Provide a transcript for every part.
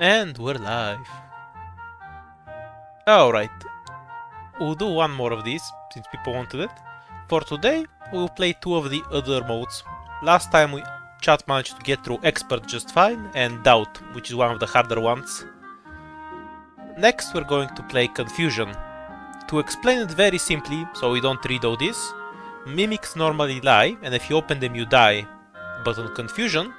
And we're live. Alright, we'll do one more of these, since people wanted it. For today, we'll play two of the other modes. Last time chat managed to get through Expert just fine, and Doubt, which is one of the harder ones. Next, we're going to play Confusion. To explain it very simply, so we don't read all this, mimics normally lie, and if you open them you die. But on Confusion,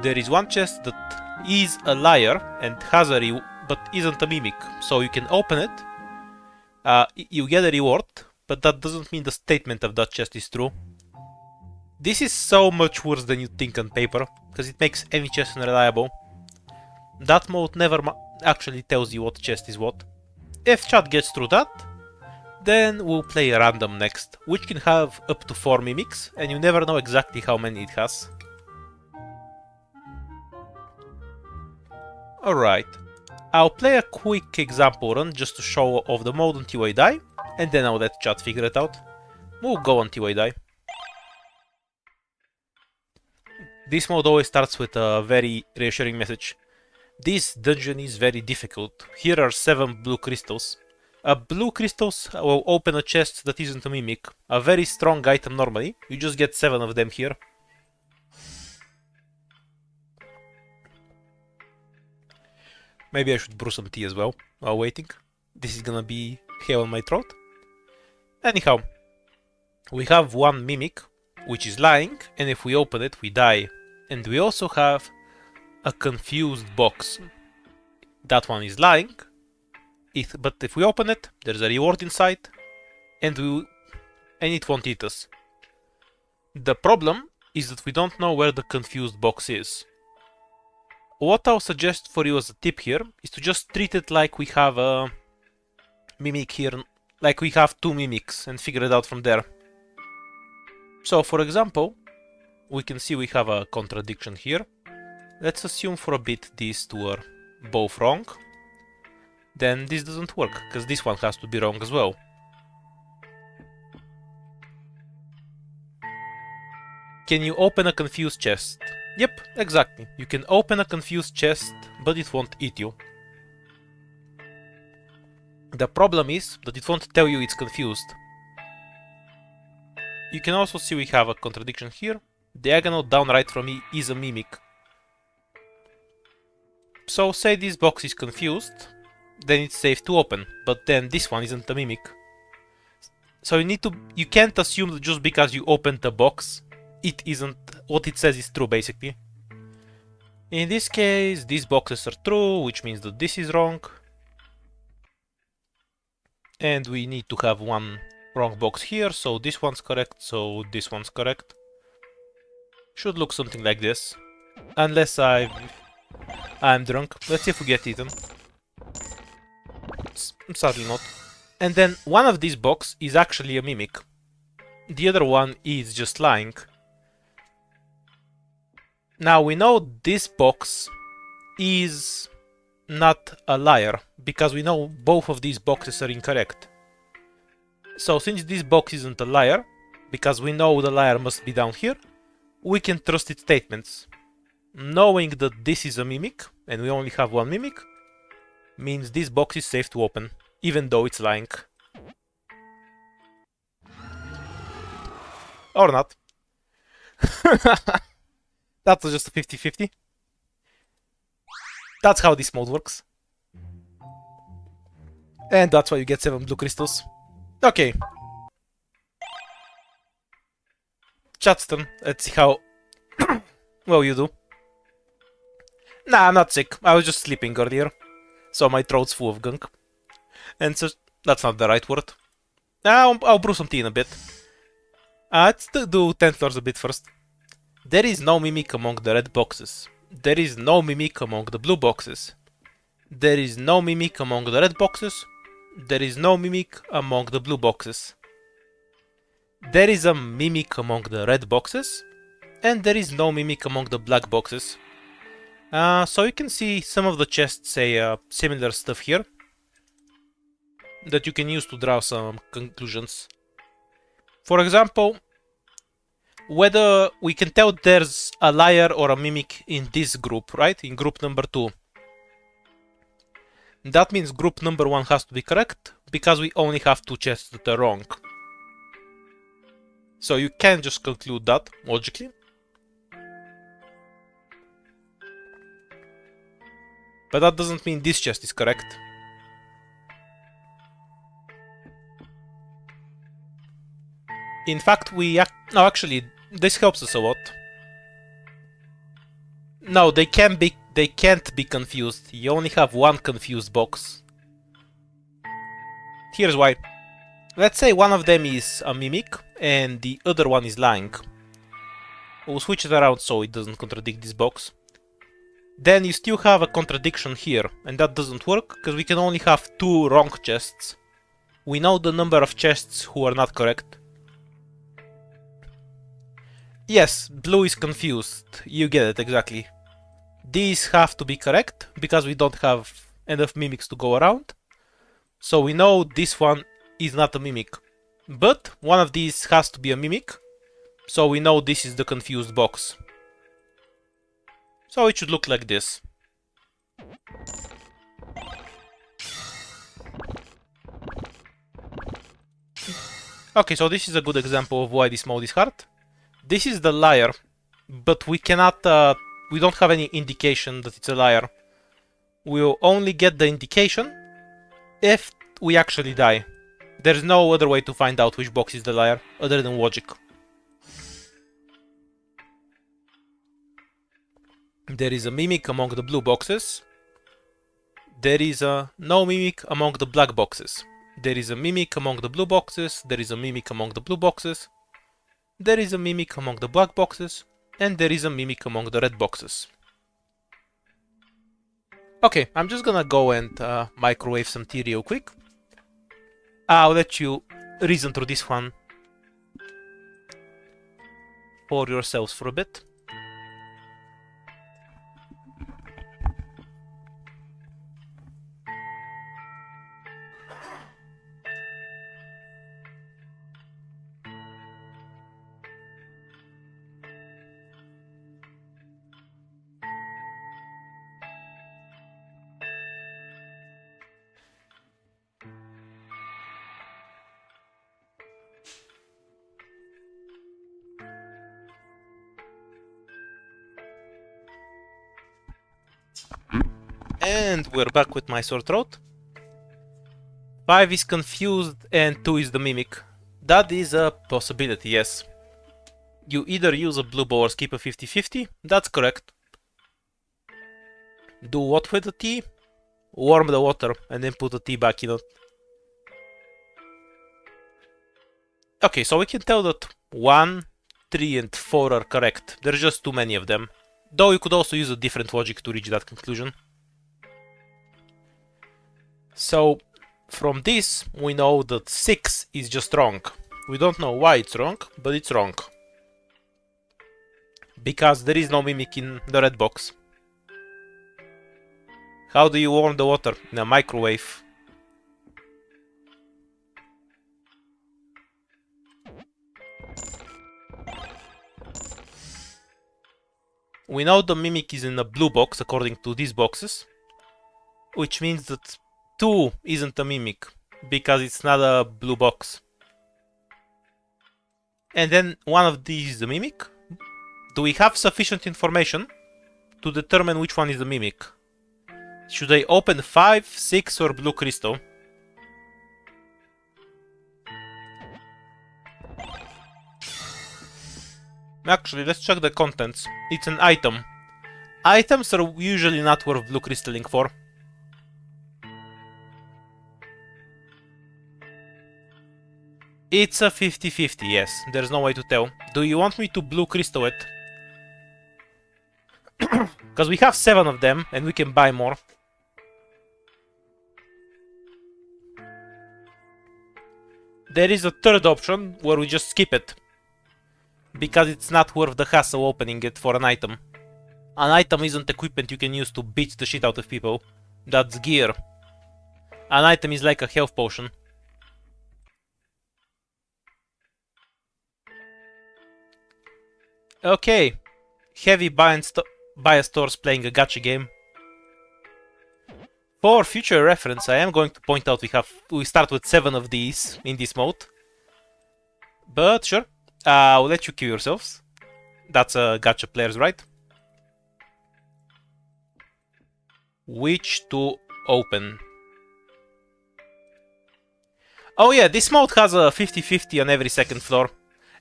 there is one chest that is a liar and has a but isn't a mimic, so you can open it, you get a reward, but that doesn't mean the statement of that chest is true. This is so much worse than you think on paper, because it makes any chest unreliable. That mode never actually tells you what chest is what. If chat gets through that, then we'll play random next, which can have up to 4 mimics, and you never know exactly how many it has. Alright, I'll play a quick example run just to show off the mode until I die, and then I'll let chat figure it out. We'll go until I die. This mode always starts with a very reassuring message. This dungeon is very difficult. Here are 7 blue crystals. Blue crystals will open a chest that isn't a mimic. A very strong item normally. You just get 7 of them here. Maybe I should brew some tea as well while waiting. This is gonna be hell in my throat. Anyhow, we have one mimic, which is lying, and if we open it, we die. And we also have a confused box. That one is lying, but if we open it, there's a reward inside, and it won't eat us. The problem is that we don't know where the confused box is. What I'll suggest for you as a tip here is to just treat it like we have a mimic here, like we have 2 mimics, and figure it out from there. So for example, we can see we have a contradiction here. Let's assume for a bit these two are both wrong. Then this doesn't work, because this one has to be wrong as well. Can you open a confused chest? Yep, exactly. You can open a confused chest, but it won't eat you. The problem is that it won't tell you it's confused. You can also see we have a contradiction here. Diagonal down right from me is a mimic. So say this box is confused, then it's safe to open, but then this one isn't a mimic. So you can't assume that just because you opened the box, it isn't what it says is true, basically. In this case, these boxes are true, which means that this is wrong. And we need to have one wrong box here, so this one's correct, so this one's correct. Should look something like this. Unless I'm drunk. Let's see if we get eaten. Sadly not. And then one of these boxes is actually a mimic. The other one is just lying. Now we know this box is not a liar, because we know both of these boxes are incorrect. So since this box isn't a liar, because we know the liar must be down here, we can trust its statements. Knowing that this is a mimic, and we only have one mimic, means this box is safe to open, even though it's lying. Or not. That was just a 50-50. That's how this mode works. And that's why you get 7 blue crystals. Okay. Chat's turn. Let's see how well you do. Nah, I'm not sick. I was just sleeping earlier. So my throat's full of gunk. And so that's not the right word. I'll brew some tea in a bit. Let's do 10 floors a bit first. There is no mimic among the red boxes. There is no mimic among the blue boxes. There is no mimic among the red boxes. There is no mimic among the blue boxes. There is a mimic among the red boxes. And there is no mimic among the black boxes. So you can see some of the chests say similar stuff here that you can use to draw some conclusions. For example, whether we can tell there's a liar or a mimic in this group, right? In group number 2. That means group number 1 has to be correct, because we only have 2 chests that are wrong. So you can just conclude that, logically. But that doesn't mean this chest is correct. In fact, no, actually, this helps us a lot. No, they can't be confused. You only have one confused box. Here's why. Let's say one of them is a mimic and the other one is lying. We'll switch it around so it doesn't contradict this box. Then you still have a contradiction here, and that doesn't work because we can only have 2 wrong chests. We know the number of chests who are not correct. Yes, blue is confused. You get it, exactly. These have to be correct because we don't have enough mimics to go around. So we know this one is not a mimic. But one of these has to be a mimic. So we know this is the confused box. So it should look like this. Okay, so this is a good example of why this mode is hard. This is the liar, but we cannot, we don't have any indication that it's a liar. We'll only get the indication if we actually die. There's no other way to find out which box is the liar, other than logic. There is a mimic among the blue boxes. There is no mimic among the black boxes. There is a mimic among the blue boxes. There is a mimic among the blue boxes. There is a mimic among the black boxes. And there is a mimic among the red boxes. Okay, I'm just gonna go and microwave some tea real quick. I'll let you reason through this one for yourselves for a bit. And we're back with my sore throat. 5 is confused and 2 is the mimic. That is a possibility, yes. You either use a blue bow or skip a 50-50. That's correct. Do what with the tea? Warm the water and then put the tea back in it. Okay, so we can tell that 1, 3 and 4 are correct. There's just too many of them. Though you could also use a different logic to reach that conclusion. So, from this, we know that 6 is just wrong. We don't know why it's wrong, but it's wrong. Because there is no mimic in the red box. How do you warm the water? In a microwave. We know the mimic is in a blue box according to these boxes. Which means that 2 isn't a mimic, because it's not a blue box. And then one of these is a mimic. Do we have sufficient information to determine which one is the mimic? Should I open 5, 6 or blue crystal? Actually, let's check the contents. It's an item. Items are usually not worth blue crystalling for. It's a 50-50, yes. There's no way to tell. Do you want me to blue crystal it? Because we have 7 of them, and we can buy more. There is a third option, where we just skip it. Because it's not worth the hassle opening it for an item. An item isn't equipment you can use to beat the shit out of people. That's gear. An item is like a health potion. Okay, heavy bias stores playing a gacha game. For future reference, I am going to point out we start with 7 of these in this mode. But sure, I'll let you queue yourselves. That's a gacha players, right? Which to open? Oh yeah, this mode has a 50-50 on every second floor.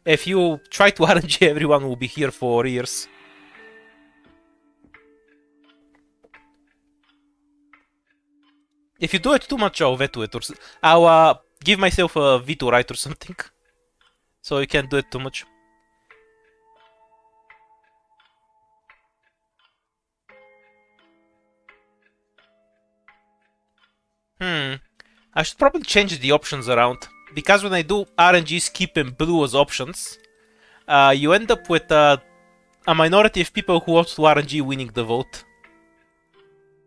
If you try to RNG, everyone will be here for years. If you do it too much, I'll veto it, or I'll give myself a veto right or something. So you can't do it too much. I should probably change the options around. Because when I do RNG, skip, and blue as options, you end up with a minority of people who want to RNG winning the vote.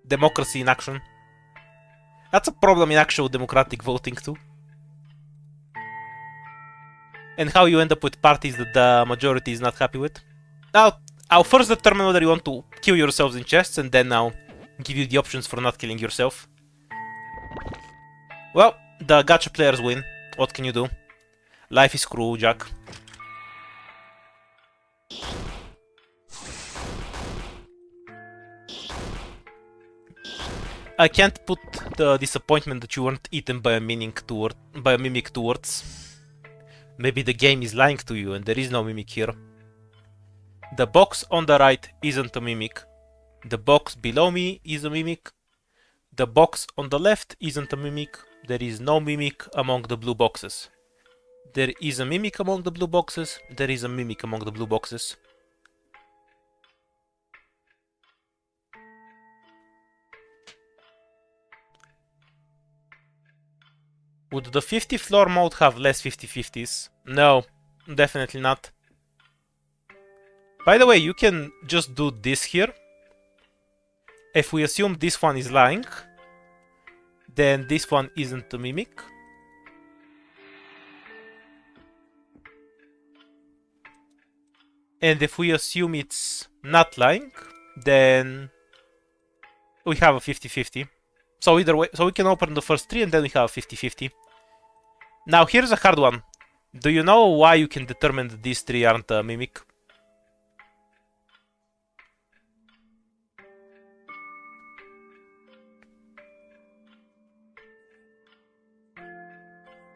Democracy in action. That's a problem in actual democratic voting too. And how you end up with parties that the majority is not happy with. Now, I'll first determine whether you want to kill yourselves in chests, and then I'll give you the options for not killing yourself. Well, the gacha players win. What can you do? Life is cruel, Jack. I can't put the disappointment that you weren't eaten by a mimic towards. Maybe the game is lying to you and there is no mimic here. The box on the right isn't a mimic. The box below me is a mimic. The box on the left isn't a mimic. There is no mimic among the blue boxes. There is a mimic among the blue boxes. There is a mimic among the blue boxes. Would the 50 floor mode have less 50-50s? No, definitely not. By the way, you can just do this here. If we assume this one is lying, then this one isn't a mimic. And if we assume it's not lying, then we have a 50-50. So either way, so we can open the first 3 and then we have a 50-50. Now here's a hard one. Do you know why you can determine that these 3 aren't a mimic?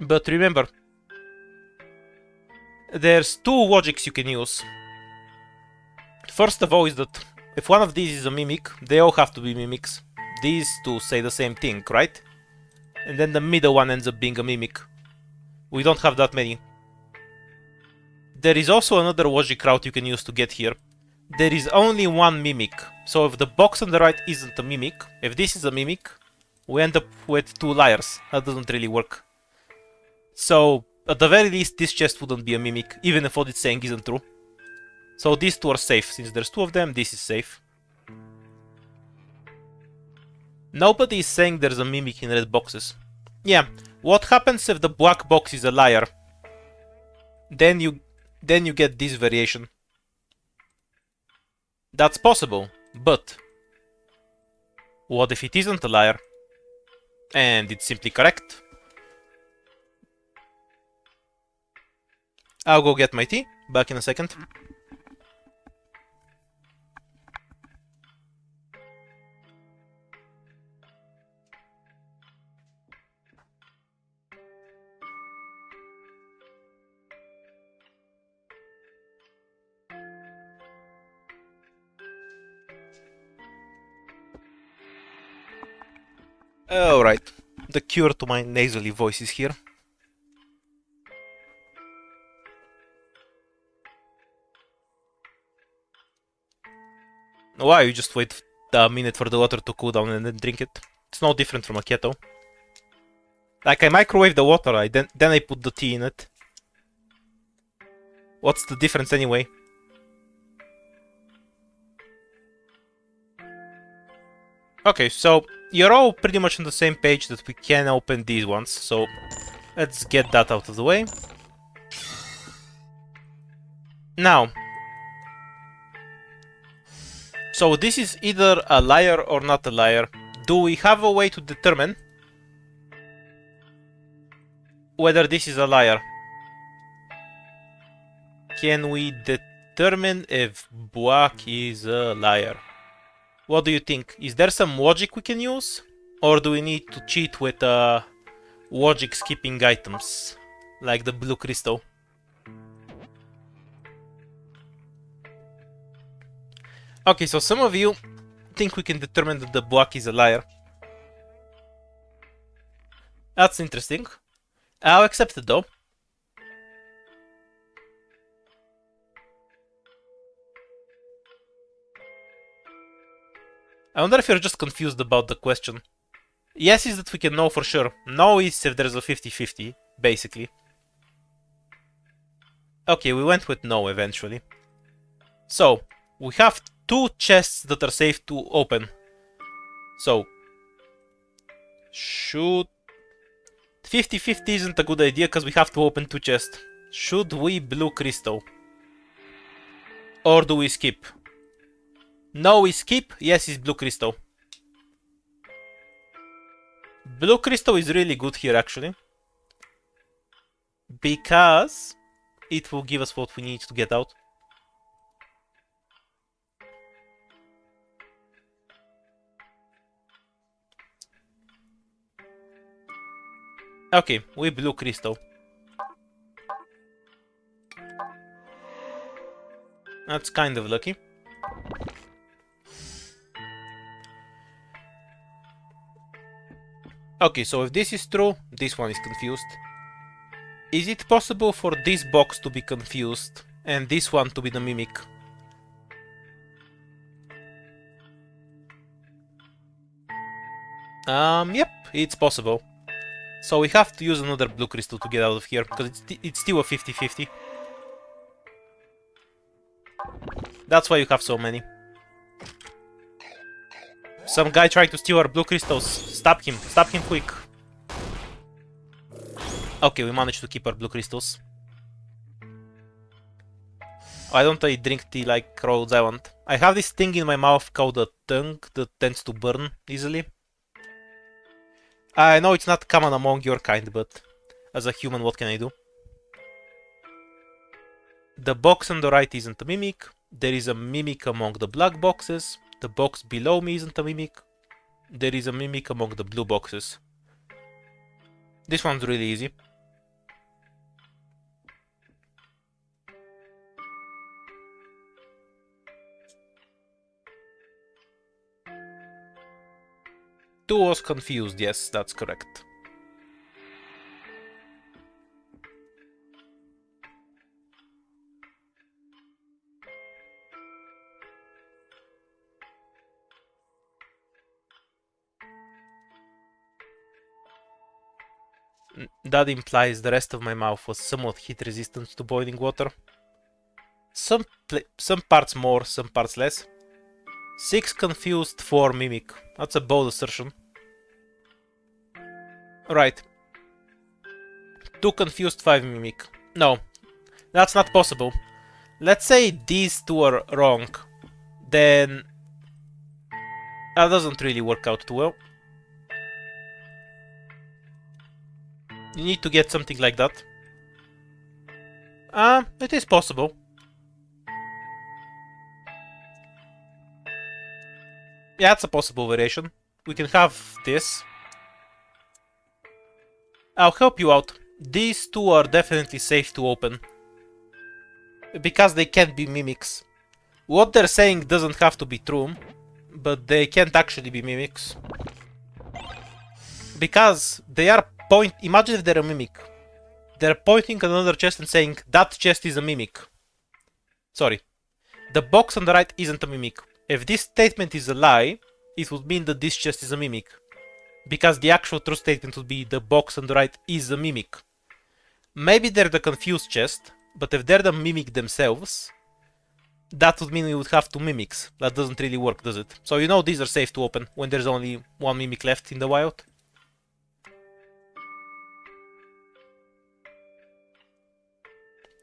But remember, there's 2 logics you can use. First of all is that if one of these is a mimic, they all have to be mimics. These 2 say the same thing, right? And then the middle one ends up being a mimic. We don't have that many. There is also another logic route you can use to get here. There is only one mimic. So if the box on the right isn't a mimic, if this is a mimic, we end up with 2 liars. That doesn't really work. So, at the very least, this chest wouldn't be a mimic, even if what it's saying isn't true. So these 2 are safe. Since there's 2 of them, this is safe. Nobody is saying there's a mimic in red boxes. Yeah, what happens if the black box is a liar? Then you get this variation. That's possible, but what if it isn't a liar? And it's simply correct? I'll go get my tea. Back in a second. Alright, the cure to my nasally voice is here. Why? You just wait a minute for the water to cool down and then drink it. It's no different from a kettle. Like, I microwave the water, then I put the tea in it. What's the difference anyway? Okay, so you're all pretty much on the same page that we can open these ones, so let's get that out of the way. Now, so this is either a liar or not a liar. do we have a way to determine whether this is a liar? Can we determine if Buak is a liar? What do you think? Is there some logic we can use? Or do we need to cheat with logic skipping items? Like the blue crystal? Okay, so some of you think we can determine that the Buak is a liar. That's interesting. I'll accept it though. I wonder if you're just confused about the question. Yes is that we can know for sure. No is if there's a 50-50, basically. Okay, we went with no eventually. So, we have 2 chests that are safe to open. So, should... 50-50 isn't a good idea because we have to open 2 chests. Should we blue crystal? Or do we skip? No is skip, yes is blue crystal. Blue crystal is really good here actually. Because it will give us what we need to get out. Okay, we blue crystal. That's kind of lucky. Okay, so if this is true, this one is confused. Is it possible for this box to be confused and this one to be the mimic? Yep, it's possible. So we have to use another blue crystal to get out of here, because it's still a 50-50. That's why you have so many. Some guy trying to steal our blue crystals. Stop him quick. Okay, we managed to keep our blue crystals. Why don't I drink tea like Rhodes Island? I have this thing in my mouth called a tongue that tends to burn easily. I know it's not common among your kind, but as a human, what can I do? The box on the right isn't a mimic. There is a mimic among the black boxes. The box below me isn't a mimic. There is a mimic among the blue boxes. This one's really easy. Two was confused, yes, that's correct. That implies the rest of my mouth was somewhat heat resistant to boiling water. Some parts more, some parts less. 6 confused, 4 mimic. That's a bold assertion. Right. 2 confused, 5 mimic. No, that's not possible. Let's say these 2 are wrong. Then that doesn't really work out too well. You need to get something like that. It is possible. Yeah, it's a possible variation. We can have this. I'll help you out. These 2 are definitely safe to open. Because they can't be mimics. What they're saying doesn't have to be true, but they can't actually be mimics. Because they are imagine if they're a mimic. They're pointing at another chest and saying, that chest is a mimic. Sorry. The box on the right isn't a mimic. If this statement is a lie, it would mean that this chest is a mimic. Because the actual true statement would be the box on the right is a mimic. Maybe they're the confused chest, but if they're the mimic themselves, that would mean we would have 2 mimics. That doesn't really work, does it? So you know these are safe to open when there's only 1 mimic left in the wild.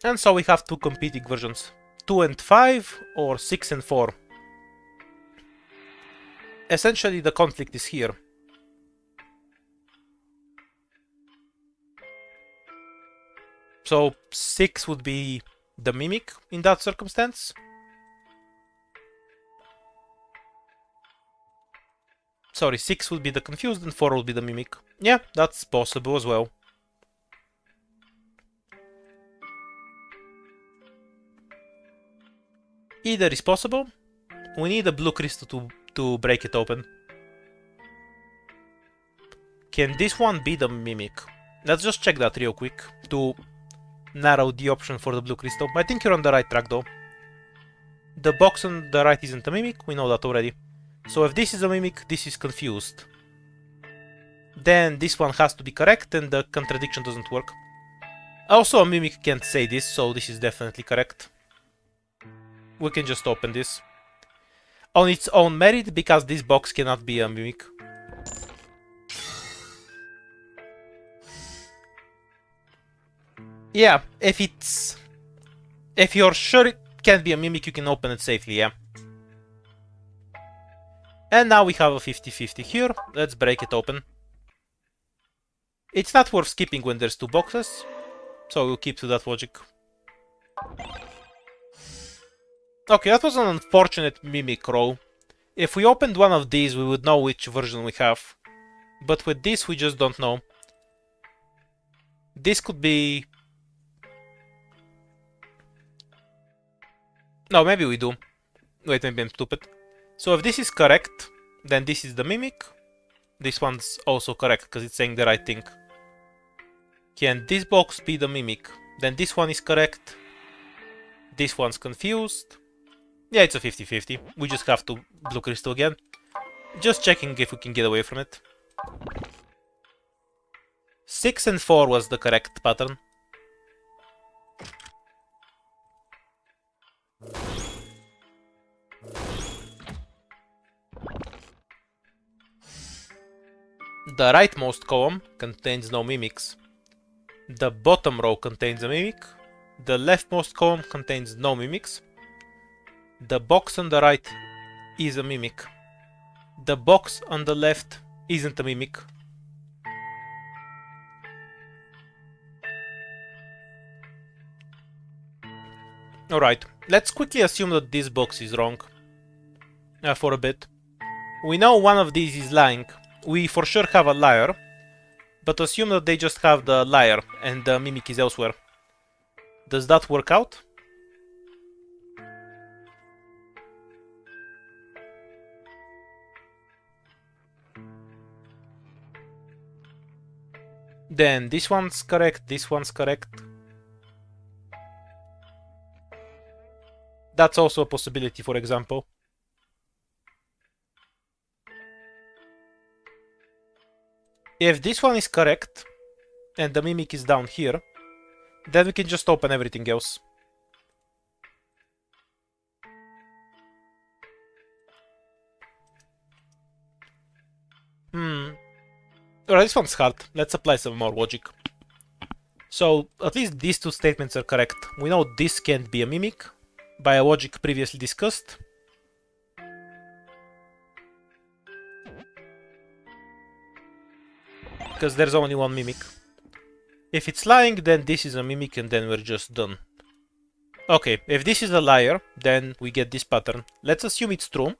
And so we have 2 competing versions. 2 and 5 or 6 and 4. essentially the conflict is here. So 6 would be the Mimic in that circumstance. Sorry, 6 would be the Confused and 4 would be the Mimic. Yeah, that's possible as well. Either is possible. We need a blue crystal to break it open. Can this one be the Mimic? Let's just check that real quick to narrow the option for the blue crystal. I think you're on the right track though. The box on the right isn't a Mimic, we know that already. So if this is a Mimic, this is Confused. Then this one has to be correct and the contradiction doesn't work. Also a Mimic can't say this, so this is definitely correct. We can just open this. On its own merit, because this box cannot be a Mimic. Yeah, if you're sure it can't be a Mimic, you can open it safely, yeah. And now we have a 50-50 here. Let's break it open. It's not worth skipping when there's two boxes, so we'll keep to that logic. Okay, that was an unfortunate Mimic roll. If we opened one of these, we would know which version we have. But with this, we just don't know. This could be... No, maybe we do. Wait, maybe I'm stupid. So if this is correct, then this is the Mimic. This one's also correct, because it's saying the right thing. Can this box be the Mimic? Then this one is correct. This one's confused. Yeah, it's a 50-50. We just have to blue crystal again. Just checking if we can get away from it. 6 and 4 was the correct pattern. The rightmost column contains no Mimics. The bottom row contains a Mimic. The leftmost column contains no Mimics. The box on the right is a Mimic. The box on the left isn't a Mimic. Alright, let's quickly assume that this box is wrong. For a bit. We know one of these is lying. We for sure have a liar. But assume that they just have the liar and the Mimic is elsewhere. Does that work out? Then this one's correct, this one's correct. That's also a possibility, for example. If this one is correct, and the Mimic is down here, then we can just open everything else. Alright, this one's hard. Let's apply some more logic. So, at least these two statements are correct. We know this can't be a Mimic, by a logic previously discussed. Because there's only one Mimic. If it's lying, then this is a Mimic and then we're just done. Okay, if this is a liar, then we get this pattern. Let's assume it's true.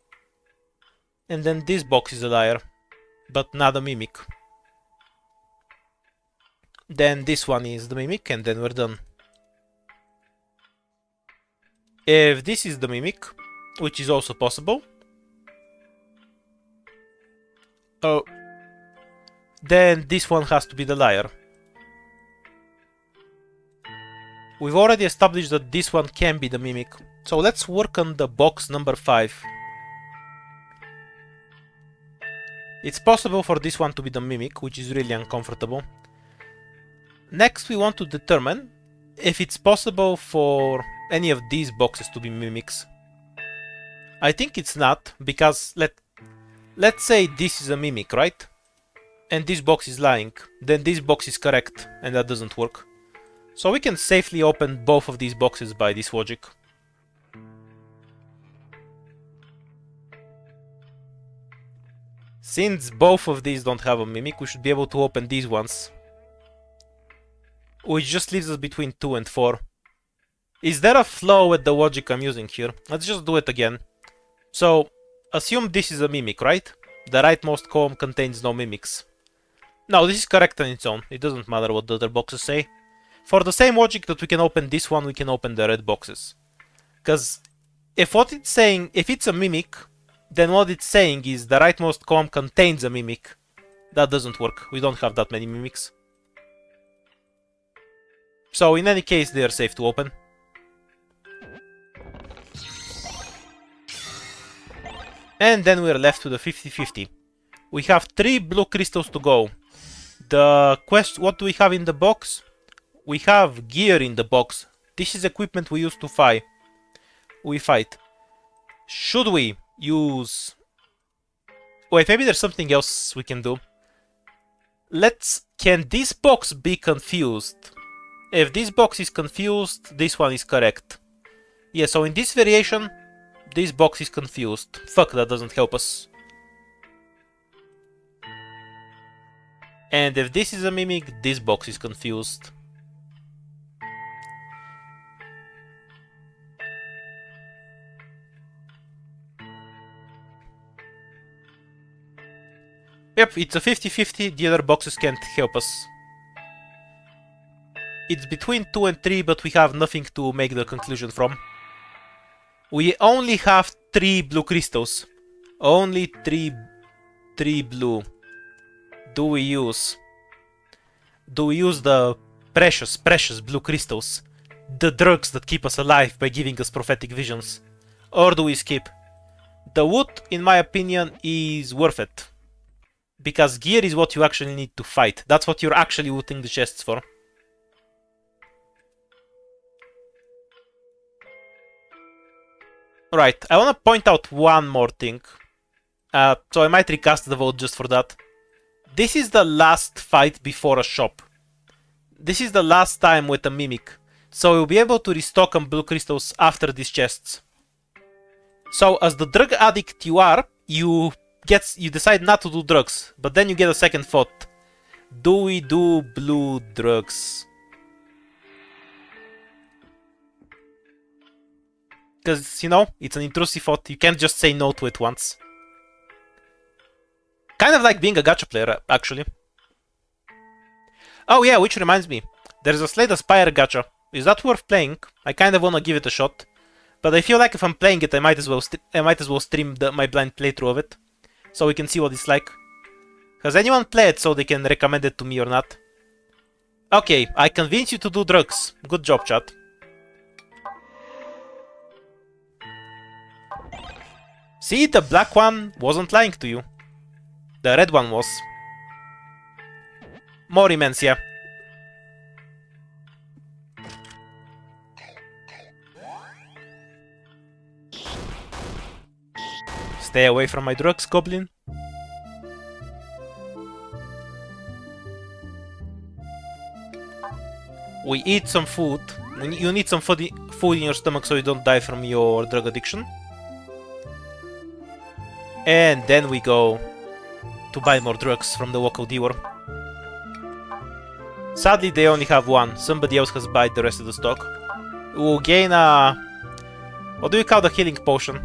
And then this box is a liar, but not a Mimic. Then this one is the Mimic and then we're done. If this is the Mimic, which is also possible, then this one has to be the liar. We've already established that this one can be the Mimic, so let's work on the box number 5. It's possible for this one to be the Mimic, which is really uncomfortable. Next we want to determine if it's possible for any of these boxes to be Mimics. I think it's not, because let's say this is a Mimic, right? And this box is lying, then this box is correct, and that doesn't work. So we can safely open both of these boxes by this logic. Since both of these don't have a mimic, we should be able to open these ones. Which just leaves us between 2 and 4. Is there a flaw with the logic I'm using here? Let's just do it again. So, assume this is a mimic, right? The rightmost column contains no mimics. No, this is correct on its own. It doesn't matter what the other boxes say. For the same logic that we can open this one, we can open the red boxes. Because if what it's saying, if it's a mimic, then what it's saying is the rightmost column contains a mimic. That doesn't work. We don't have that many mimics. So in any case, they are safe to open. And then we're left with a 50-50. We have 3 blue crystals to go. The quest, what do we have in the box? We have gear in the box. This is equipment we use to fight. Should we use... Wait, maybe there's something else we can do. Can this box be confused? If this box is confused, this one is correct. Yeah, so in this variation, this box is confused. Fuck, that doesn't help us. And if this is a mimic, this box is confused. Yep, it's a 50-50, the other boxes can't help us. It's between 2 and 3, but we have nothing to make the conclusion from. We only have 3 blue crystals. Only 3 blue. Do we use the precious blue crystals? The drugs that keep us alive by giving us prophetic visions? Or do we skip? The wood, in my opinion, is worth it. Because gear is what you actually need to fight. That's what you're actually looting the chests for. Right, I want to point out one more thing. So I might recast the vote just for that. This is the last fight before a shop. This is the last time with a mimic. So you'll be able to restock on blue crystals after these chests. So as the drug addict you are, you decide not to do drugs, but then you get a second thought. Do we do blue drugs? Because, you know, it's an intrusive thought. You can't just say no to it once. Kind of like being a gacha player, actually. Oh yeah, which reminds me. There's a Slay the Spire gacha. Is that worth playing? I kind of want to give it a shot. But I feel like if I'm playing it, I might as well stream my blind playthrough of it. So we can see what it's like. Has anyone played so they can recommend it to me or not? Okay, I convinced you to do drugs. Good job, chat. See, the black one wasn't lying to you. The red one was. More immense, yeah. Stay away from my drugs, goblin. We eat some food. You need some food in your stomach so you don't die from your drug addiction. And then we go to buy more drugs from the local dealer. Sadly, they only have one. Somebody else has bought the rest of the stock. We'll gain a... What do we call the healing potion?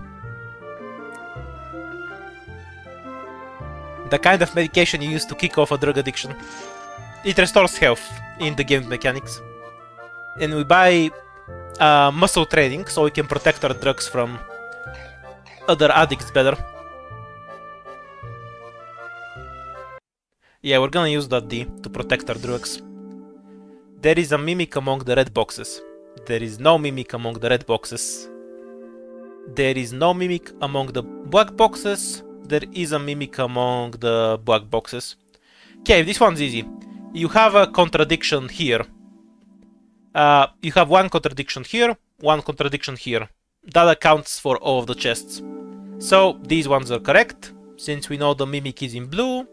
The kind of medication you use to kick off a drug addiction. It restores health in the game mechanics. And we buy muscle training so we can protect our drugs from other addicts better. Yeah, we're gonna use that D to protect our drugs. There is a mimic among the red boxes. There is no mimic among the red boxes. There is no mimic among the black boxes. There is a mimic among the black boxes. Okay, this one's easy. You have a contradiction here. You have one contradiction here, one contradiction here. That accounts for all of the chests. So these ones are correct. Since we know the mimic is in blue,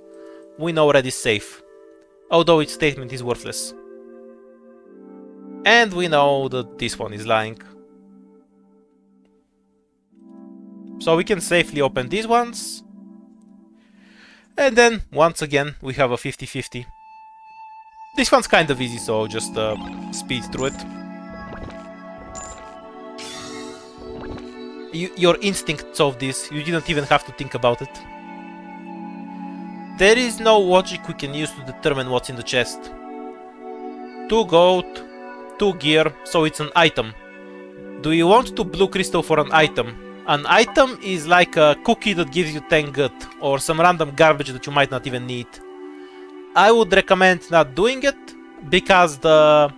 we know red is safe. Although its statement is worthless. And we know that this one is lying. So we can safely open these ones. And then, once again, we have a 50-50. This one's kind of easy, so just speed through it. Your instinct solved this, you didn't even have to think about it. There is no logic we can use to determine what's in the chest. 2 gold, 2 gear, so it's an item. Do you want 2 blue crystal for an item? An item is like a cookie that gives you 10 good, or some random garbage that you might not even need. I would recommend not doing it, because the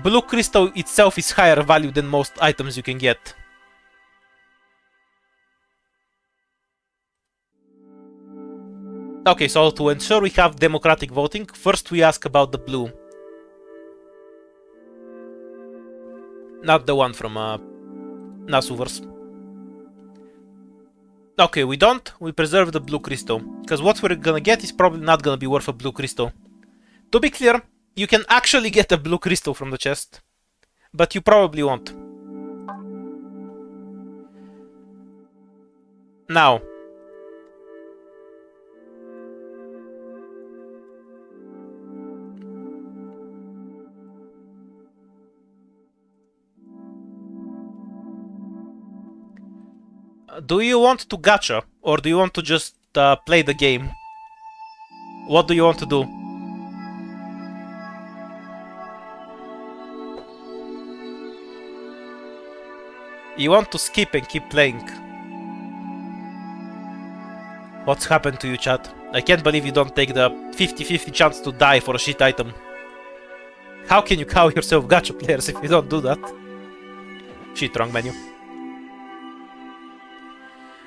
blue crystal itself is higher value than most items you can get. Okay, so to ensure we have democratic voting, first we ask about the blue. Not the one from Nasuverse. Okay, we don't. We preserve the blue crystal. Because what we're gonna get is probably not gonna be worth a blue crystal. To be clear, you can actually get a blue crystal from the chest. But you probably won't. Now. Do you want to gacha, or do you want to just play the game? What do you want to do? You want to skip and keep playing. What's happened to you, chat? I can't believe you don't take the 50-50 chance to die for a shit item. How can you call yourself gacha players if you don't do that? Shit, wrong menu.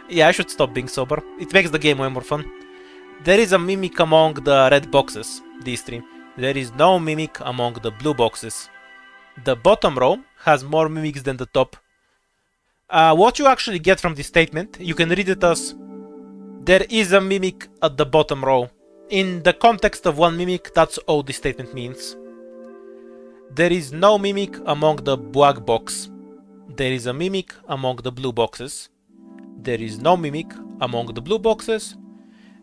Yeah, I should stop being sober. It makes the game way more fun. There is a mimic among the red boxes, these 3. There is no mimic among the blue boxes. The bottom row has more mimics than the top. What you actually get from this statement, you can read it as: there is a mimic at the bottom row. In the context of one mimic, that's all this statement means. There is no mimic among the black box. There is a mimic among the blue boxes. There is no mimic among the blue boxes,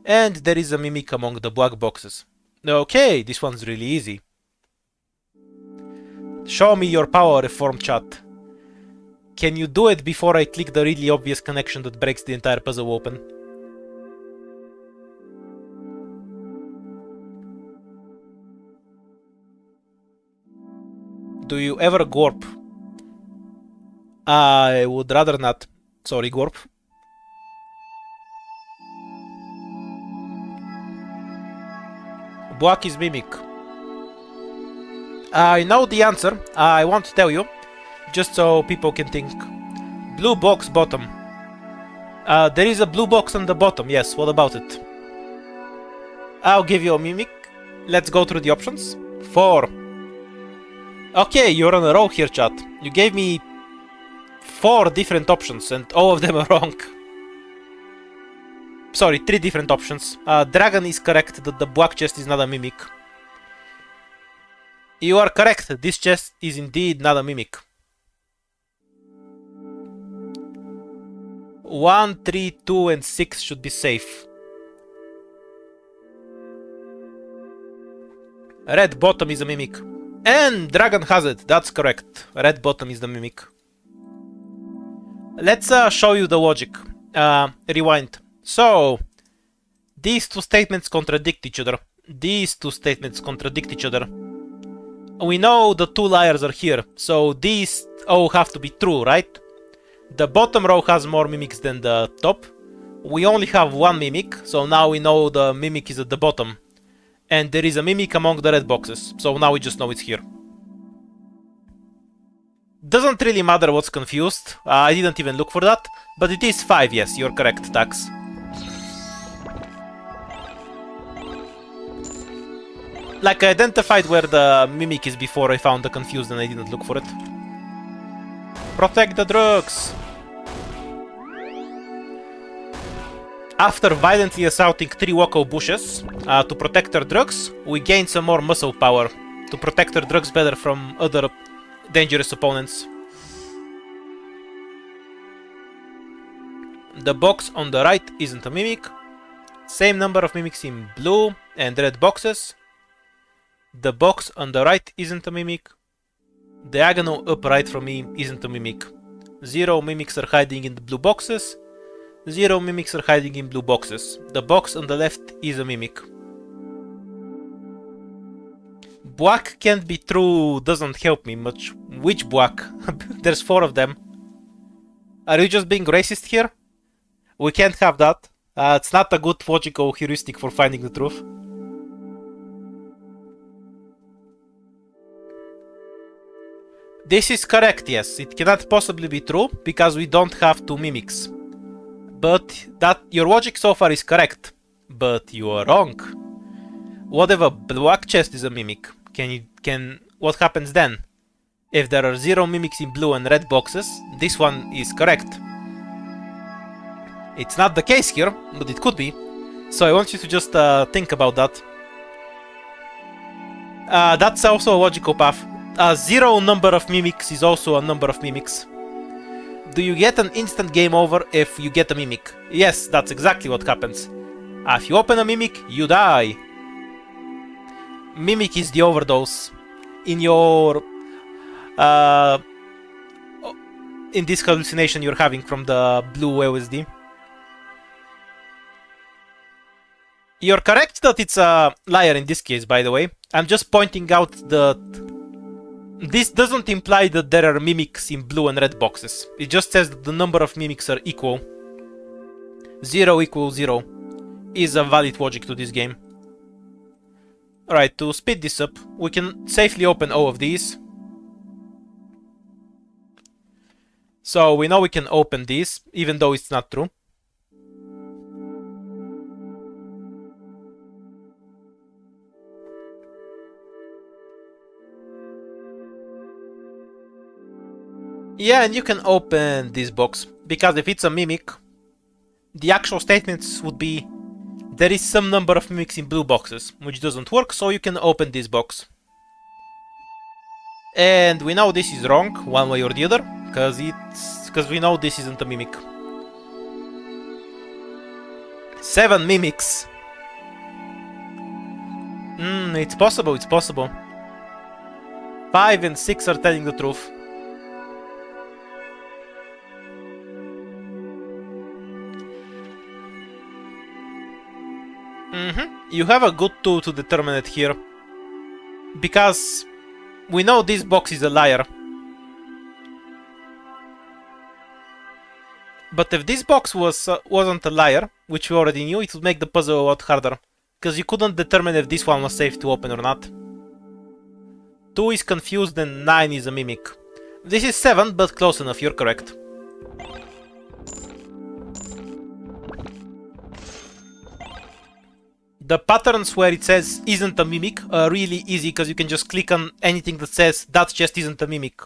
and there is a mimic among the black boxes. Okay, this one's really easy. Show me your power, reform chat. Can you do it before I click the really obvious connection that breaks the entire puzzle open? Do you ever gorp? I would rather not. Sorry, gorp. Black is mimic. I know the answer. I won't tell you, just so people can think. Blue box bottom. There is a blue box on the bottom. Yes, what about it? I'll give you a mimic. Let's go through the options. 4. Okay, you're on a roll here, chat. You gave me 4 different options, and all of them are wrong. Sorry, 3 different options. Dragon is correct that the black chest is not a mimic. You are correct, this chest is indeed not a mimic. 1, 3, 2, and 6 should be safe. Red bottom is a mimic. And dragon has it, that's correct. Red bottom is the mimic. Let's show you the logic. Rewind. So, these 2 statements contradict each other. These 2 statements contradict each other. We know the 2 liars are here, so these all have to be true, right? The bottom row has more mimics than the top. We only have 1 mimic, so now we know the mimic is at the bottom. And there is a mimic among the red boxes, so now we just know it's here. Doesn't really matter what's confused, I didn't even look for that, but it is 5, yes, you're correct, Tax. Like, I identified where the mimic is before I found the confused and I didn't look for it. Protect the drugs! After violently assaulting 3 local bushes to protect our drugs, we gain some more muscle power to protect our drugs better from other dangerous opponents. The box on the right isn't a mimic. Same number of mimics in blue and red boxes. The box on the right isn't a mimic. Diagonal up right from me isn't a mimic. 0 mimics are hiding in the blue boxes. 0 mimics are hiding in blue boxes. The box on the left is a mimic. Black can't be true doesn't help me much. Which black? There's 4 of them. Are you just being racist here? We can't have that. It's not a good logical heuristic for finding the truth. This is correct, yes. It cannot possibly be true because we don't have 2 mimics. But your logic so far is correct. But you are wrong. What if a black chest is a mimic? What happens then? If there are 0 mimics in blue and red boxes, this one is correct. It's not the case here, but it could be. So I want you to just think about that. That's also a logical path. A 0 number of mimics is also a number of mimics. Do you get an instant game over if you get a mimic? Yes, that's exactly what happens. If you open a mimic, you die. Mimic is the overdose. In this hallucination you're having from the blue LSD. You're correct that it's a liar in this case, by the way. I'm just pointing out that this doesn't imply that there are mimics in blue and red boxes. It just says that the number of mimics are equal. 0 equals 0 is a valid logic to this game. Alright, to speed this up, we can safely open all of these. So we know we can open this, even though it's not true. Yeah, and you can open this box, because if it's a mimic, the actual statements would be there is some number of mimics in blue boxes, which doesn't work, so you can open this box. And we know this is wrong, one way or the other, because we know this isn't a mimic. 7 mimics. It's possible, it's possible. 5 and 6 are telling the truth. You have a good tool to determine it here. Because we know this box is a liar. But if this box wasn't a liar, which we already knew, it would make the puzzle a lot harder. Because you couldn't determine if this one was safe to open or not. 2 is confused and 9 is a mimic. This is 7, but close enough, you're correct. The patterns where it says isn't a mimic are really easy because you can just click on anything that says that just isn't a mimic.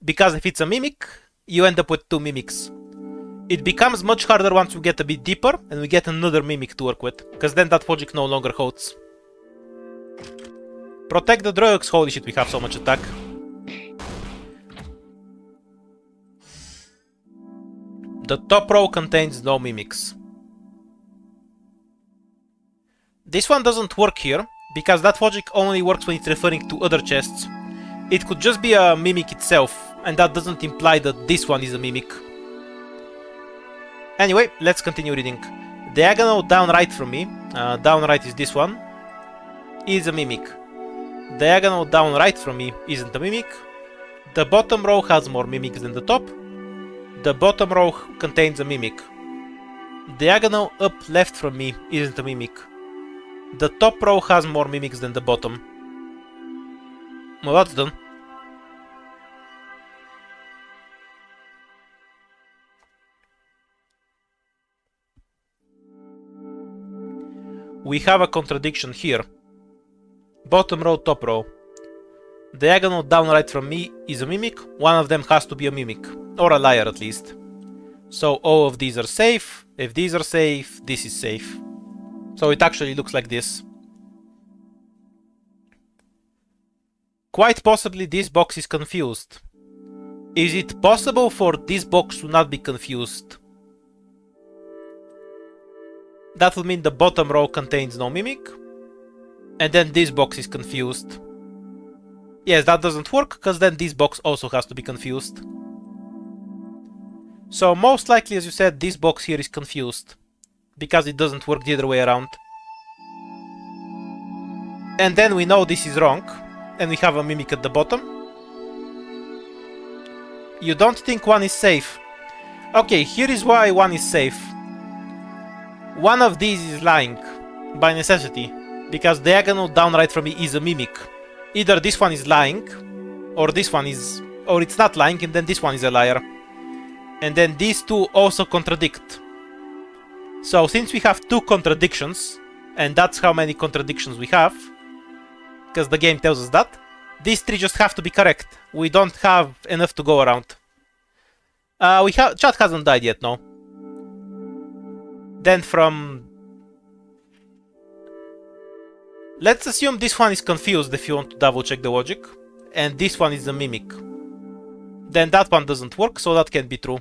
Because if it's a mimic, you end up with 2 mimics. It becomes much harder once we get a bit deeper and we get another mimic to work with, because then that logic no longer holds. Protect the drugs, holy shit, we have so much attack. The top row contains no mimics. This one doesn't work here, because that logic only works when it's referring to other chests. It could just be a mimic itself, and that doesn't imply that this one is a mimic. Anyway, let's continue reading. Diagonal down right from me, down right is this one, is a mimic. Diagonal down right from me isn't a mimic. The bottom row has more mimics than the top. The bottom row contains a mimic. Diagonal up left from me isn't a mimic. The top row has more mimics than the bottom. Well, that's done. We have a contradiction here. Bottom row, top row. Diagonal down right from me is a mimic. One of them has to be a mimic. Or a liar at least. So all of these are safe. If these are safe, this is safe. So it actually looks like this. Quite possibly this box is confused. Is it possible for this box to not be confused? That will mean the bottom row contains no mimic. And then this box is confused. Yes, that doesn't work, because then this box also has to be confused. So most likely, as you said, this box here is confused, because it doesn't work the other way around. And then we know this is wrong, and we have a mimic at the bottom. You don't think one is safe. Okay, here is why one is safe. One of these is lying, by necessity, because diagonal down right from me is a mimic. Either this one is lying, or this one is... or it's not lying, and then this one is a liar. And then these two also contradict. So since we have two contradictions, and that's how many contradictions we have, because the game tells us that, these three just have to be correct. We don't have enough to go around. Chat hasn't died yet, no. Then from... let's assume this one is confused if you want to double check the logic, and this one is a mimic. Then that one doesn't work, so that can't be true.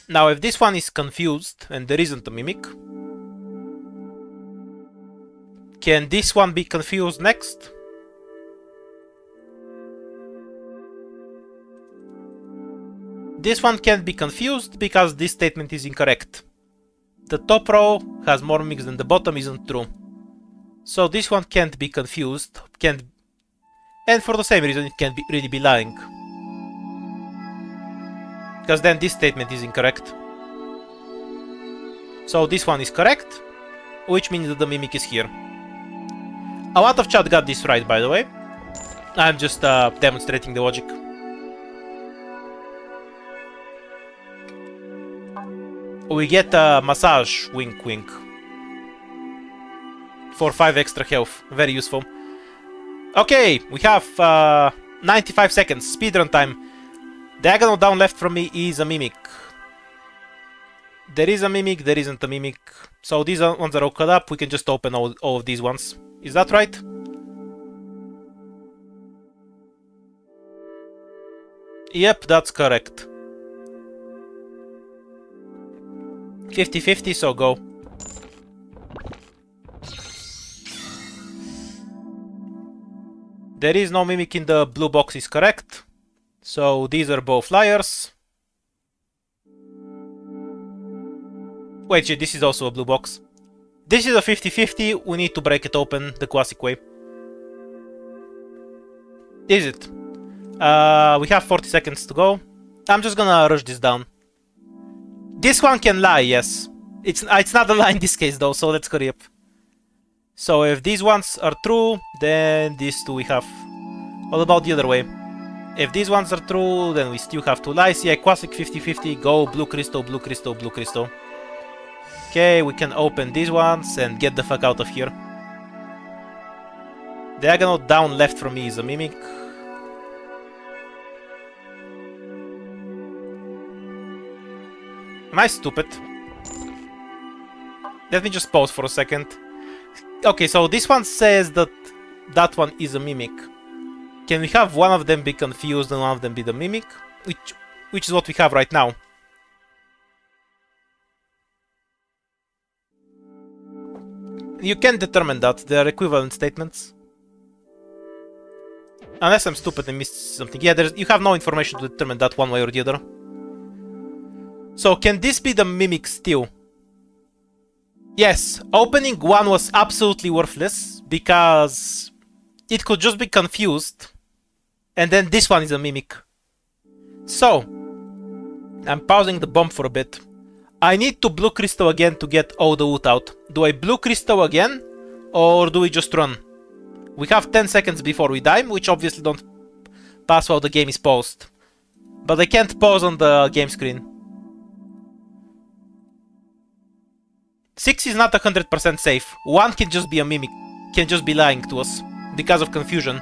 Now, if this one is confused and there isn't a mimic, can this one be confused next? This one can't be confused because this statement is incorrect. The top row has more mimics than the bottom isn't true. So this one can't be confused, and for the same reason it can't really be lying. Because then this statement is incorrect. So this one is correct, which means that the mimic is here. A lot of chat got this right, by the way. I'm just demonstrating the logic. We get a massage, wink wink. For 5 extra health, very useful. Okay, we have 95 seconds, speedrun time. Diagonal down left from me is a mimic. There is a mimic, there isn't a mimic. So these ones are all cut up, we can just open all of these ones. Is that right? Yep, that's correct. 50-50, so go. There is no mimic in the blue box is correct. So these are both liars. Wait, shit, this is also a blue box. This is a 50-50, we need to break it open the classic way. Is it? We have 40 seconds to go. I'm just gonna rush this down. This one can lie, yes. It's not a lie in this case though, so let's hurry up. So if these ones are true, then these two we have. What about the other way? If these ones are true, then we still have two lies. Yeah, classic 50-50, go blue crystal, blue crystal, blue crystal. Okay, we can open these ones and get the fuck out of here. Diagonal down left from me is a mimic. Am I stupid? Let me just pause for a second. Okay, so this one says that that one is a mimic. Can we have one of them be confused and one of them be the mimic? Which is what we have right now. You can determine that. They are equivalent statements. Unless I'm stupid and missed something. Yeah, you have no information to determine that one way or the other. So can this be the mimic still? Yes, opening one was absolutely worthless because it could just be confused and then this one is a mimic. So, I'm pausing the bomb for a bit. I need to blue crystal again to get all the loot out. Do I blue crystal again or do we just run? We have 10 seconds before we die, which obviously don't pass while the game is paused. But I can't pause on the game screen. 6 is not 100% safe. 1 can just be a mimic, can just be lying to us because of confusion.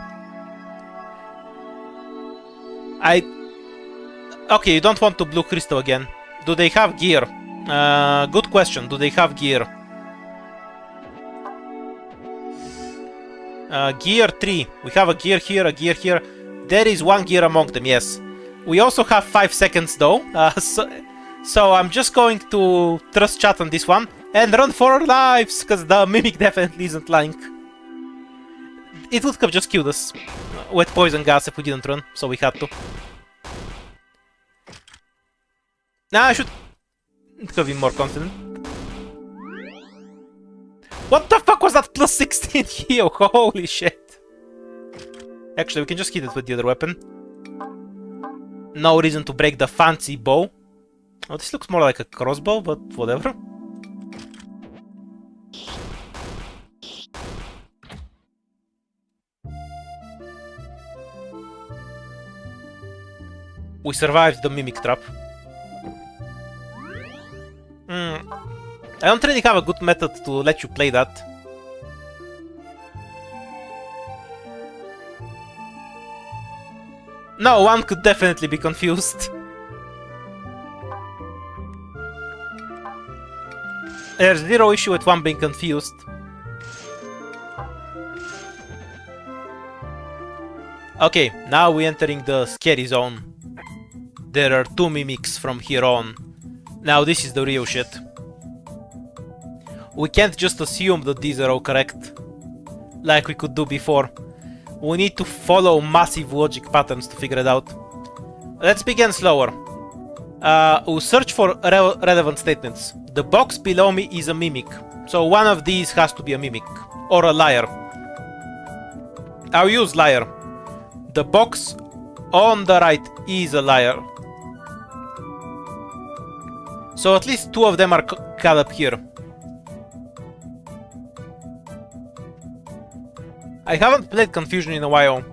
Okay, you don't want to blue crystal again. Do they have gear? Good question. Do they have gear? Gear 3. We have a gear here, a gear here. There is one gear among them, yes. We also have 5 seconds though, so I'm just going to trust chat on this one and run for our lives, because the Mimic definitely isn't lying. It would have just killed us with poison gas if we didn't run, so we had to. Nah, I should have been more confident. What the fuck was that plus 16 heal? Holy shit. Actually, we can just hit it with the other weapon. No reason to break the fancy bow. Oh, this looks more like a crossbow, but whatever. We survived the Mimic trap. I don't really have a good method to let you play that. No, one could definitely be confused. There's zero issue with one being confused. Okay, now we're entering the scary zone. There are 2 mimics from here on. Now this is the real shit. We can't just assume that these are all correct, like we could do before. We need to follow massive logic patterns to figure it out. Let's begin slower. We'll search for relevant statements. The box below me is a mimic, so one of these has to be a mimic, or a liar. I'll use liar. The box on the right is a liar. So at least 2 of them are cut up here. I haven't played Confusion in a while.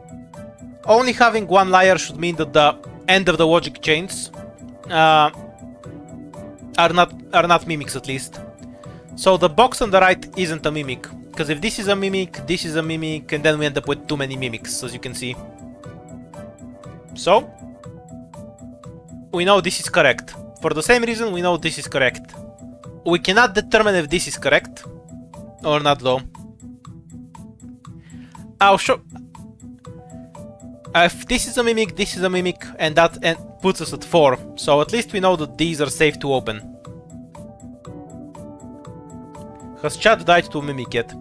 Only having 1 liar should mean that the end of the logic chains are not mimics, at least. So the box on the right isn't a mimic, because if this is a mimic, this is a mimic, and then we end up with too many mimics, as you can see. So we know this is correct. For the same reason, we know this is correct. We cannot determine if this is correct or not, though. I'll show. If this is a mimic, and that puts us at 4. So at least we know that these are safe to open. Has Chad died to a mimic yet?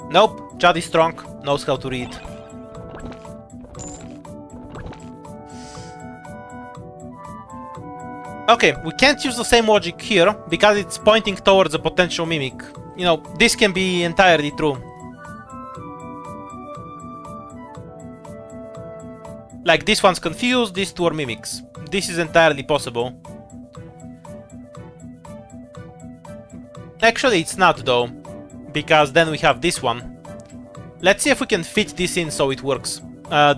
Nope, Chad is strong, knows how to read. Okay, we can't use the same logic here, because it's pointing towards a potential mimic. You know, this can be entirely true. Like, this one's confused, these 2 are mimics. This is entirely possible. Actually, it's not, though, because then we have this one. Let's see if we can fit this in so it works.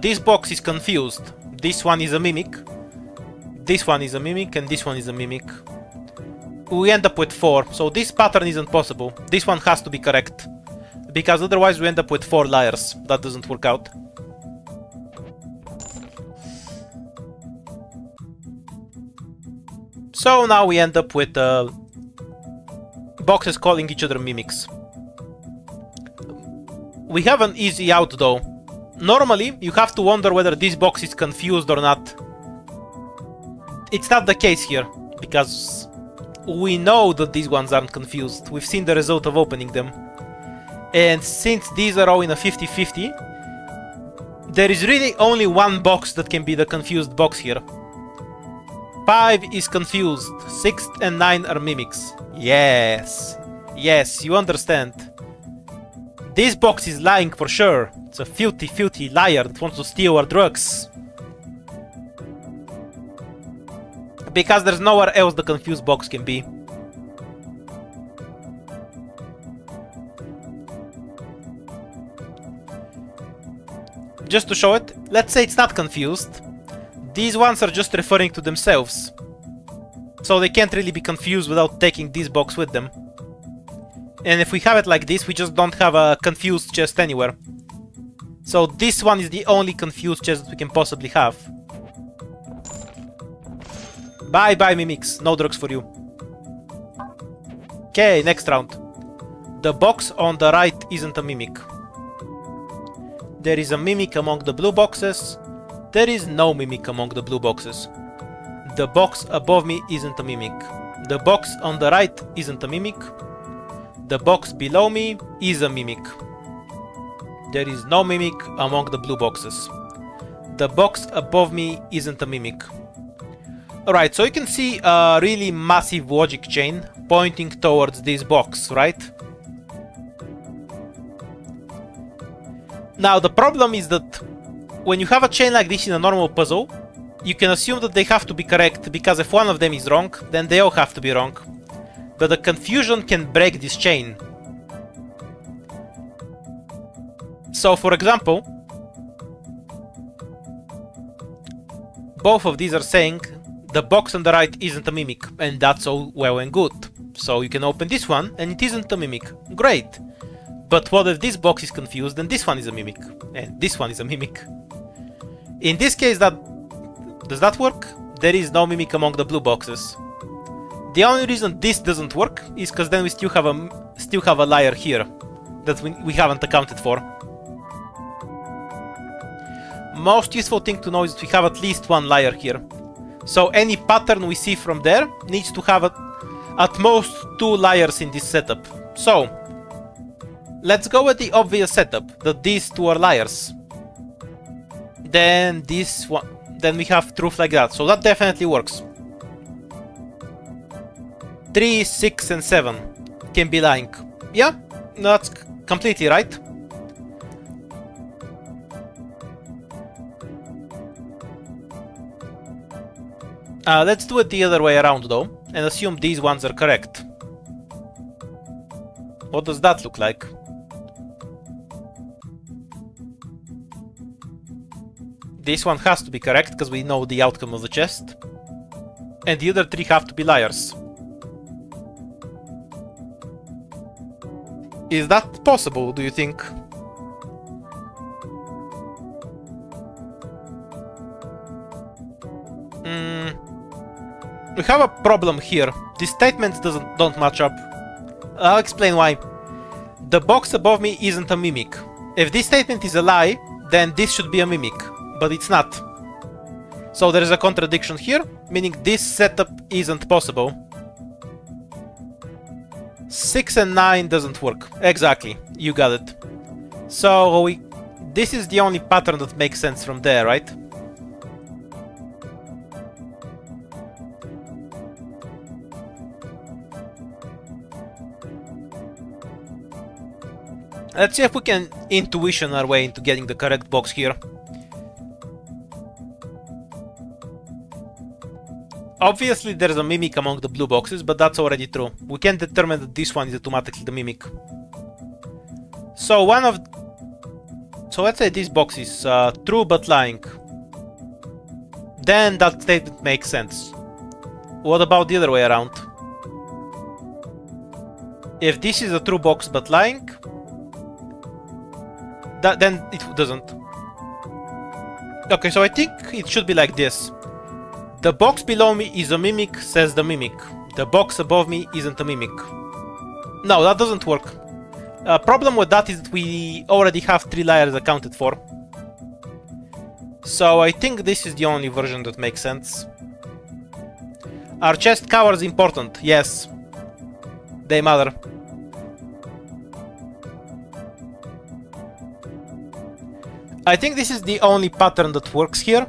This box is confused. This one is a mimic. This one is a mimic, and this one is a mimic. We end up with 4, so this pattern isn't possible. This one has to be correct, because otherwise we end up with 4 liars. That doesn't work out. So now we end up with boxes calling each other mimics. We have an easy out, though. Normally, you have to wonder whether this box is confused or not. It's not the case here, because we know that these ones aren't confused. We've seen the result of opening them. And since these are all in a 50-50, there is really only one box that can be the confused box here. 5 is confused, 6 and 9 are mimics. Yes, yes, you understand. This box is lying for sure. It's a filthy liar that wants to steal our drugs. Because there's nowhere else the confused box can be. Just to show it, let's say it's not confused. These ones are just referring to themselves. So they can't really be confused without taking this box with them. And if we have it like this, we just don't have a confused chest anywhere. So this one is the only confused chest that we can possibly have. Bye bye mimics, no drugs for you. Okay, next round. The box on the right isn't a mimic. There is a mimic among the blue boxes. There is no mimic among the blue boxes. The box above me isn't a mimic. The box on the right isn't a mimic. The box below me is a mimic. There is no mimic among the blue boxes. The box above me isn't a mimic. Alright, so you can see a really massive logic chain pointing towards this box, right? Now the problem is that when you have a chain like this in a normal puzzle, you can assume that they have to be correct, because if one of them is wrong, then they all have to be wrong. But the confusion can break this chain. So for example, both of these are saying the box on the right isn't a mimic, and that's all well and good. So you can open this one and it isn't a mimic. Great. But what if this box is confused and this one is a mimic? And this one is a mimic? In this case, does that work? There is no mimic among the blue boxes. The only reason this doesn't work is because then we still have a liar here that we haven't accounted for. Most useful thing to know is that we have at least one liar here. So any pattern we see from there needs to have at most 2 liars in this setup. So let's go with the obvious setup, that these 2 are liars. Then this one, then we have truth like that. So that definitely works. 3, 6, and 7 can be lying. Yeah, that's completely right. Let's do it the other way around though, and assume these ones are correct. What does that look like? This one has to be correct, because we know the outcome of the chest. And the other 3 have to be liars. Is that possible, do you think? We have a problem here. These statements don't match up. I'll explain why. The box above me isn't a mimic. If this statement is a lie, then this should be a mimic, but it's not. So there is a contradiction here, meaning this setup isn't possible. 6 and 9 doesn't work. Exactly, you got it. So this is the only pattern that makes sense from there, right? Let's see if we can intuition our way into getting the correct box here. Obviously there's a mimic among the blue boxes, but that's already true. We can determine that this one is automatically the mimic. So let's say this box is true but lying. Then that statement makes sense. What about the other way around? If this is a true box but lying, then it doesn't. Okay, so I think it should be like this. The box below me is a mimic, says the mimic. The box above me isn't a mimic. No, that doesn't work. Problem with that is that we already have 3 liars accounted for. So I think this is the only version that makes sense. Are chest covers important? Yes. They matter. I think this is the only pattern that works here.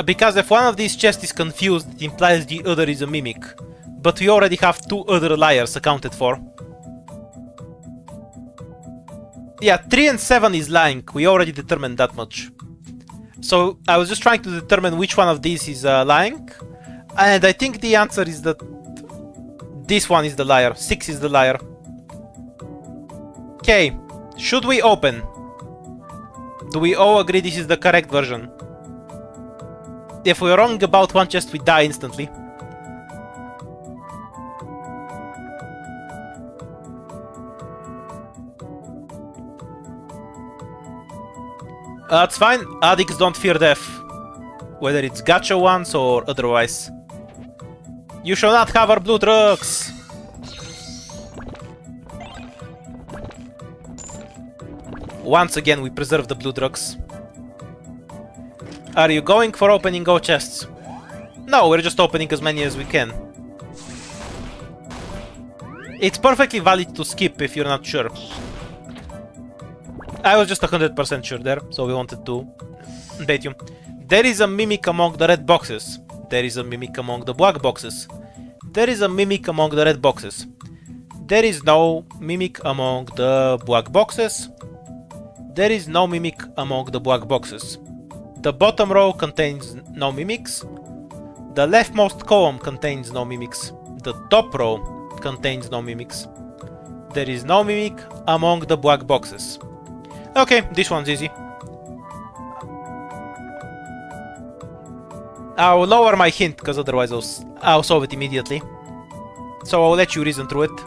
Because if one of these chests is confused, it implies the other is a mimic. But we already have 2 other liars accounted for. Yeah, 3 and 7 is lying. We already determined that much. So I was just trying to determine which one of these is lying. And I think the answer is that this one is the liar. 6 is the liar. Okay, should we open? Do we all agree this is the correct version? If we're wrong about one chest, we die instantly. That's fine. Addicts don't fear death. Whether it's gacha ones or otherwise. You shall not have our blue drugs! Once again, we preserve the blue drugs. Are you going for opening all chests? No, we're just opening as many as we can. It's perfectly valid to skip if you're not sure. I was just 100% sure there, so we wanted to update you. There is a mimic among the red boxes. There is a mimic among the black boxes. There is a mimic among the red boxes. There is no mimic among the black boxes. There is no mimic among the black boxes. The bottom row contains no mimics. The leftmost column contains no mimics. The top row contains no mimics. There is no mimic among the black boxes. Okay, this one's easy. I'll lower my hint, because otherwise I'll solve it immediately. So I'll let you reason through it.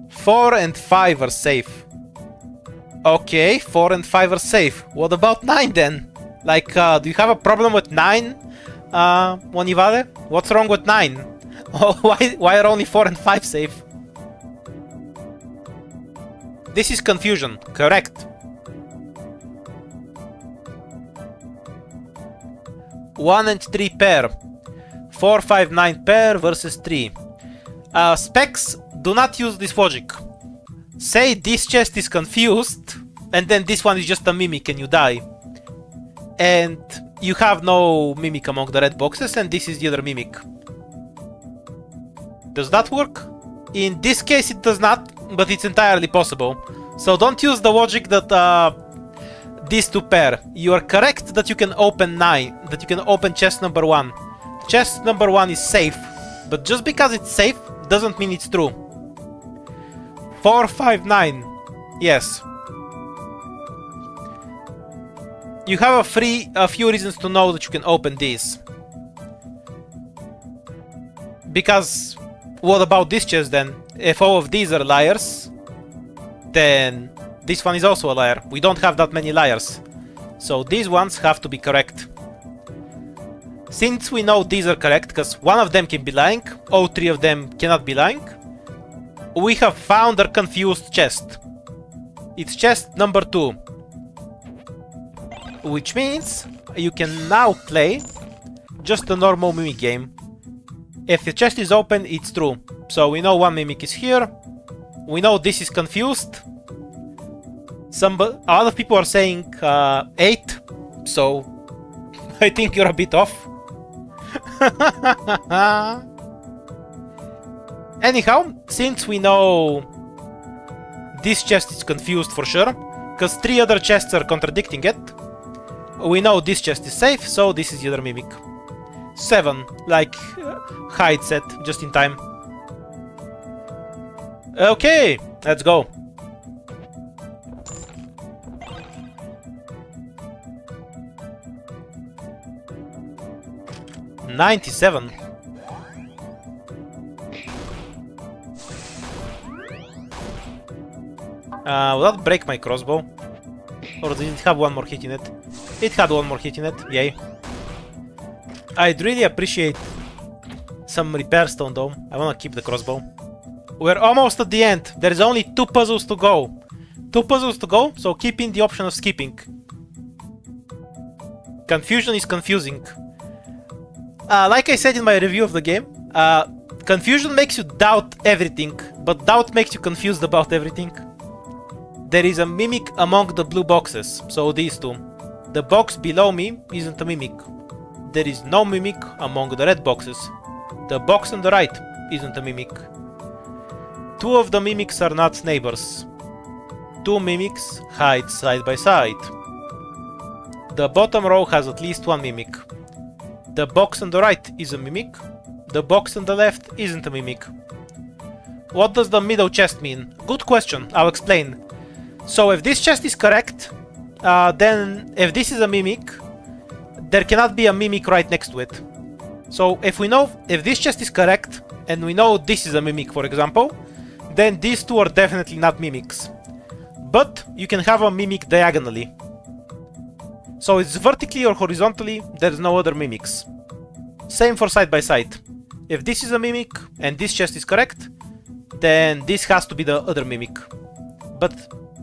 Four and 5 are safe. Okay, 4 and 5 are safe. What about 9 then? Like, do you have a problem with 9, Wanivale? What's wrong with 9? Oh, why are only 4 and 5 safe? This is confusion, correct. 1 and 3 pair. 4, 5, 9 pair versus 3. Specs, do not use this logic. Say this chest is confused, and then this one is just a mimic and you die. And you have no mimic among the red boxes, and this is the other mimic. Does that work? In this case it does not, but it's entirely possible. So don't use the logic that these two pair. You are correct that you can open 9, that you can open chest number 1. Chest number 1 is safe, but just because it's safe doesn't mean it's true. 4, 5, 9. Yes. You have a few reasons to know that you can open these. Because what about this chest then? If all of these are liars, then this one is also a liar. We don't have that many liars. So these ones have to be correct. Since we know these are correct, because one of them can be lying, all 3 of them cannot be lying, we have found a confused chest. It's chest number 2. Which means you can now play just a normal mimic game. If the chest is open, it's true. So we know one mimic is here. We know this is confused. A lot of people are saying 8. So I think you're a bit off. Anyhow, since we know this chest is confused for sure, because 3 other chests are contradicting it, we know this chest is safe, so this is the other mimic. 7, like hide set, just in time. Okay, let's go. $97. Will that break my crossbow? Or did it have one more hit in it? It had one more hit in it, yay. I'd really appreciate some repair stone though. I wanna keep the crossbow. We're almost at the end. There's only 2 puzzles to go. 2 puzzles to go, so keep in the option of skipping. Confusion is confusing. Like I said in my review of the game, confusion makes you doubt everything, but doubt makes you confused about everything. There is a mimic among the blue boxes, so these 2. The box below me isn't a mimic. There is no mimic among the red boxes. The box on the right isn't a mimic. 2 of the mimics are not neighbors. 2 mimics hide side by side. The bottom row has at least 1 mimic. The box on the right is a mimic. The box on the left isn't a mimic. What does the middle chest mean? Good question, I'll explain. So if this chest is correct, then if this is a mimic, there cannot be a mimic right next to it. So if we know, if this chest is correct, and we know this is a mimic for example, then these 2 are definitely not mimics. But you can have a mimic diagonally. So it's vertically or horizontally, there's no other mimics. Same for side by side. If this is a mimic and this chest is correct, then this has to be the other mimic. But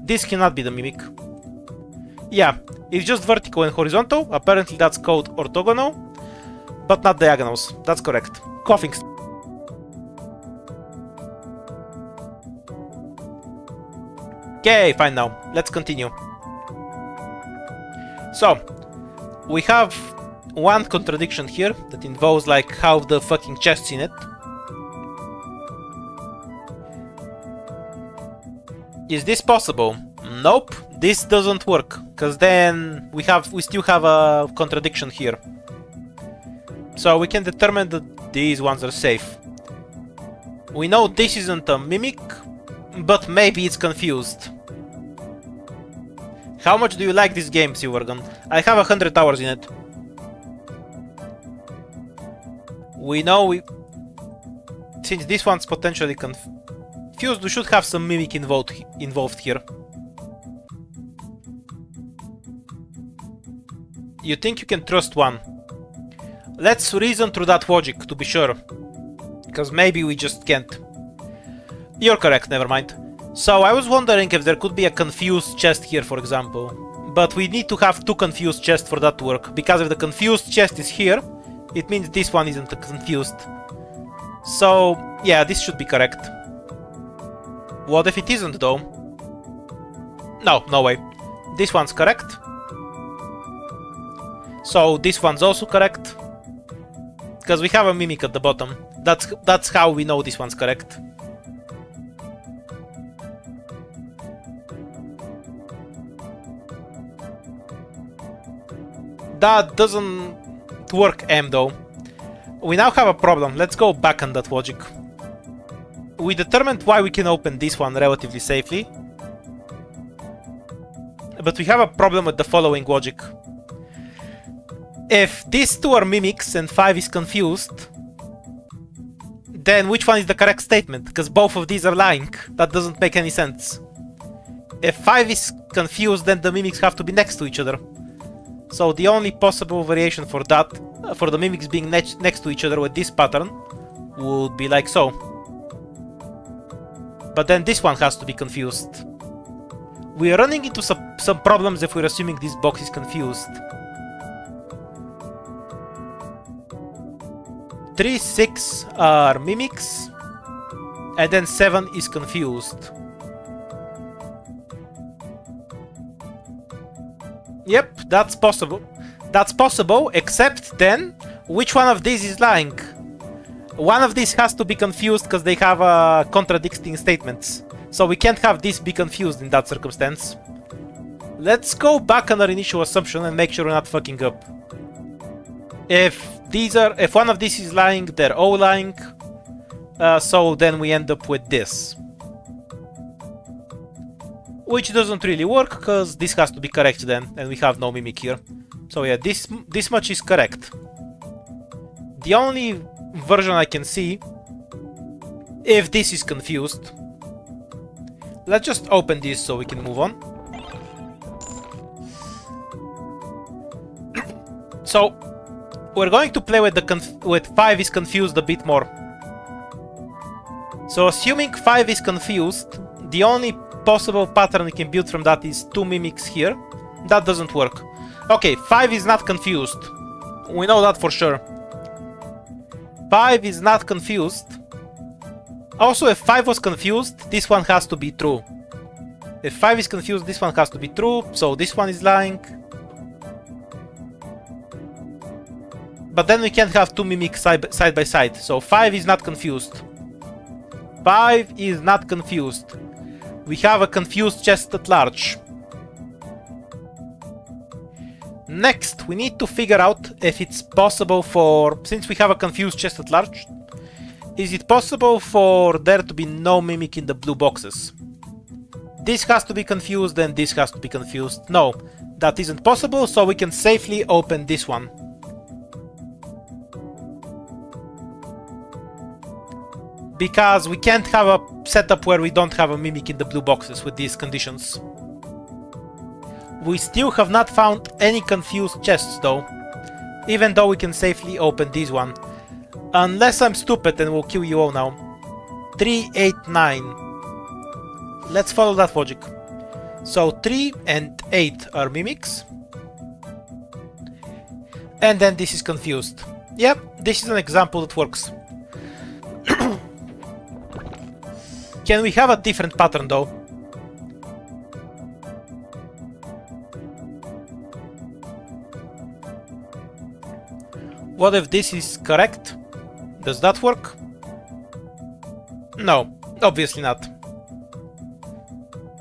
this cannot be the mimic. Yeah, it's just vertical and horizontal. Apparently that's called orthogonal, but not diagonals. That's correct. Coughing. Okay, fine now. Let's continue. So, we have one contradiction here that involves like half the fucking chests in it. Is this possible? Nope, this doesn't work, because then we still have a contradiction here. So we can determine that these ones are safe. We know this isn't a mimic, but maybe it's confused. How much do you like this game, Silvergun? I have 100 hours in it. We know since this one's potentially confused, we should have some mimic involved here. You think you can trust one? Let's reason through that logic to be sure, because maybe we just can't. You're correct, never mind. So I was wondering if there could be a confused chest here, for example. But we need to have two confused chests for that to work, because if the confused chest is here, it means this one isn't confused. So yeah, this should be correct. What if it isn't though? No way. This one's correct. So this one's also correct, because we have a mimic at the bottom. That's how we know this one's correct. That doesn't work, M though. We now have a problem. Let's go back on that logic. We determined why we can open this one relatively safely, but we have a problem with the following logic. If these two are mimics and 5 is confused, then which one is the correct statement? Because both of these are lying. That doesn't make any sense. If 5 is confused, then the mimics have to be next to each other. So the only possible variation for that, for the mimics being next to each other with this pattern, would be like so. But then this one has to be confused. We are running into some problems if we're assuming this box is confused. 3, 6 are mimics, and then 7 is confused. Yep, that's possible. That's possible, except then, which one of these is lying? One of these has to be confused because they have contradicting statements. So we can't have this be confused in that circumstance. Let's go back on our initial assumption and make sure we're not fucking up. If one of these is lying, they're all lying. So then we end up with this. Which doesn't really work, because this has to be correct then, and we have no mimic here. So yeah, this much is correct. The only version I can see, if this is confused, let's just open this so we can move on. So we're going to play with 5 is confused a bit more. So assuming 5 is confused, the only possible pattern we can build from that is 2 mimics here. That doesn't work. Okay, 5 is not confused. We know that for sure. 5 is not confused. Also, if 5 was confused, this one has to be true. If 5 is confused, this one has to be true, so this one is lying. But then we can't have 2 mimics side by side, so 5 is not confused. 5 is not confused. We have a confused chest at large. Next, we need to figure out if it's possible for... Since we have a confused chest at large, is it possible for there to be no mimic in the blue boxes? This has to be confused and this has to be confused. No, that isn't possible, so we can safely open this one. Because we can't have a setup where we don't have a mimic in the blue boxes with these conditions. We still have not found any confused chests though, even though we can safely open this one. Unless I'm stupid and will kill you all now. 3, 8, 9. Let's follow that logic. So 3 and 8 are mimics. And then this is confused. Yep, this is an example that works. Can we have a different pattern though? What if this is correct? Does that work? No, obviously not.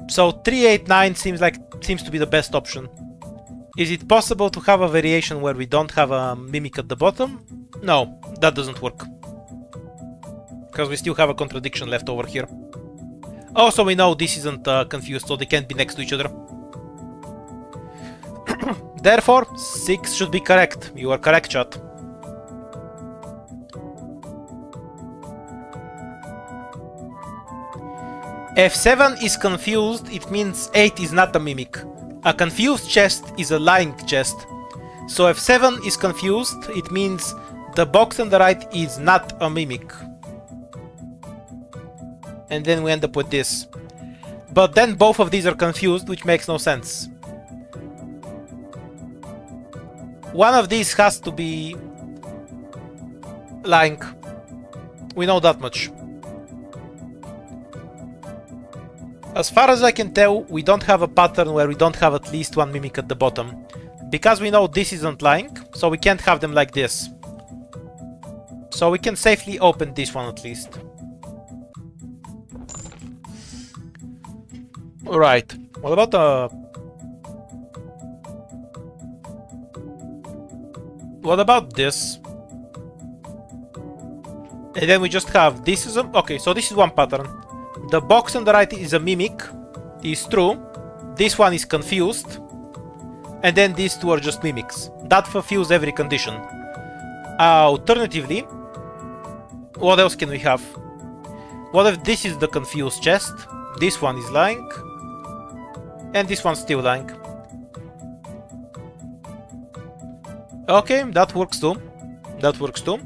So 389 seems to be the best option. Is it possible to have a variation where we don't have a mimic at the bottom? No, that doesn't work. Because we still have a contradiction left over here. Also, we know this isn't confused, so they can't be next to each other. Therefore, 6 should be correct. You are correct, chat. If 7 is confused, it means 8 is not a mimic. A confused chest is a lying chest. So if 7 is confused, it means the box on the right is not a mimic. And then we end up with this. But then both of these are confused, which makes no sense. One of these has to be lying. We know that much. As far as I can tell, we don't have a pattern where we don't have at least one mimic at the bottom. Because we know this isn't lying, so we can't have them like this. So we can safely open this one at least. Alright, what about what about this? And then we just have this is a... Okay, so this is one pattern. The box on the right is a mimic, is true. This one is confused. And then these two are just mimics. That fulfills every condition. Alternatively, what else can we have? What if this is the confused chest? This one is lying. And this one's still lying. Okay, that works too. That works too.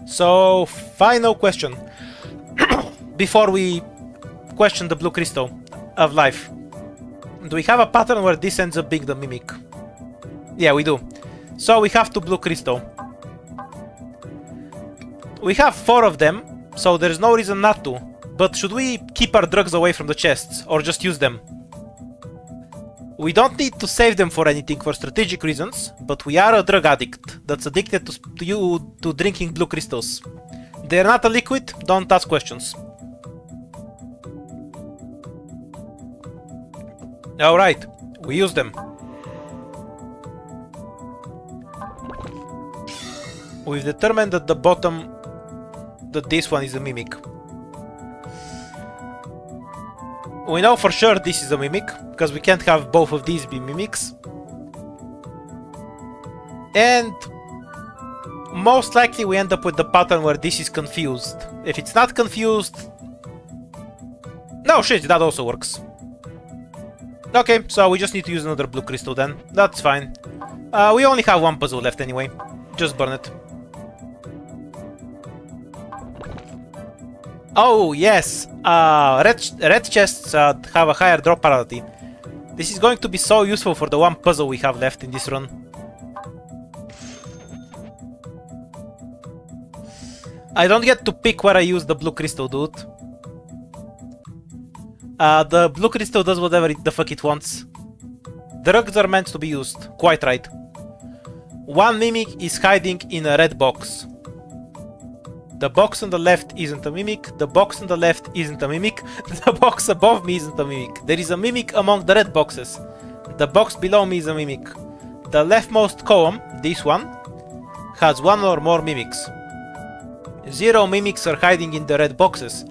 So, final question. Before we question the blue crystal of life. Do we have a pattern where this ends up being the mimic? Yeah, we do. So we have 2 blue crystal. We have 4 of them, so there's no reason not to. But should we keep our drugs away from the chests, or just use them? We don't need to save them for anything for strategic reasons, but we are a drug addict that's addicted to drinking blue crystals. They're not a liquid, don't ask questions. Alright, we use them. We've determined at the bottom that this one is a mimic. We know for sure this is a mimic, because we can't have both of these be mimics. And most likely we end up with the pattern where this is confused. If it's not confused... No shit, that also works. Okay, so we just need to use another blue crystal then. That's fine. We only have one puzzle left anyway. Just burn it. Oh, yes! Red chests have a higher drop penalty. This is going to be so useful for the one puzzle we have left in this run. I don't get to pick where I use the blue crystal, dude. The blue crystal does whatever the fuck it wants. Drugs are meant to be used. Quite right. One mimic is hiding in a red box. The box on the left isn't a mimic. The box on the left isn't a mimic. The box above me isn't a mimic. There is a mimic among the red boxes. The box below me is a mimic. The leftmost column, this one, has 1 or more mimics. 0 mimics are hiding in the red boxes.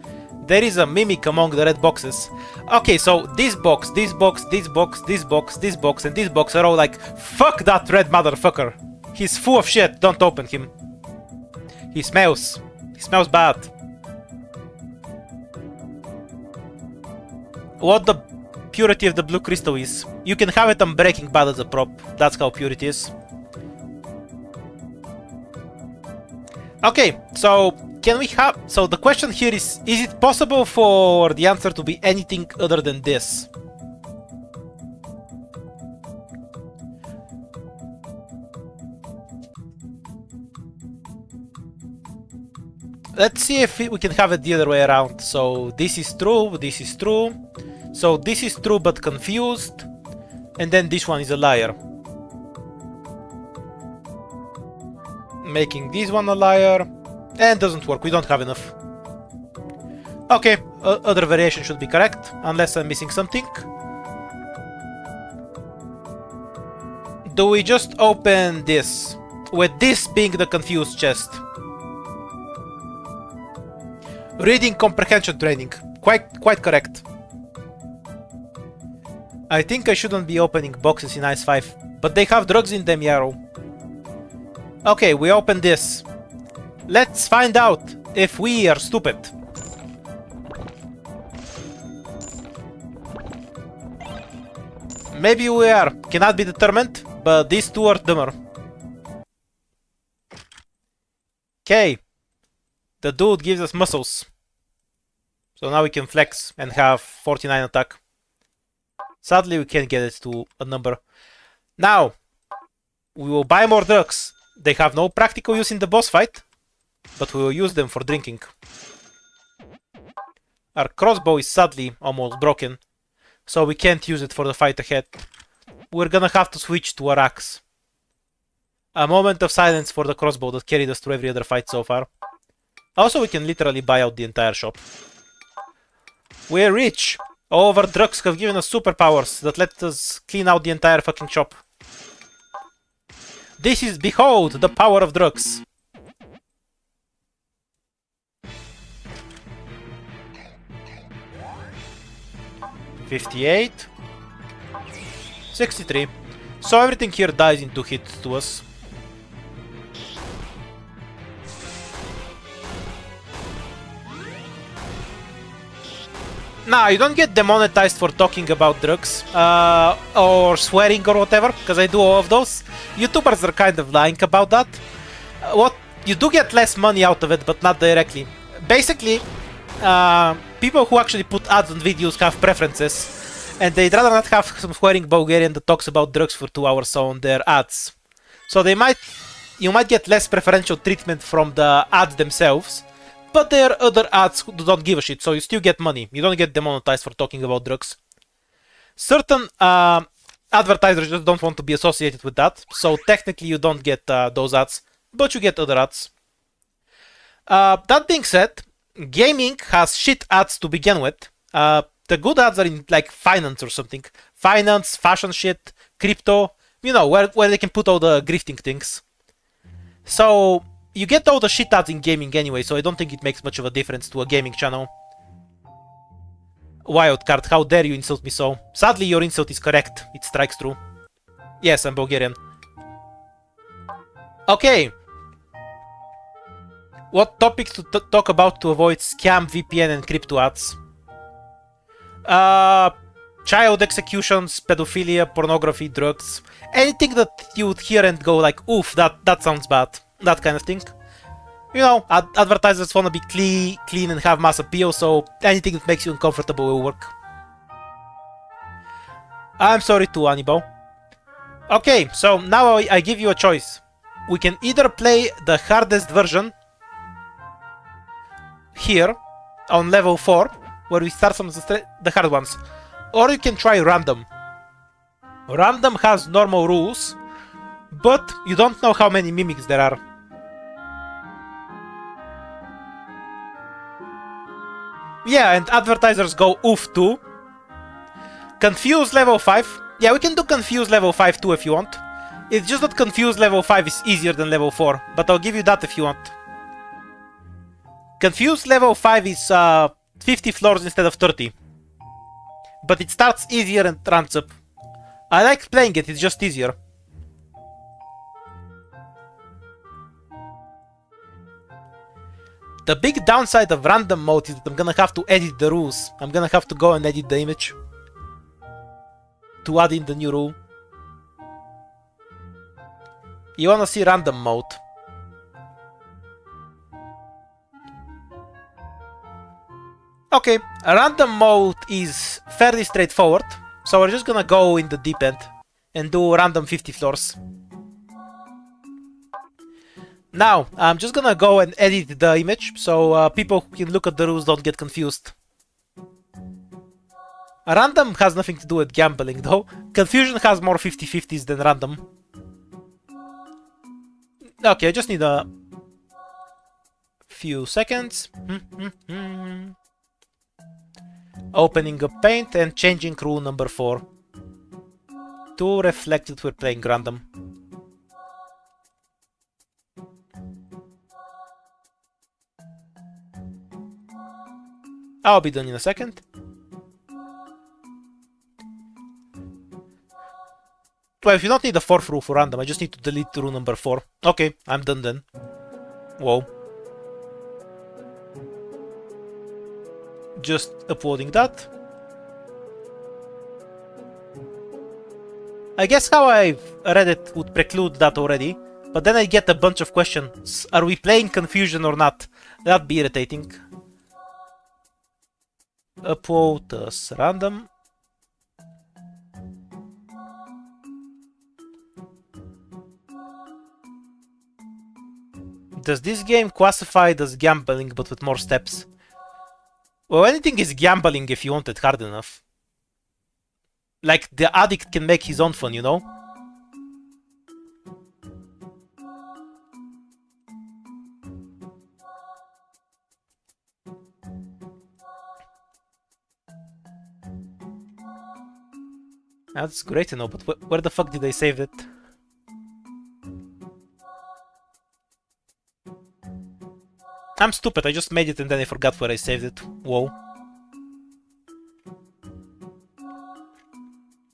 There is a mimic among the red boxes. Okay, so this box, this box, this box, this box, this box, and this box are all like, fuck that red motherfucker. He's full of shit, don't open him. He smells. He smells bad. What the purity of the blue crystal is? You can have it on Breaking Bad as a prop. That's how pure it is. Okay, so can we have... So the question here is it possible for the answer to be anything other than this? Let's see if we can have it the other way around. So this is true, this is true. So this is true but confused. And then this one is a liar. Making this one a liar. And doesn't work, we don't have enough. Okay, other variation should be correct, unless I'm missing something. Do we just open this, with this being the confused chest? Reading comprehension training, quite correct. I think I shouldn't be opening boxes in Ice 5, but they have drugs in them, Yarrow. Okay, we open this. Let's find out if we are stupid. Maybe we are, cannot be determined, but these two are dumber. Okay. The dude gives us muscles. So now we can flex and have 49 attack. Sadly, we can't get it to a number. Now, we will buy more drugs. They have no practical use in the boss fight, but we will use them for drinking. Our crossbow is sadly almost broken, so we can't use it for the fight ahead. We're gonna have to switch to our axe. A moment of silence for the crossbow that carried us through every other fight so far. Also, we can literally buy out the entire shop. We're rich! All of our drugs have given us superpowers that let us clean out the entire fucking shop. This is, behold, the power of drugs. $58. $63. So everything here dies in 2 hits to us. Nah, you don't get demonetized for talking about drugs, or swearing or whatever, because I do all of those. YouTubers are kind of lying about that. What you do get less money out of it, but not directly. Basically, people who actually put ads on videos have preferences, and they'd rather not have some swearing Bulgarian that talks about drugs for 2 hours on their ads. So you might get less preferential treatment from the ads themselves. But there are other ads who don't give a shit, so you still get money. You don't get demonetized for talking about drugs. Certain advertisers just don't want to be associated with that, so technically you don't get those ads, but you get other ads. That being said, gaming has shit ads to begin with. The good ads are in like finance or something. Finance, fashion shit, crypto, you know, where they can put all the grifting things. So you get all the shit ads in gaming anyway, so I don't think it makes much of a difference to a gaming channel. Wildcard, how dare you insult me so? Sadly, your insult is correct. It strikes true. Yes, I'm Bulgarian. Okay. What topics to talk about to avoid scam, VPN, and crypto ads? Child executions, pedophilia, pornography, drugs. Anything that you would hear and go like, oof, that sounds bad. That kind of thing. You know, advertisers want to be clean and have mass appeal, so anything that makes you uncomfortable will work. I'm sorry too, Annibal. Okay, so now I give you a choice. We can either play the hardest version here on level 4, where we start from the hard ones, or you can try random. Random has normal rules, but you don't know how many mimics there are. Yeah, and advertisers go oof too. Confuse level 5. Yeah, we can do confuse level 5 too if you want. It's just that confuse level 5 is easier than level 4, but I'll give you that if you want. Confuse level 5 is 50 floors instead of 30. But it starts easier and ramps up. I like playing it, it's just easier. The big downside of random mode is that I'm gonna have to edit the rules. I'm gonna have to go and edit the image to add in the new rule. You wanna see random mode. Okay, random mode is fairly straightforward, so we're just gonna go in the deep end and do random 50 floors. Now, I'm just gonna go and edit the image so people who can look at the rules don't get confused. Random has nothing to do with gambling though. Confusion has more 50-50s than random. Okay, I just need a few seconds. Opening up paint and changing rule number 4 to reflect that we're playing random. I'll be done in a second. Well, if you don't need the 4th rule for random, I just need to delete rule number 4. Okay, I'm done then. Whoa. Just uploading that. I guess how I've read it would preclude that already, but then I get a bunch of questions. Are we playing confusion or not? That'd be irritating. Upload as random. Does this game classify as gambling but with more steps? Well, anything is gambling if you want it hard enough. Like, the addict can make his own fun, you know? That's great to know, but where the fuck did I save it? I'm stupid, I just made it and then I forgot where I saved it. Whoa.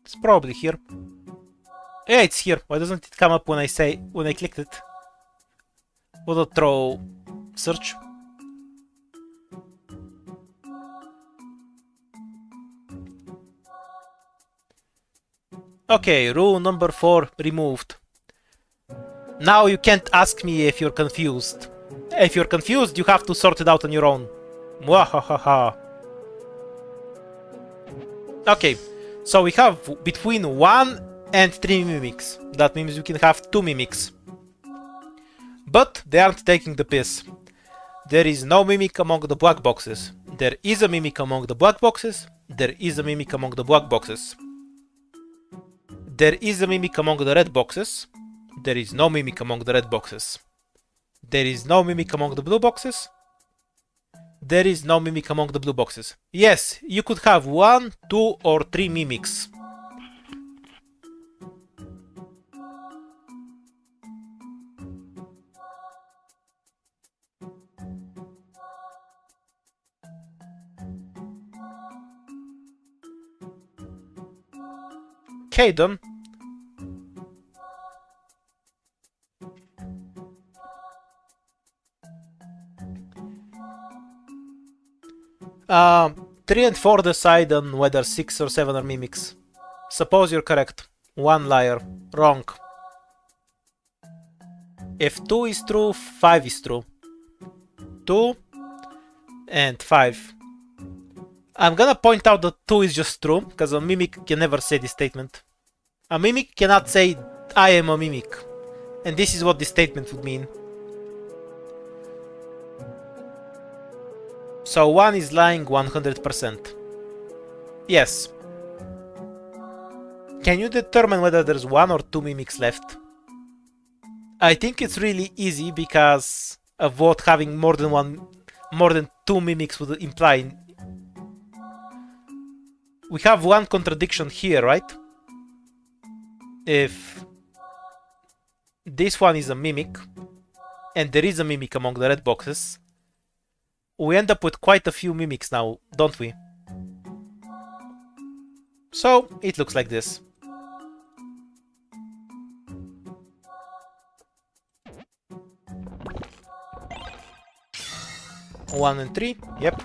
It's probably here. Yeah, it's here. Why doesn't it come up when I clicked it? Auto throw search. Okay, rule number 4 removed. Now you can't ask me if you're confused. If you're confused, you have to sort it out on your own. Mwahahaha. Okay, so we have between 1 and 3 mimics. That means you can have 2 mimics. But they aren't taking the piss. There is no mimic among the black boxes. There is a mimic among the black boxes. There is a mimic among the black boxes. There is a mimic among the red boxes. There is no mimic among the red boxes. There is no mimic among the blue boxes. There is no mimic among the blue boxes. Yes, you could have 1, 2, or 3 mimics. Okay, done. Uh, 3 and 4 decide on whether 6 or 7 are mimics. Suppose you're correct. 1 liar. Wrong. If 2 is true, 5 is true. 2 and 5. I'm gonna point out that 2 is just true, because a mimic can never say this statement. A mimic cannot say, I am a mimic. And this is what this statement would mean. So 1 is lying 100%. Yes. Can you determine whether there's 1 or 2 mimics left? I think it's really easy because of what having more than 2 mimics would imply. We have 1 contradiction here, right? If this one is a mimic, and there is a mimic among the red boxes, we end up with quite a few mimics now, don't we? So, it looks like this. One and 3, yep.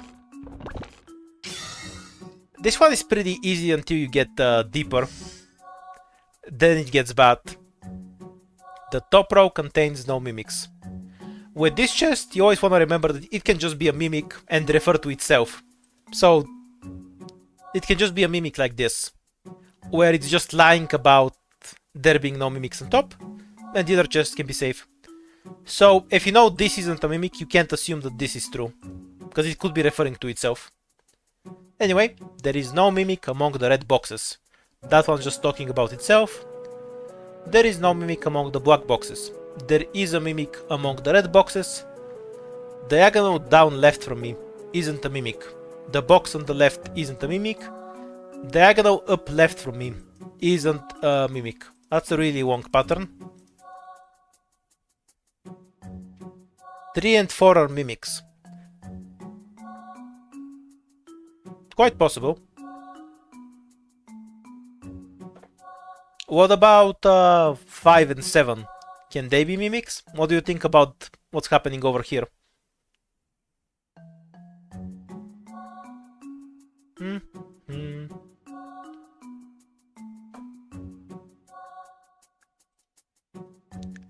This one is pretty easy until you get deeper. Then it gets bad. The top row contains no mimics. With this chest, you always want to remember that it can just be a mimic and refer to itself. So, it can just be a mimic like this, where it's just lying about there being no mimics on top, and the other chest can be safe. So if you know this isn't a mimic, you can't assume that this is true, because it could be referring to itself. Anyway, there is no mimic among the red boxes. That one's just talking about itself. There is no mimic among the black boxes. There is a mimic among the red boxes. Diagonal down left from me isn't a mimic. The box on the left isn't a mimic. Diagonal up left from me isn't a mimic. That's a really wrong pattern. 3 and 4 are mimics. Quite possible. What about 5 and 7? Can they be mimics? What do you think about what's happening over here?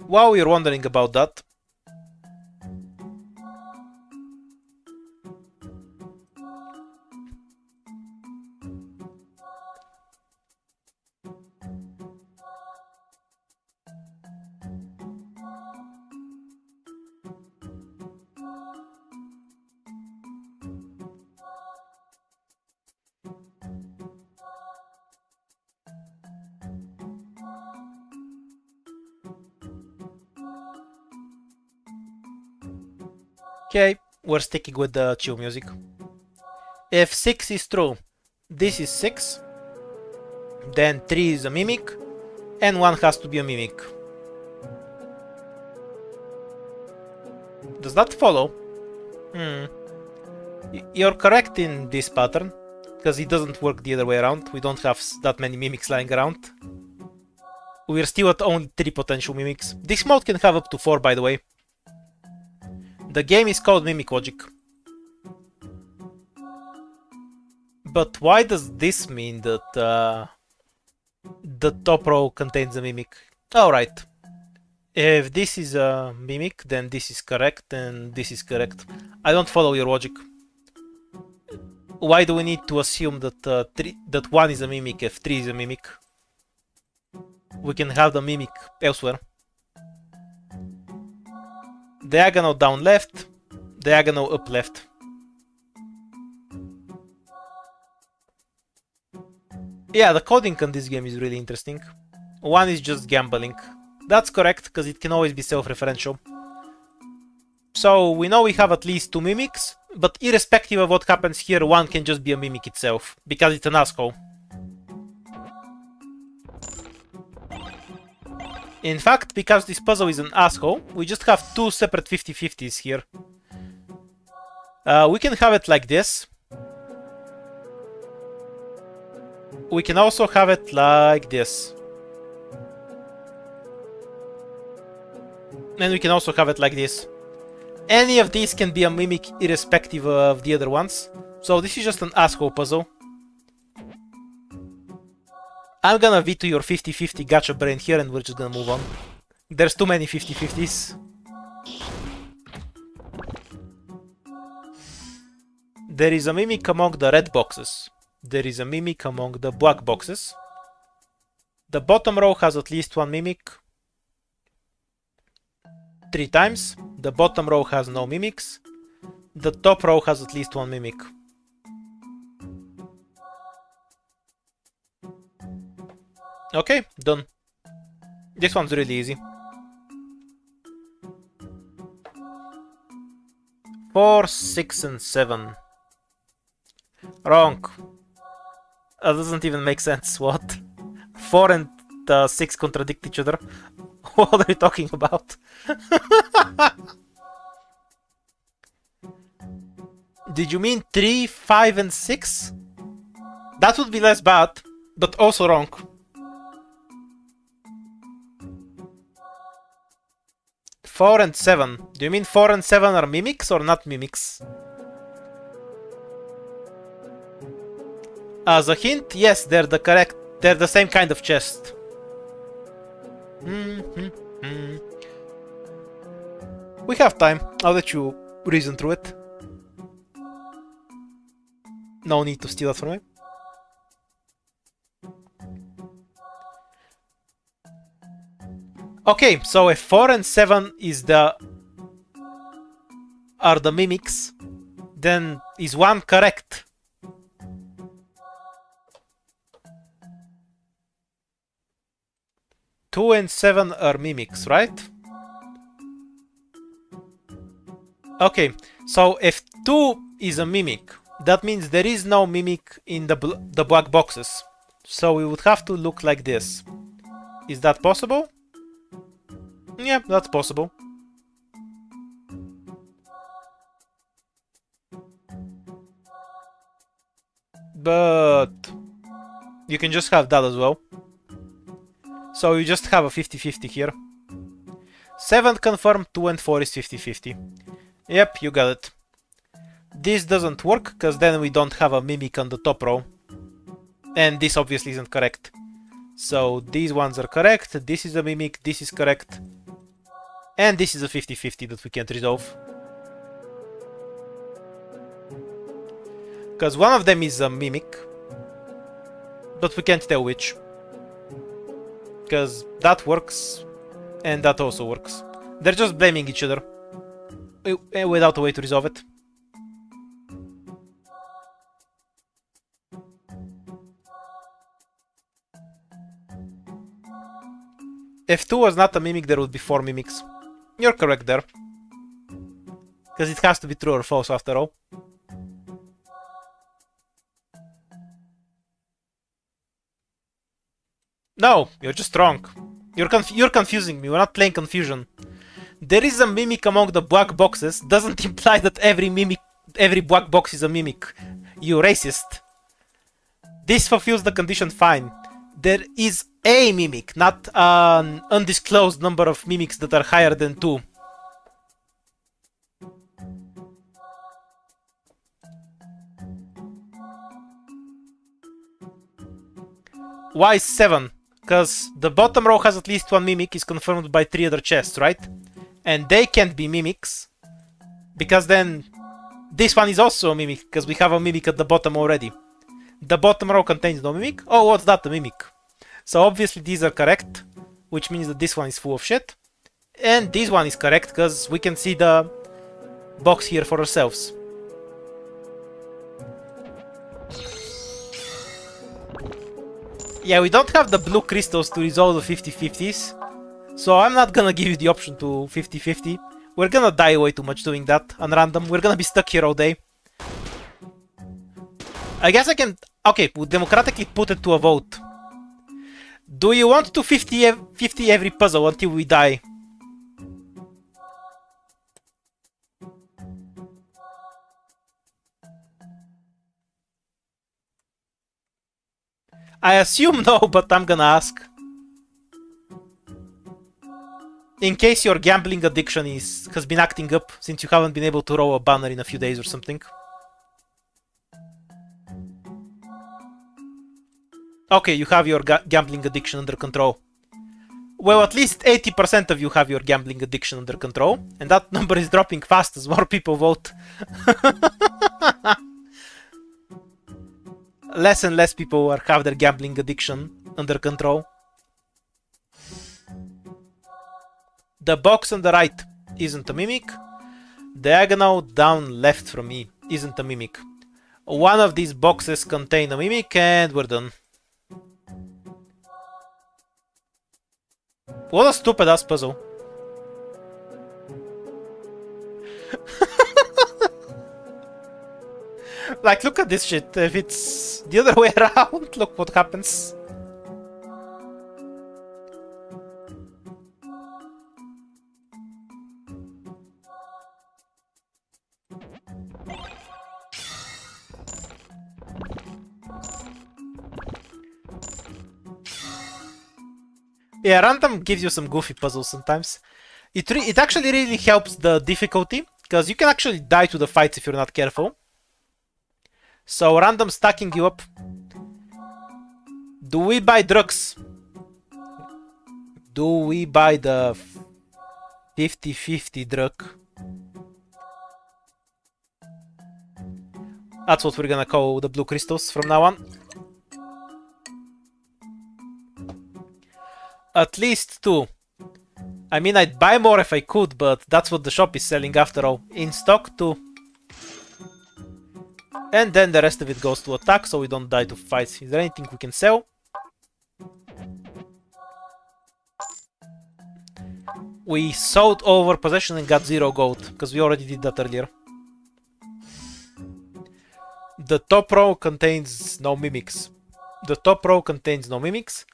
While you're wondering about that, okay, we're sticking with the chill music. If 6 is true, this is 6, then 3 is a mimic, and 1 has to be a mimic. Does that follow? You're correct in this pattern, because it doesn't work the other way around. We don't have that many mimics lying around. We're still at only 3 potential mimics. This mode can have up to 4, by the way. The game is called Mimic Logic. But why does this mean that the top row contains a mimic? Alright. If this is a mimic, then this is correct, and this is correct. I don't follow your logic. Why do we need to assume that that 1 is a mimic if 3 is a mimic? We can have the mimic elsewhere. Diagonal down left, diagonal up left. Yeah, the coding on this game is really interesting. 1 is just gambling. That's correct, because it can always be self-referential. So we know we have at least 2 mimics, but irrespective of what happens here, 1 can just be a mimic itself, because it's an asshole. In fact, because this puzzle is an asshole, we just have 2 separate 50-50s here. We can have it like this. We can also have it like this. And we can also have it like this. Any of these can be a mimic irrespective of the other ones. So this is just an asshole puzzle. I'm gonna veto your 50-50 gacha brain here and we're just gonna move on. There's too many 50-50s. There is a mimic among the red boxes. There is a mimic among the black boxes. The bottom row has at least 1 mimic. 3 times. The bottom row has no mimics. The top row has at least 1 mimic. Okay, done. This one's really easy. 4, 6, and 7. Wrong. That doesn't even make sense. What? 4 and 6 contradict each other. What are you talking about? Did you mean 3, 5, and 6? That would be less bad, but also wrong. Four and 7. Do you mean 4 and 7 are mimics or not mimics? As a hint, yes, they're the same kind of chest. We have time. I'll let you reason through it. No need to steal it from me. Okay, so if 4 and 7 are the mimics, then is 1 correct? Two and 7 are mimics, right? Okay, so if 2 is a mimic, that means there is no mimic in the black boxes. So we would have to look like this. Is that possible? Yeah, that's possible. But you can just have that as well. So you just have a 50-50 here. 7 confirmed, 2 and 4 is 50-50. Yep, you got it. This doesn't work, because then we don't have a mimic on the top row. And this obviously isn't correct. So these ones are correct, this is a mimic, this is correct. And this is a 50-50 that we can't resolve. Because one of them is a mimic. But we can't tell which. Because that works, and that also works. They're just blaming each other. Without a way to resolve it. If 2 was not a mimic, there would be 4 mimics. You're correct there. Because it has to be true or false after all. No, you're just wrong. You're confusing me, we're not playing confusion. There is a mimic among the black boxes, doesn't imply that every black box is a mimic. You racist. This fulfills the condition fine. There is a mimic, not an undisclosed number of mimics that are higher than 2. Why 7? Because the bottom row has at least 1 mimic, is confirmed by 3 other chests, right? And they can't be mimics, because then this one is also a mimic, because we have a mimic at the bottom already. The bottom row contains no mimic. Oh, what's that? A mimic. So obviously these are correct, which means that this one is full of shit. And this one is correct, because we can see the box here for ourselves. Yeah, we don't have the blue crystals to resolve the 50-50s. So I'm not gonna give you the option to 50-50. We're gonna die way too much doing that on random. We're gonna be stuck here all day. I guess I can... Okay, we'll democratically put it to a vote. Do you want to 50 every puzzle until we die? I assume no, but I'm gonna ask. In case your gambling addiction has been acting up since you haven't been able to roll a banner in a few days or something. Okay, you have your gambling addiction under control. Well, at least 80% of you have your gambling addiction under control, and that number is dropping fast as more people vote. Less and less people have their gambling addiction under control. The box on the right isn't a mimic. Diagonal down left from me isn't a mimic. One of these boxes contain a mimic, and we're done. What a stupid ass puzzle. Like, look at this shit. If it's the other way around, look what happens. Yeah, random gives you some goofy puzzles sometimes. It actually really helps the difficulty, because you can actually die to the fights if you're not careful. So random stacking you up. Do we buy drugs? Do we buy the 50-50 drug? That's what we're gonna call the blue crystals from now on. At least 2. I mean, I'd buy more if I could, but that's what the shop is selling after all. In stock too. And then the rest of it goes to attack, so we don't die to fights. Is there anything we can sell? We sold over possession and got 0 gold, because we already did that earlier. The top row contains no mimics. The top row contains no mimics.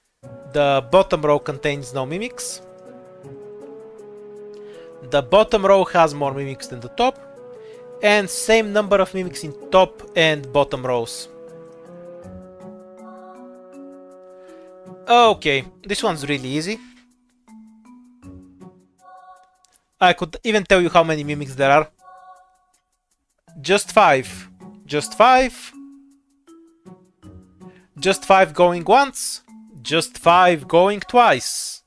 The bottom row contains no mimics. The bottom row has more mimics than the top. And same number of mimics in top and bottom rows. Okay, this one's really easy. I could even tell you how many mimics there are. Just 5. Just 5. Just 5 going once. Just 5 going twice.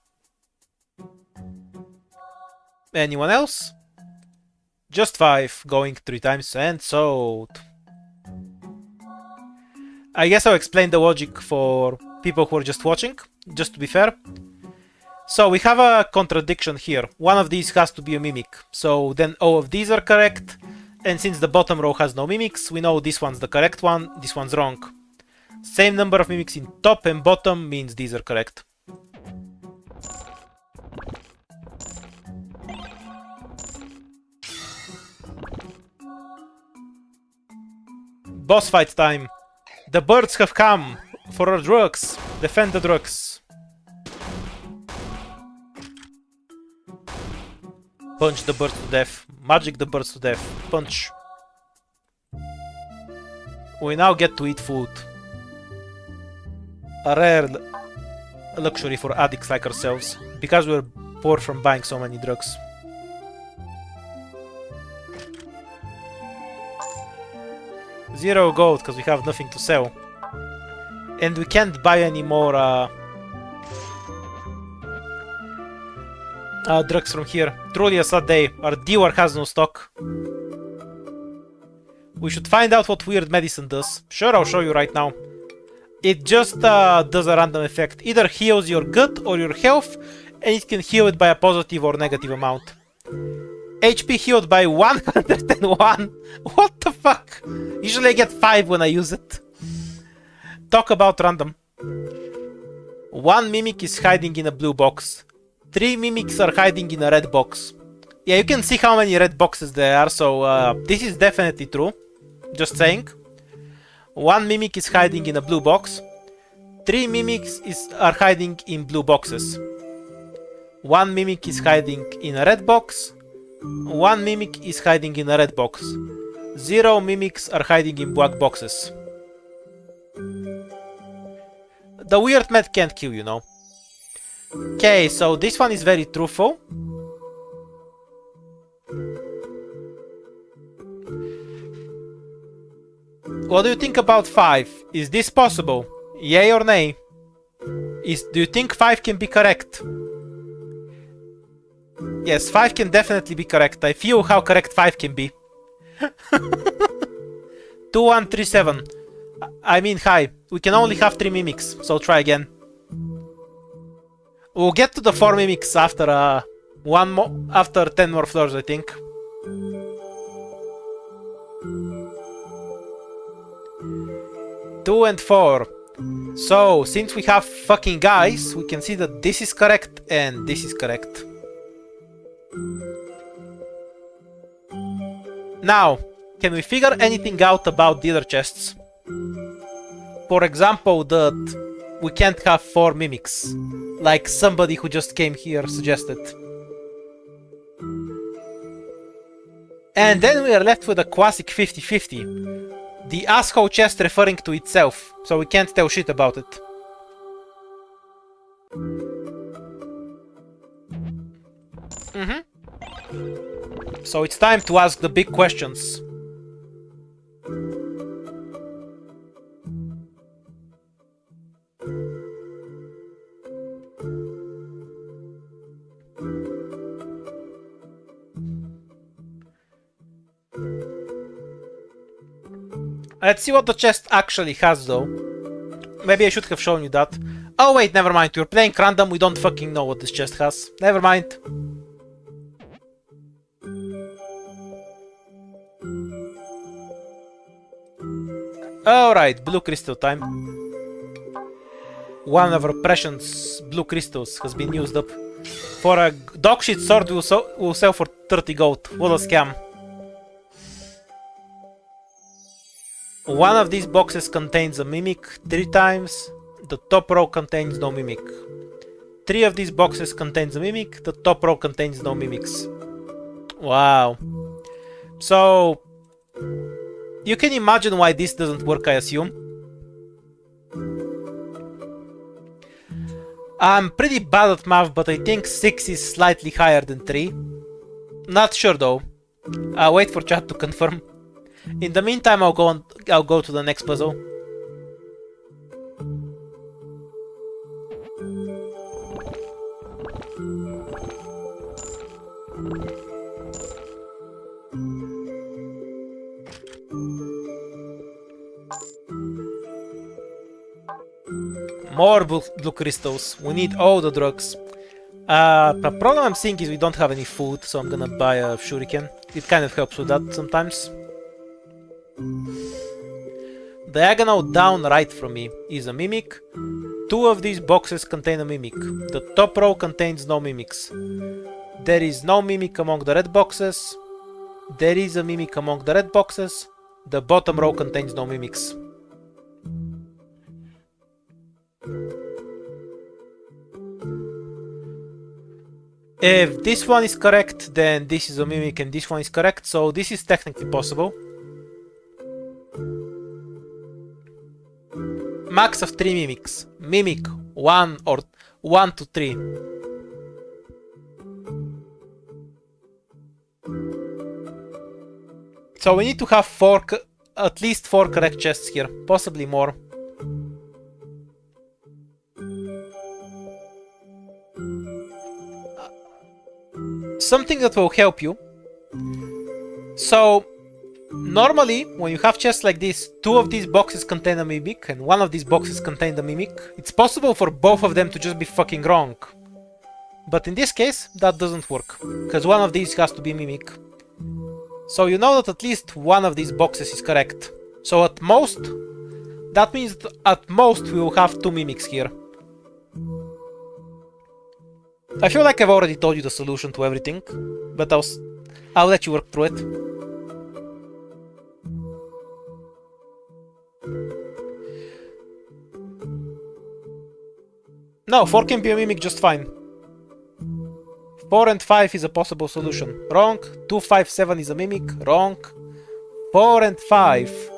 Anyone else? Just 5 going 3 times and sold. I guess I'll explain the logic for people who are just watching, just to be fair. So we have a contradiction here. One of these has to be a mimic. So then all of these are correct. And since the bottom row has no mimics, we know this one's the correct one, this one's wrong. Same number of mimics in top and bottom means these are correct. Boss fight time. The birds have come for our drugs. Defend the drugs. Punch the birds to death. Magic the birds to death. Punch. We now get to eat food. A rare luxury for addicts like ourselves, because we're poor from buying so many drugs. Zero gold, because we have nothing to sell. And we can't buy any more drugs from here. Truly a sad day. Our dealer has no stock. We should find out what weird medicine does. Sure, I'll show you right now. It just does a random effect. Either heals your gut or your health, and it can heal it by a positive or negative amount. HP healed by 101. What the fuck? Usually I get 5 when I use it. Talk about random. 1 mimic is hiding in a blue box. 3 mimics are hiding in a red box. Yeah, you can see how many red boxes there are, so this is definitely true. Just saying. 1 mimic is hiding in a blue box. 3 mimics are hiding in blue boxes. 1 mimic is hiding in a red box. 1 mimic is hiding in a red box. 0 mimics are hiding in black boxes. The weird med can't kill you, know. Okay, so this one is very truthful. What do you think about 5? Is this possible? Yay or nay? Do you think 5 can be correct? Yes, 5 can definitely be correct. I feel how correct 5 can be. 2137. I mean, hi. We can only have 3 mimics, so try again. We'll get to the 4 mimics after after 10 more floors, I think. Two and 4. So, since we have fucking guys, we can see that this is correct and this is correct. Now, can we figure anything out about the other chests? For example, that we can't have 4 mimics, like somebody who just came here suggested. And then we are left with a classic 50-50. The asshole chest referring to itself, so we can't tell shit about it. So it's time to ask the big questions. Let's see what the chest actually has, though. Maybe I should have shown you that. Oh wait, never mind. We're playing random. We don't fucking know what this chest has. Never mind. Alright, blue crystal time. One of our precious blue crystals has been used up. For a dog shit sword we'll sell for 30 gold. What a scam. One of these boxes contains a mimic 3 times. The top row contains no mimic. 3 of these boxes contains a mimic. The top row contains no mimics. Wow. So you can imagine why this doesn't work, I assume. I'm pretty bad at math, but I think 6 is slightly higher than 3. Not sure though. I'll wait for chat to confirm. In the meantime, I'll go to the next puzzle. More blue crystals. We need all the drugs. The problem I'm seeing is we don't have any food, so I'm gonna buy a shuriken. It kind of helps with that sometimes. Diagonal down right from me is a mimic. 2 of these boxes contain a mimic. The top row contains no mimics. There is no mimic among the red boxes. There is a mimic among the red boxes. The bottom row contains no mimics. If this one is correct, then this is a mimic and this one is correct, so this is technically possible. Max of 3 mimics. Mimic 1 or 1 to 3. So we need to have at least 4 correct chests here, possibly more. Something that will help you. So normally, when you have chests like this, 2 of these boxes contain a mimic and 1 of these boxes contain the mimic. It's possible for both of them to just be fucking wrong. But in this case, that doesn't work, because 1 of these has to be mimic. So you know that at least 1 of these boxes is correct. So at most, that means that at most we will have 2 mimics here. I feel like I've already told you the solution to everything, but I'll let you work through it. No, 4 can be a mimic just fine. 4 and 5 is a possible solution. Wrong. 2, 5, 7 is a mimic. Wrong. 4 and 5.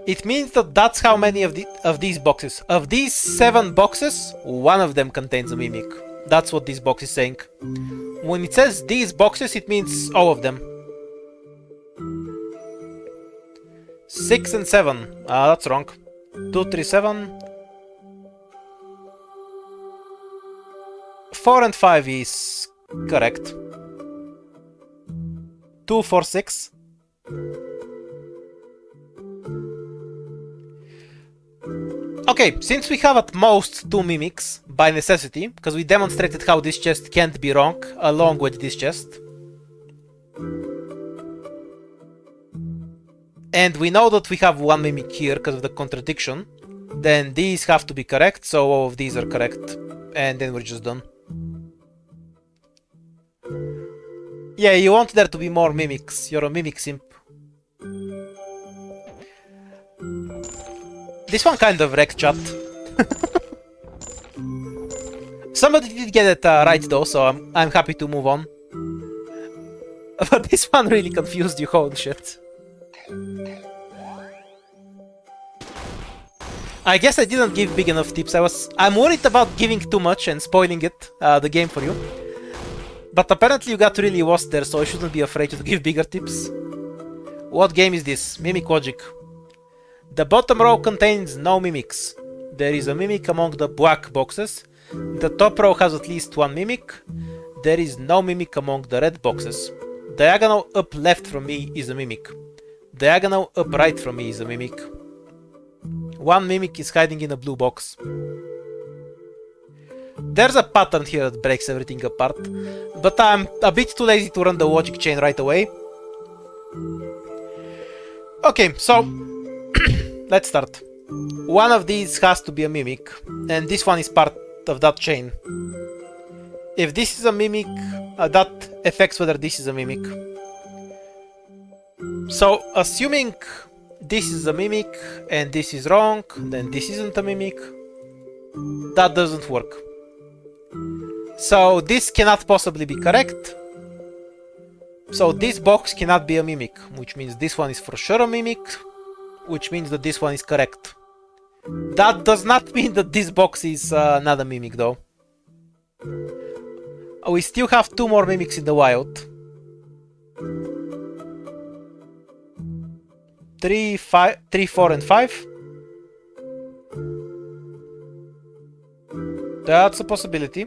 It means that that's how many of these boxes. Of these 7 boxes, 1 of them contains a mimic. That's what this box is saying. When it says these boxes, it means all of them. 6 and 7. That's wrong. 2, 3, 7. 4 and 5 is correct. 2, 4, 6. Okay, since we have at most 2 mimics, by necessity, because we demonstrated how this chest can't be wrong, along with this chest. And we know that we have 1 mimic here because of the contradiction. Then these have to be correct, so all of these are correct. And then we're just done. Yeah, you want there to be more mimics. You're a mimic simp. This one kind of wrecked chat. Somebody did get it right though, so I'm happy to move on. But this one really confused you, holy shit. I guess I didn't give big enough tips. I'm worried about giving too much and spoiling it, the game for you. But apparently you got really lost there, so I shouldn't be afraid to give bigger tips. What game is this? Mimic Logic. The bottom row contains no mimics. there is a mimic among the black boxes. The top row has at least one mimic. There is no mimic among the red boxes. Diagonal up left from me is a mimic. Diagonal up right from me is a mimic. One mimic is hiding in a blue box. There's a pattern here that breaks everything apart, but I'm a bit too lazy to run the logic chain right away. Okay, so let's start. One of these has to be a mimic, and this one is part of that chain. If this is a mimic, that affects whether this is a mimic. So, assuming this is a mimic and this is wrong, then this isn't a mimic, that doesn't work. So, this cannot possibly be correct. So, this box cannot be a mimic, which means this one is for sure a mimic, which means that this one is correct. That does not mean that this box is not a mimic, though. We still have two more mimics in the wild. 3, 4, and 5. That's a possibility.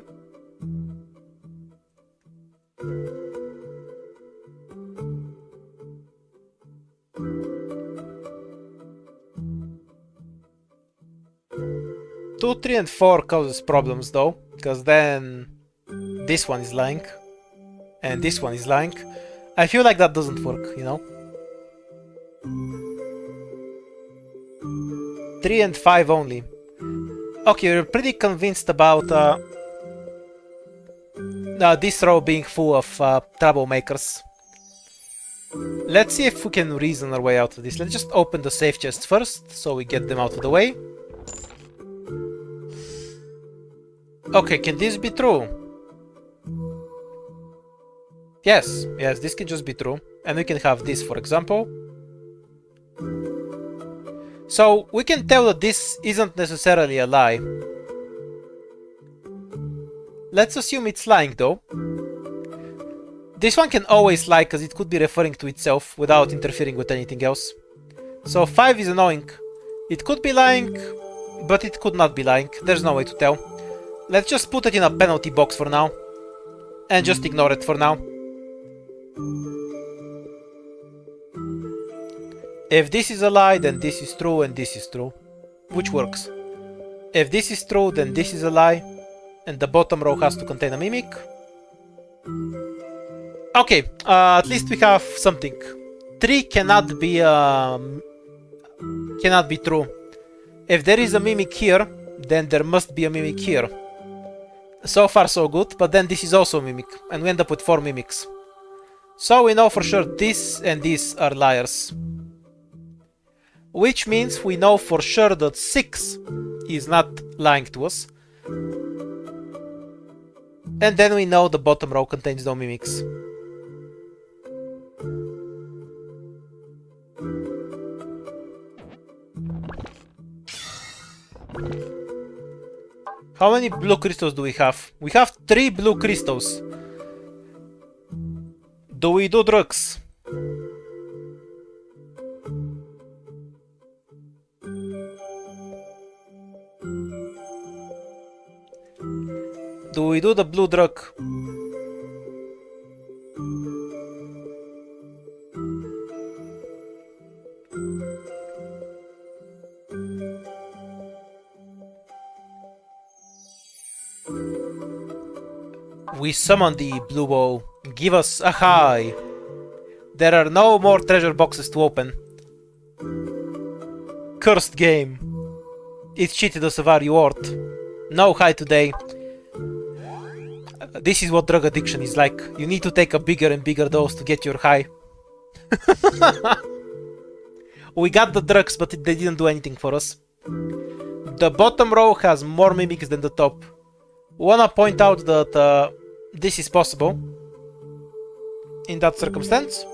Two, 3, and 4 causes problems though, because then this one is lying, and this one is lying. I feel like that doesn't work, you know? 3 and 5 only. Okay, we're pretty convinced about this row being full of troublemakers. Let's see if we can reason our way out of this. Let's just open the safe chest first, so we get them out of the way. Okay, can this be true? Yes, this can just be true. And we can have this, for example. So, we can tell that this isn't necessarily a lie. Let's assume it's lying, though. This one can always lie, because it could be referring to itself without interfering with anything else. So, 5 is annoying. It could be lying, but it could not be lying. There's no way to tell. Let's just put it in a penalty box for now. And just ignore it for now. If this is a lie, then this is true and this is true. Which works. If this is true, then this is a lie. And the bottom row has to contain a mimic. Okay, at least we have something. 3 cannot be true. If there is a mimic here, then there must be a mimic here. So far so good, but then this is also a mimic, and we end up with 4 mimics. So we know for sure this and this are liars. Which means we know for sure that 6 is not lying to us. And then we know the bottom row contains no mimics. How many blue crystals do we have? We have 3 blue crystals. Do we do drugs? Do we do the blue drug? We summon the blue bow. Give us a high. There are no more treasure boxes to open. Cursed game. It cheated us of our reward. No high today. This is what drug addiction is like. You need to take a bigger and bigger dose to get your high. We got the drugs, but they didn't do anything for us. The bottom row has more mimics than the top. Wanna point out that this is possible in that circumstance.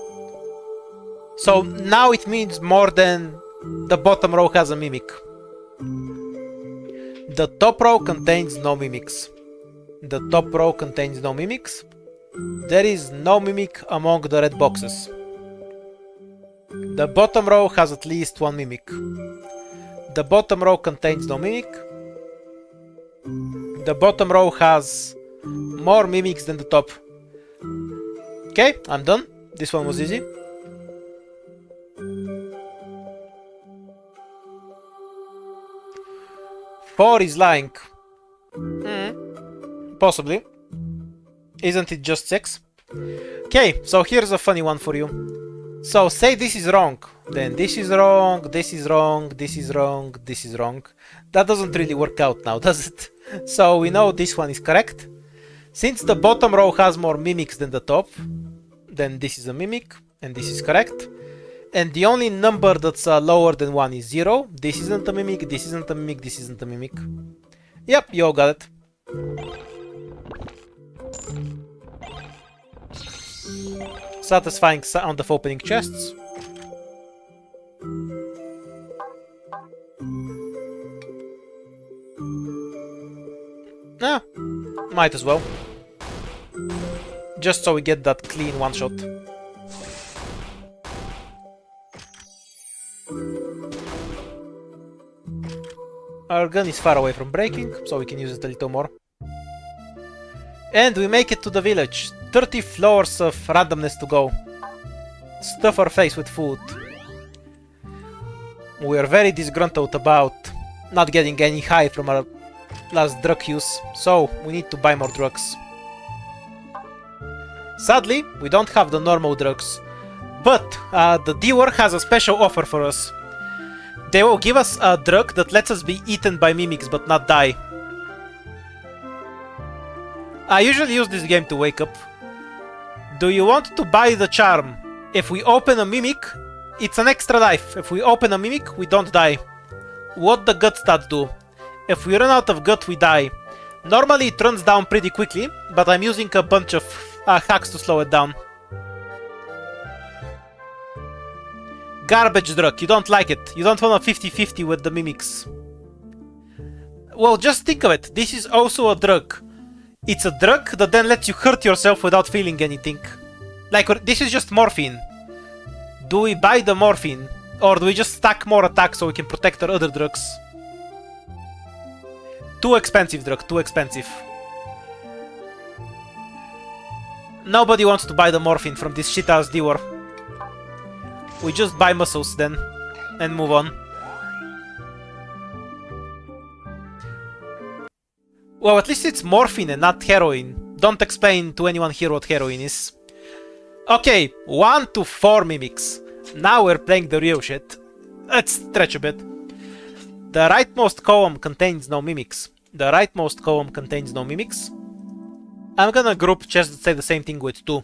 So now it means more than the bottom row has a mimic. The top row contains no mimics. The top row contains no mimics. There is no mimic among the red boxes. The bottom row has at least one mimic. The bottom row contains no mimic. The bottom row has more mimics than the top. Okay, I'm done. This one was easy. Four is lying. Possibly. Isn't it just 6? Okay, so here's a funny one for you. So say this is wrong, then this is wrong, this is wrong, this is wrong, this is wrong. That doesn't really work out now, does it? So we know this one is correct. Since the bottom row has more mimics than the top, then this is a mimic, and this is correct. And the only number that's lower than 1 is 0. This isn't a mimic, this isn't a mimic, this isn't a mimic. Yep, you all got it. Satisfying sound of opening chests. Ah, might as well. Just so we get that clean one shot. Our gun is far away from breaking, so we can use it a little more. And we make it to the village. 30 floors of randomness to go. Stuff our face with food. We are very disgruntled about not getting any high from our last drug use, so we need to buy more drugs. Sadly, we don't have the normal drugs, but the dealer has a special offer for us. They will give us a drug that lets us be eaten by mimics but not die. I usually use this game to wake up. Do you want to buy the charm? If we open a mimic, it's an extra life. If we open a mimic, we don't die. What the gut stats do? If we run out of gut, we die. Normally it runs down pretty quickly, but I'm using a bunch of hacks to slow it down. Garbage drug, you don't like it. You don't want a 50-50 with the mimics. Well, just think of it. This is also a drug. It's a drug that then lets you hurt yourself without feeling anything. Like, this is just morphine. Do we buy the morphine? Or do we just stack more attacks so we can protect our other drugs? Too expensive drug, too expensive. Nobody wants to buy the morphine from this shit-ass dealer. We just buy muscles then, and move on. Well, at least it's morphine and not heroin. Don't explain to anyone here what heroin is. Okay, 1 to 4 mimics. Now we're playing the real shit. Let's stretch a bit. The rightmost column contains no mimics. The rightmost column contains no mimics. I'm gonna group chests that say the same thing with 2.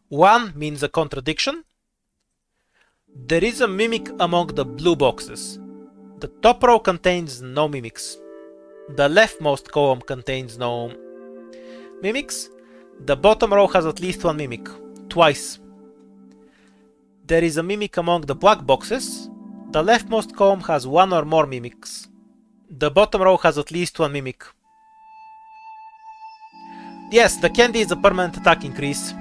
1 means a contradiction. There is a mimic among the blue boxes. The top row contains no mimics. The leftmost column contains no mimics. The bottom row has at least 1 mimic. Twice. There is a mimic among the black boxes. The leftmost column has 1 or more mimics. The bottom row has at least 1 mimic. Yes, the candy is a permanent attack increase.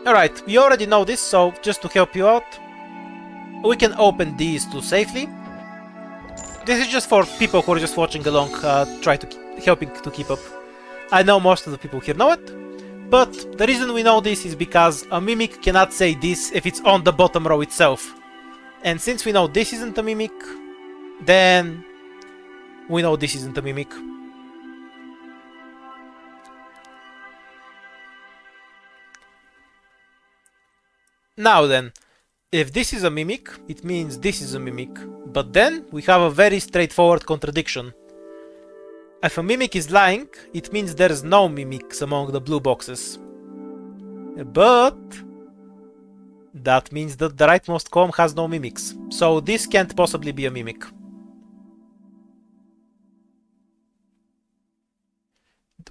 Alright, you already know this, so just to help you out, we can open these two safely. This is just for people who are just watching along, helping to keep up. I know most of the people here know it, but the reason we know this is because a mimic cannot say this if it's on the bottom row itself. And since we know this isn't a mimic, then we know this isn't a mimic. Now then, if this is a mimic, it means this is a mimic. But then we have a very straightforward contradiction. If a mimic is lying, it means there's no mimics among the blue boxes. But that means that the rightmost column has no mimics. So this can't possibly be a mimic.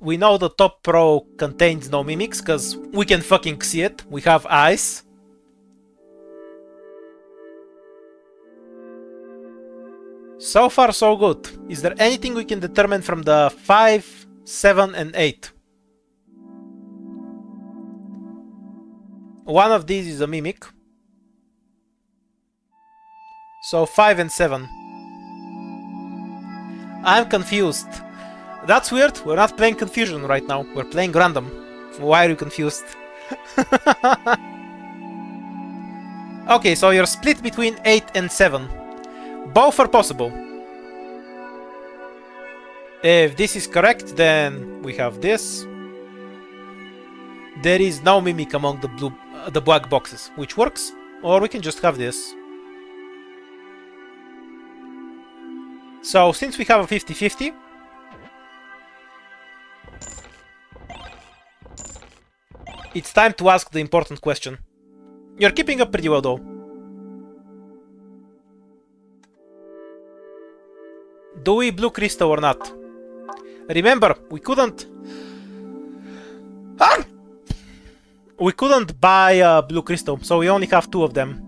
We know the top row contains no mimics because we can fucking see it. We have eyes. So far so good. Is there anything we can determine from the 5, 7 and 8? One of these is a mimic. So 5 and 7. I'm confused. That's weird. We're not playing confusion right now. We're playing random. Why are you confused? Okay, so you're split between 8 and 7. Both are possible. If this is correct, then we have this. There is no mimic among the black boxes, which works. Or we can just have this. So, since we have a 50-50, it's time to ask the important question. You're keeping up pretty well, though. Do we blue crystal or not? Remember, we couldn't... We couldn't buy a blue crystal, so we only have 2 of them.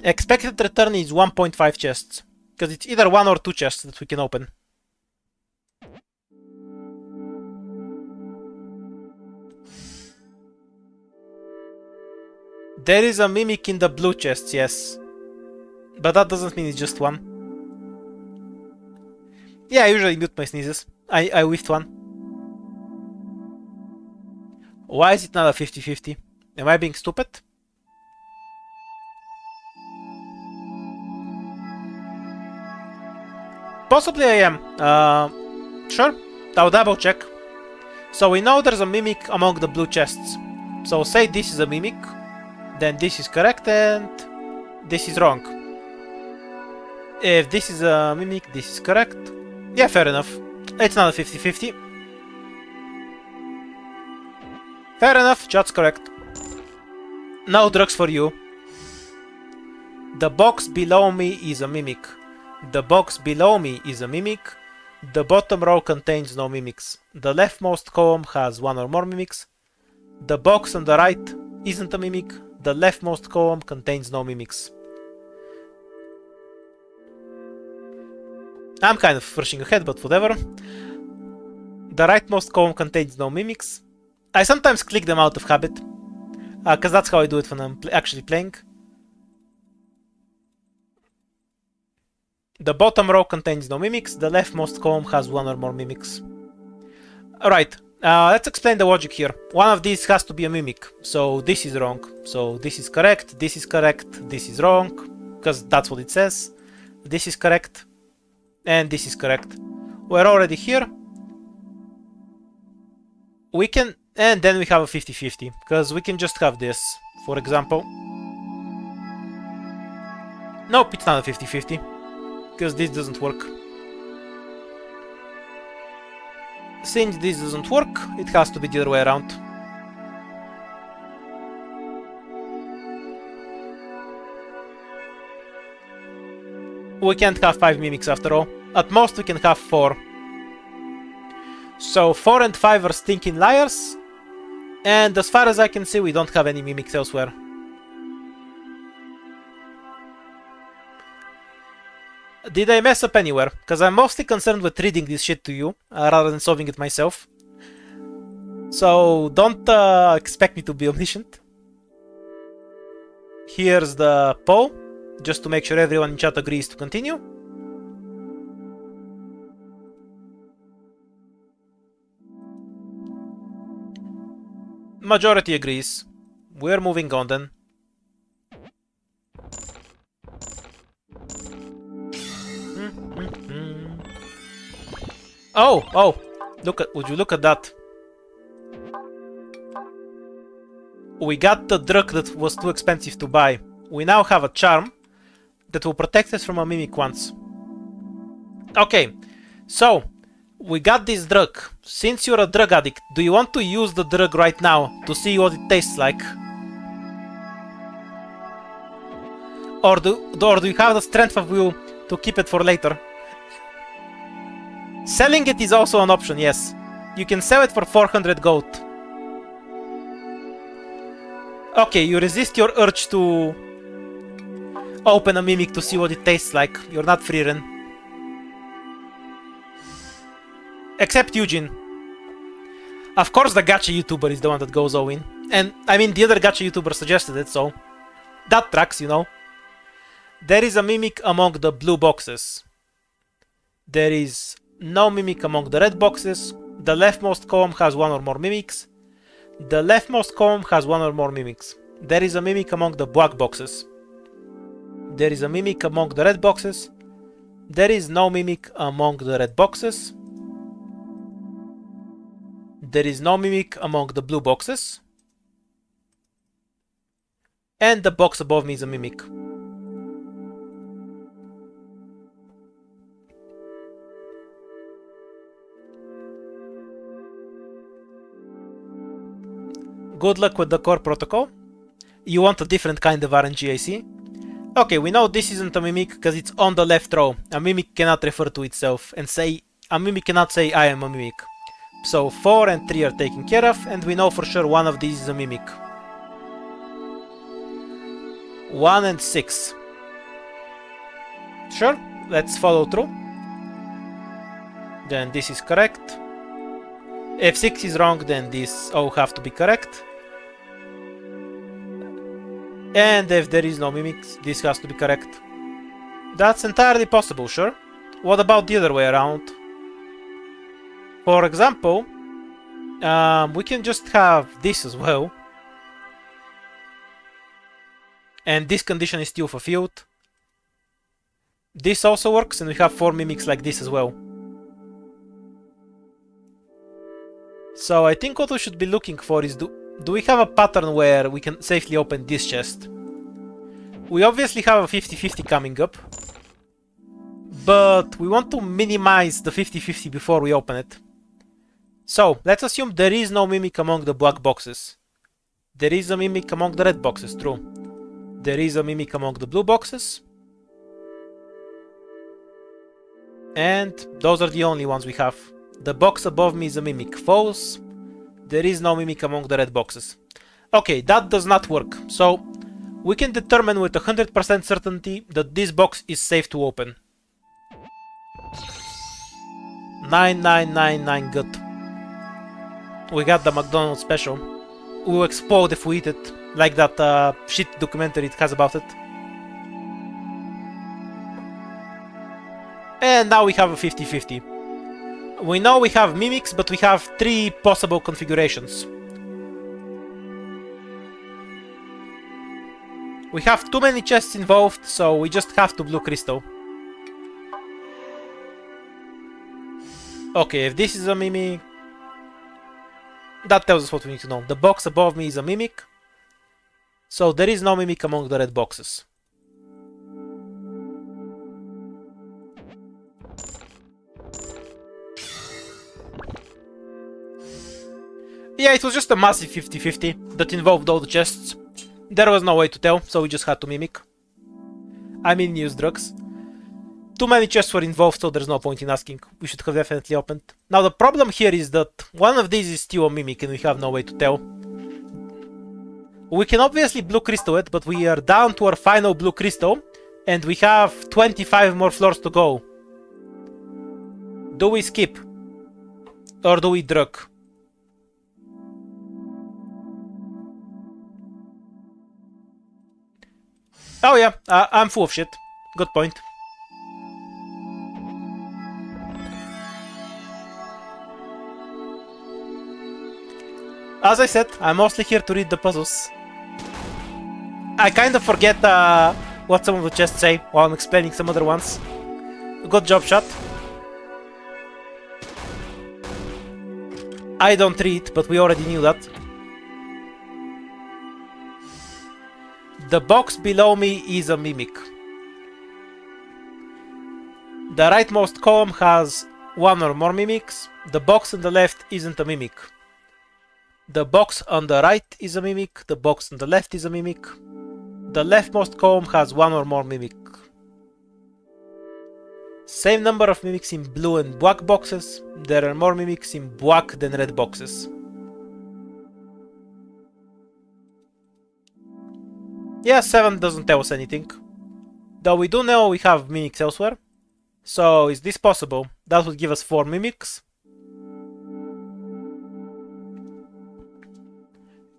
Expected return is 1.5 chests, because it's either 1 or 2 chests that we can open. There is a mimic in the blue chests, yes. But that doesn't mean it's just 1. Yeah, I usually mute my sneezes. I whiffed 1. Why is it not a 50-50? Am I being stupid? Possibly I am. Sure. I'll double check. So we know there's a mimic among the blue chests. So say this is a mimic. Then this is correct and this is wrong. If this is a mimic, this is correct. Yeah, fair enough. It's not a 50-50. Fair enough, that's correct. No drugs for you. The box below me is a mimic. The box below me is a mimic. The bottom row contains no mimics. The leftmost column has 1 or more mimics. The box on the right isn't a mimic. The leftmost column contains no mimics. I'm kind of rushing ahead, but whatever. The rightmost column contains no mimics. I sometimes click them out of habit, because that's how I do it when I'm actually playing. The bottom row contains no mimics. The leftmost column has 1 or more mimics. Alright, let's explain the logic here. One of these has to be a mimic, so this is wrong. So this is correct, this is correct, this is wrong, because that's what it says. This is correct, and this is correct. We're already here. We can, and then we have a 50-50, because we can just have this, for example. Nope, it's not a 50-50, because this doesn't work. Since this doesn't work, it has to be the other way around. We can't have 5 mimics after all. At most we can have 4. So 4 and 5 are stinking liars. And as far as I can see, we don't have any mimics elsewhere. Did I mess up anywhere? Because I'm mostly concerned with reading this shit to you, rather than solving it myself. So don't expect me to be omniscient. Here's the poll, just to make sure everyone in chat agrees to continue. Majority agrees. We're moving on then. Oh, would you look at that? We got the drug that was too expensive to buy. We now have a charm that will protect us from a mimic once. Okay, so we got this drug. Since you're a drug addict, do you want to use the drug right now to see what it tastes like? Or do you have the strength of will to keep it for later? Selling it is also an option, yes. You can sell it for 400 gold. Okay, you resist your urge to open a mimic to see what it tastes like. You're not Freeren. Except Eugene. Of course the gacha YouTuber is the one that goes all in. And, I mean, the other gacha YouTuber suggested it, so... that tracks, you know. There is a mimic among the blue boxes. There is no mimic among the red boxes. The leftmost column has one or more mimics. The leftmost column has one or more mimics. There is a mimic among the black boxes. There is a mimic among the red boxes. There is no mimic among the red boxes. There is no mimic among the blue boxes. And the box above me is a mimic. Good luck with the core protocol. You want a different kind of RNG, I see. Okay, we know this isn't a mimic because it's on the left row. A mimic cannot refer to itself and say, a mimic cannot say I am a mimic. So 4 and 3 are taken care of, and we know for sure one of these is a mimic. 1 and 6. Sure, let's follow through. Then this is correct. If 6 is wrong, then these all have to be correct. And if there is no mimics, this has to be correct. That's entirely possible, sure. What about the other way around? For example, we can just have this as well. And this condition is still fulfilled. This also works, and we have 4 mimics like this as well. So I think what we should be looking for is do we have a pattern where we can safely open this chest? We obviously have a 50-50 coming up, but we want to minimize the 50-50 before we open it. So let's assume there is no mimic among the black boxes. There is a mimic among the red boxes, true. There is a mimic among the blue boxes. And those are the only ones we have. The box above me is a mimic, false. There is no mimic among the red boxes. Okay, that does not work. So we can determine with 100% certainty that this box is safe to open. 9999 good. We got the McDonald's special. We will explode if we eat it, like that shit documentary it has about it. And now we have a 50-50. We know we have mimics, but we have 3 possible configurations. We have too many chests involved, so we just have to blue crystal. Okay, if this is a mimic, that tells us what we need to know. The box above me is a mimic, so there is no mimic among the red boxes. Yeah, it was just a massive 50-50 that involved all the chests. There was no way to tell, so we just had to mimic. I mean, use drugs. Too many chests were involved, so there's no point in asking. We should have definitely opened. Now the problem here is that one of these is still a mimic and we have no way to tell. We can obviously blue crystal it, but we are down to our final blue crystal and we have 25 more floors to go. Do we skip? Or do we drug? Oh yeah, I'm full of shit. Good point. As I said, I'm mostly here to read the puzzles. I kind of forget what some of the chests say while I'm explaining some other ones. Good job, shot. I don't read, but we already knew that. The box below me is a mimic. The rightmost column has 1 or more mimics. The box on the left isn't a mimic. The box on the right is a mimic. The box on the left is a mimic. The leftmost column has 1 or more mimic. Same number of mimics in blue and black boxes. There are more mimics in black than red boxes. Yeah, 7 doesn't tell us anything. Though we do know we have mimics elsewhere. So is this possible? That would give us 4 mimics.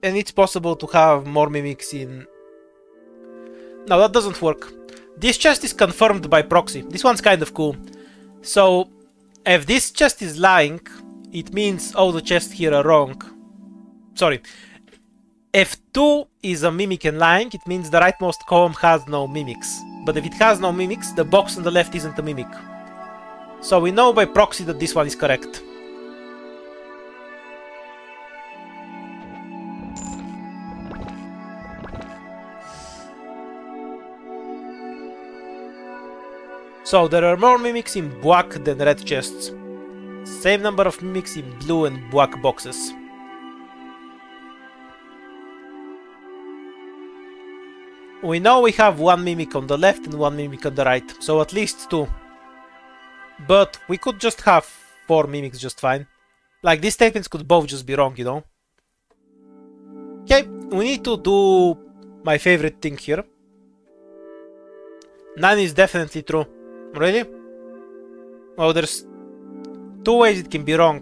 And it's possible to have more mimics in... No, that doesn't work. This chest is confirmed by proxy. This one's kind of cool. So, if this chest is lying, it means all the chests here are wrong. Sorry. If 2 is a mimic and lying, it means the rightmost column has no mimics. But if it has no mimics, the box on the left isn't a mimic. So we know by proxy that this one is correct. So there are more mimics in black than red chests. Same number of mimics in blue and black boxes. We know we have one mimic on the left and one mimic on the right, so at least 2. But we could just have 4 mimics just fine. Like, these statements could both just be wrong, you know? Okay, we need to do my favorite thing here. 9 is definitely true. Really? Oh, there's 2 ways it can be wrong.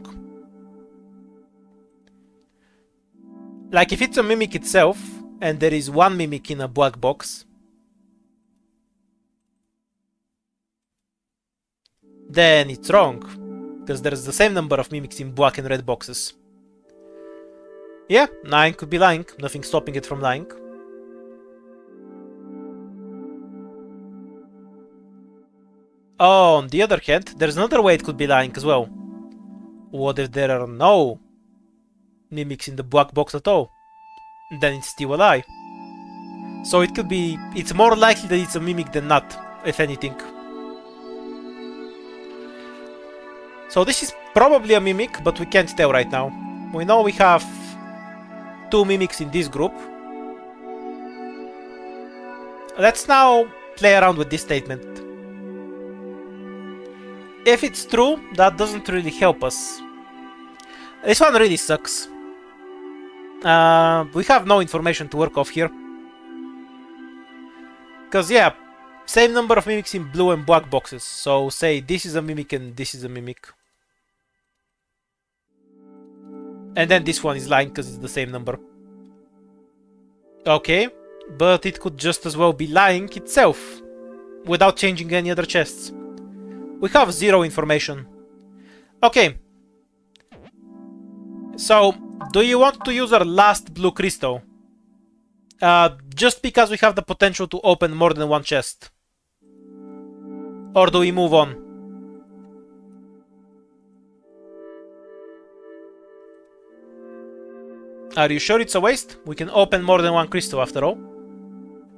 Like, if it's a mimic itself, and there is 1 mimic in a black box, then it's wrong, because there's the same number of mimics in black and red boxes. Yeah, 9 could be lying, nothing stopping it from lying. Oh, on the other hand, there's another way it could be lying as well. What if there are no mimics in the black box at all? Then it's still a lie. So it could be, it's more likely that it's a mimic than not, if anything. So this is probably a mimic, but we can't tell right now. We know we have 2 mimics in this group. Let's now play around with this statement. If it's true, that doesn't really help us. This one really sucks. We have no information to work off here. Because, yeah, same number of mimics in blue and black boxes. So, say this is a mimic and this is a mimic. And then this one is lying because it's the same number. Okay, but it could just as well be lying itself, without changing any other chests. We have 0 information. Okay. So, do you want to use our last blue crystal? Just because we have the potential to open more than 1 chest? Or do we move on? Are you sure it's a waste? We can open more than 1 crystal after all.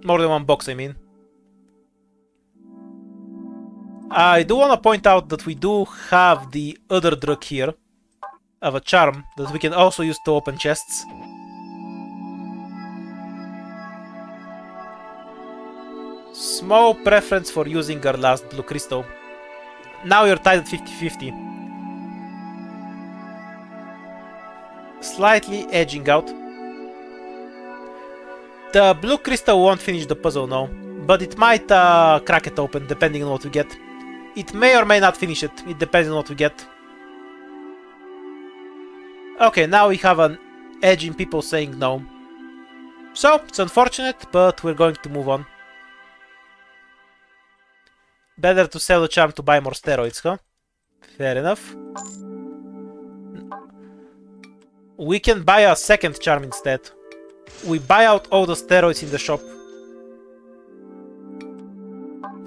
More than 1 box, I mean. I do want to point out that we do have the other drug here of a charm that we can also use to open chests. Small preference for using our last blue crystal. Now you're tied at 50-50. Slightly edging out. The blue crystal won't finish the puzzle now, but it might crack it open depending on what we get. It may or may not finish it, it depends on what we get. Okay, now we have an edge in people saying no. So, it's unfortunate, but we're going to move on. Better to sell the charm to buy more steroids, huh? Fair enough. We can buy a second charm instead. We buy out all the steroids in the shop.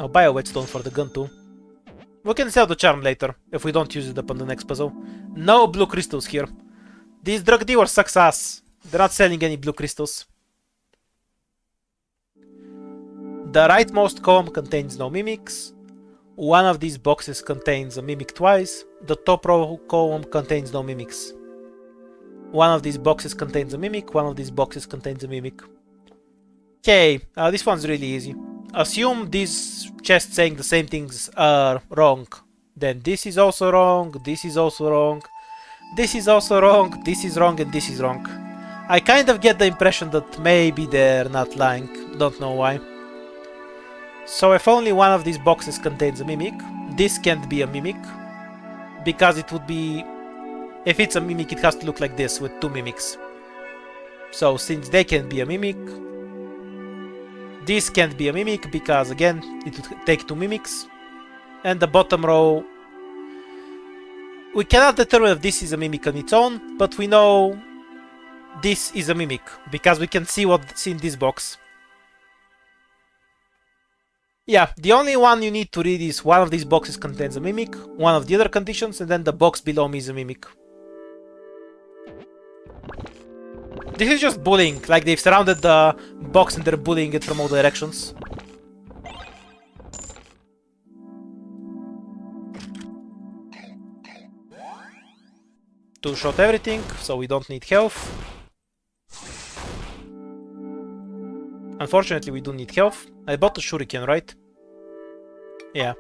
I'll buy a whetstone for the gun too. We can sell the charm later, if we don't use it up on the next puzzle. No blue crystals here. This drug dealer sucks ass. They're not selling any blue crystals. The rightmost column contains no mimics. One of these boxes contains a mimic twice. The top row column contains no mimics. One of these boxes contains a mimic. One of these boxes contains a mimic. Okay, this one's really easy. Assume these chests saying the same things are wrong. Then this is also wrong, this is also wrong, this is also wrong, this is wrong, and this is wrong. I kind of get the impression that maybe they're not lying, don't know why. So if only one of these boxes contains a mimic, this can't be a mimic, because it would be... If it's a mimic, it has to look like this, with 2 mimics. So since they can be a mimic, This can't be a mimic because again it would take 2 mimics. And the bottom row, we cannot determine if this is a mimic on its own, but we know this is a mimic because we can see what's in this box. Yeah, the only one you need to read is one of these boxes contains a mimic, one of the other conditions, and then the box below me is a mimic. This is just bullying, like they've surrounded the box and they're bullying it from all directions. Two-shot everything, so we don't need health. Unfortunately, we do need health. I bought the shuriken, right? Yeah.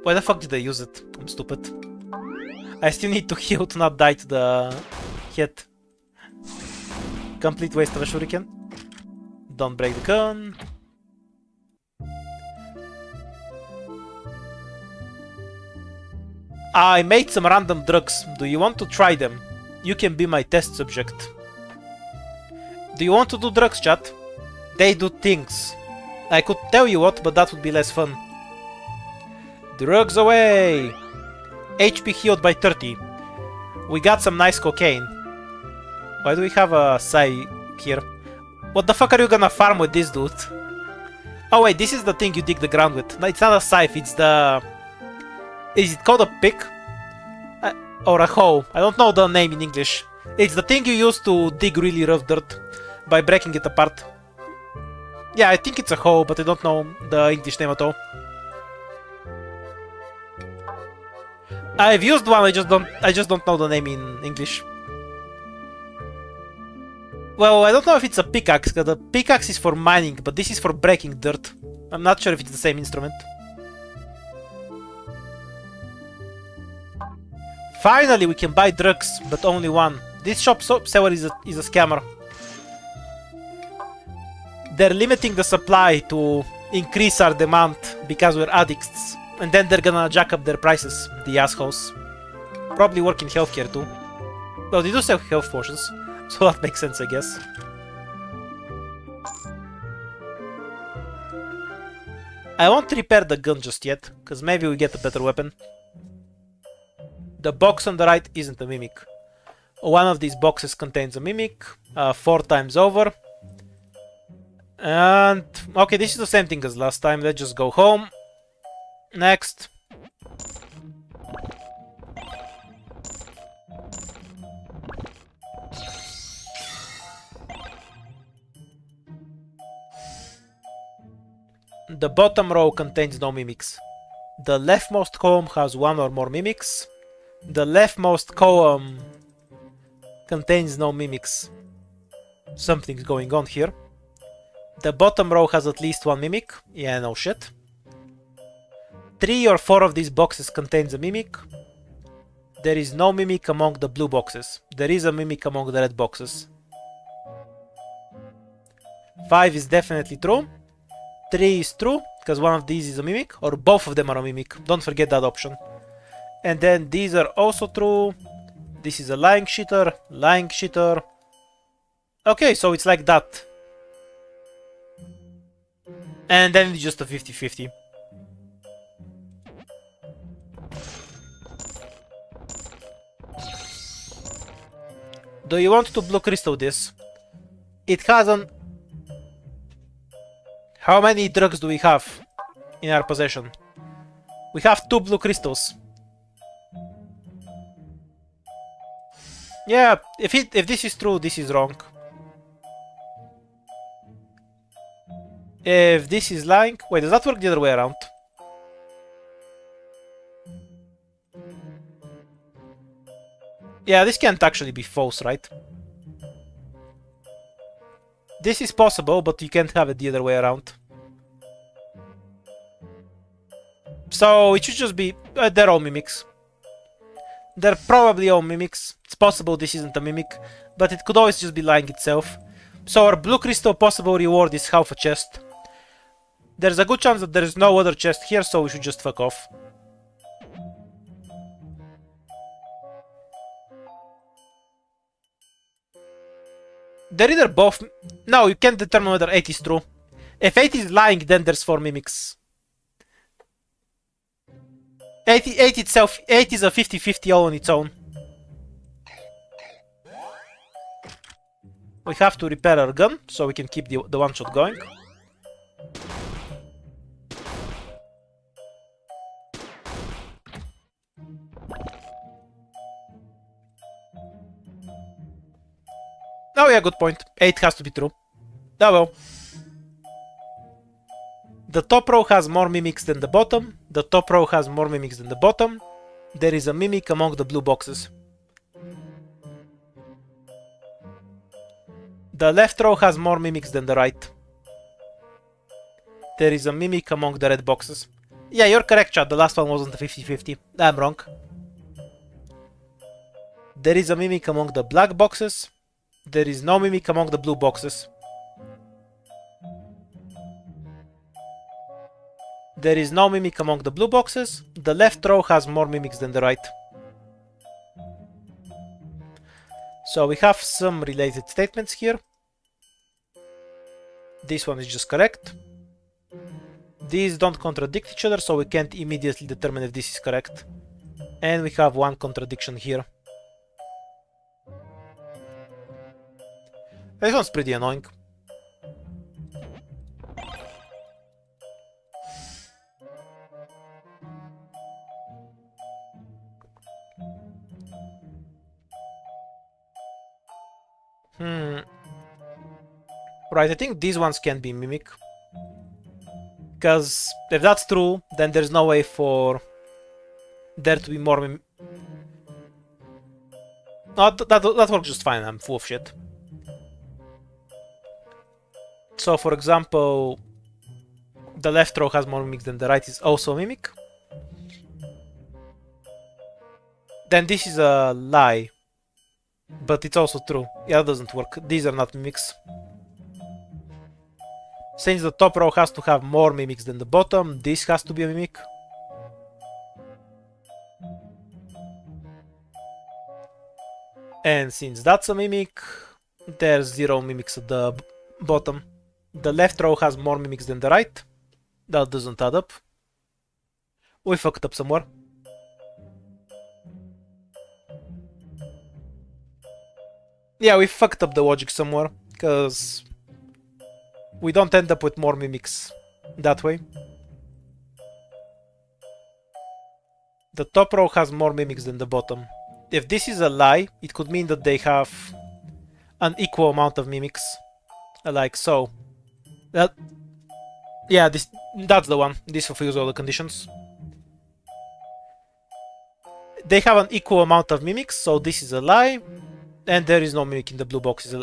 Why the fuck did I use it? I'm stupid. I still need to heal to not die to the hit. Complete waste of a shuriken. Don't break the gun. I made some random drugs. Do you want to try them? You can be my test subject. Do you want to do drugs, chat? They do things. I could tell you what, but that would be less fun. Drugs away! HP healed by 30. We got some nice cocaine. Why do we have a Sai here? What the fuck are you gonna farm with this dude? Oh wait, this is the thing you dig the ground with. No, it's not a scythe, it's the... Is it called a pick? Or a hoe? I don't know the name in English. It's the thing you use to dig really rough dirt by breaking it apart. Yeah, I think it's a hoe, but I don't know the English name at all. I've used one, I just don't know the name in English. Well, I don't know if it's a pickaxe, because the pickaxe is for mining, but this is for breaking dirt. I'm not sure if it's the same instrument. Finally, we can buy drugs, but only one. This shop seller is a scammer. They're limiting the supply to increase our demand because we're addicts. And then they're gonna jack up their prices, the assholes. Probably work in healthcare too. Well, they do sell health potions, so that makes sense, I guess. I won't repair the gun just yet, because maybe we get a better weapon. The box on the right isn't a mimic. One of these boxes contains a mimic, 4 times over. And... okay, this is the same thing as last time, let's just go home. Next. The bottom row contains no mimics. The leftmost column has 1 or more mimics. The leftmost column contains no mimics. Something's going on here. The bottom row has at least 1 mimic. Yeah, no shit. 3 or 4 of these boxes contains a mimic. There is no mimic among the blue boxes. There is a mimic among the red boxes. 5 is definitely true. 3 is true, because one of these is a mimic, or both of them are a mimic. Don't forget that option. And then these are also true. This is a lying cheater, lying cheater. Okay, so it's like that. And then it's just a 50-50. Do you want to blue crystal this? It has an... How many drugs do we have in our possession? We have 2 blue crystals. Yeah, if this is true, this is wrong. If this is lying... Wait, does that work the other way around? Yeah, this can't actually be false, right? This is possible, but you can't have it the other way around. So it should just be... they're all mimics. They're probably all mimics. It's possible this isn't a mimic, but it could always just be lying itself. So our blue crystal possible reward is half a chest. There's a good chance that there's no other chest here, so we should just fuck off. They're either both... No, you can't determine whether 8 is true. If 8 is lying, then there's 4 mimics. 8 itself, 8 is a 50-50 all on its own. We have to repair our gun, so we can keep the one shot going. Oh yeah, good point. 8 has to be true. Oh well. The top row has more mimics than the bottom. The top row has more mimics than the bottom. There is a mimic among the blue boxes. The left row has more mimics than the right. There is a mimic among the red boxes. Yeah, you're correct, Chad. The last one wasn't a 50-50. I'm wrong. There is a mimic among the black boxes. There is no mimic among the blue boxes. There is no mimic among the blue boxes. The left row has more mimics than the right. So we have some related statements here. This one is just correct. These don't contradict each other, so we can't immediately determine if this is correct. And we have one contradiction here. This one's pretty annoying. Right, I think these ones can be mimic. Because if that's true, then there's no way for there to be more mimic. No, that works just fine, I'm full of shit. So, for example, the left row has more mimics than the right is also a mimic. Then this is a lie. But it's also true. Yeah, that doesn't work. These are not mimics. Since the top row has to have more mimics than the bottom, this has to be a mimic. And since that's a mimic, there's 0 mimics at the bottom. The left row has more mimics than the right. That doesn't add up. We fucked up somewhere. Yeah, we fucked up the logic somewhere, because we don't end up with more mimics that way. The top row has more mimics than the bottom. If this is a lie, it could mean that they have an equal amount of mimics. Like so. Yeah, that's the one. This fulfills all the conditions. They have an equal amount of mimics, so this is a lie. And there is no mimic in the blue box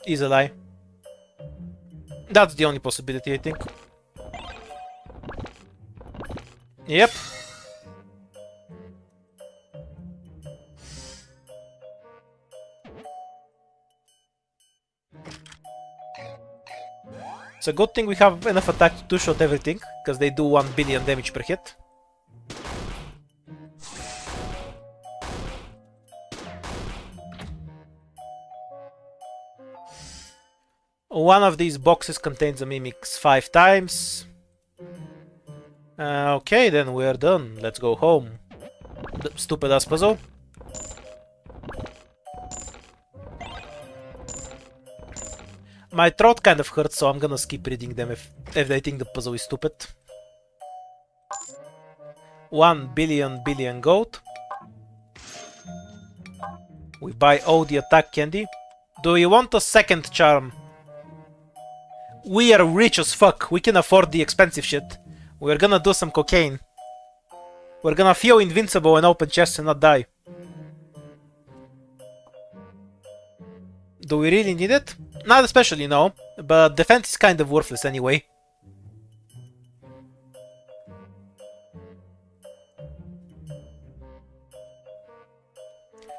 is a lie. That's the only possibility, I think. Yep. It's a good thing we have enough attack to two-shot everything, because they do 1 billion damage per hit. One of these boxes contains a mimics 5 times. Okay, then we're done. Let's go home. Stupid ass puzzle. My throat kind of hurts, so I'm gonna skip reading them if they think the puzzle is stupid. 1 billion gold. We buy all the attack candy. Do you want a second charm? We are rich as fuck. We can afford the expensive shit. We're gonna do some cocaine. We're gonna feel invincible and open chests and not die. Do we really need it? Not especially, no. But defense is kind of worthless anyway.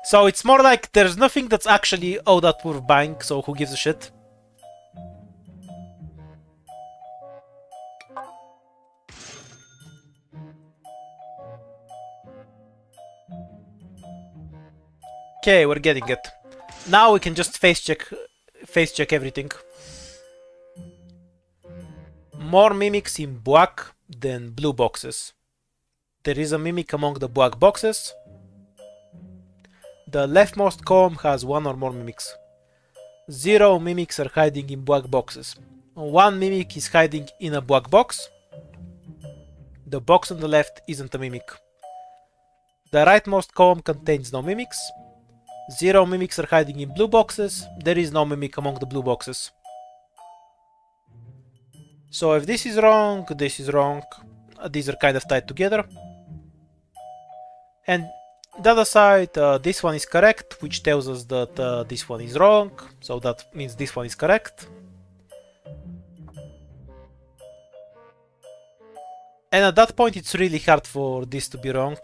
So it's more like there's nothing that's actually all that worth buying, so who gives a shit? Okay, we're getting it. Now we can just face check face check everything. More mimics in black than blue boxes. There is a mimic among the black boxes. The leftmost column has one or more mimics. 0 mimics are hiding in black boxes. 1 mimic is hiding in a black box. The box on the left isn't a mimic. The rightmost column contains no mimics. 0 mimics are hiding in blue boxes. There is no mimic among the blue boxes. So if this is wrong, this is wrong. These are kind of tied together. And the other side, this one is correct, which tells us that this one is wrong. So that means this one is correct. And at that point it's really hard for this to be wrong.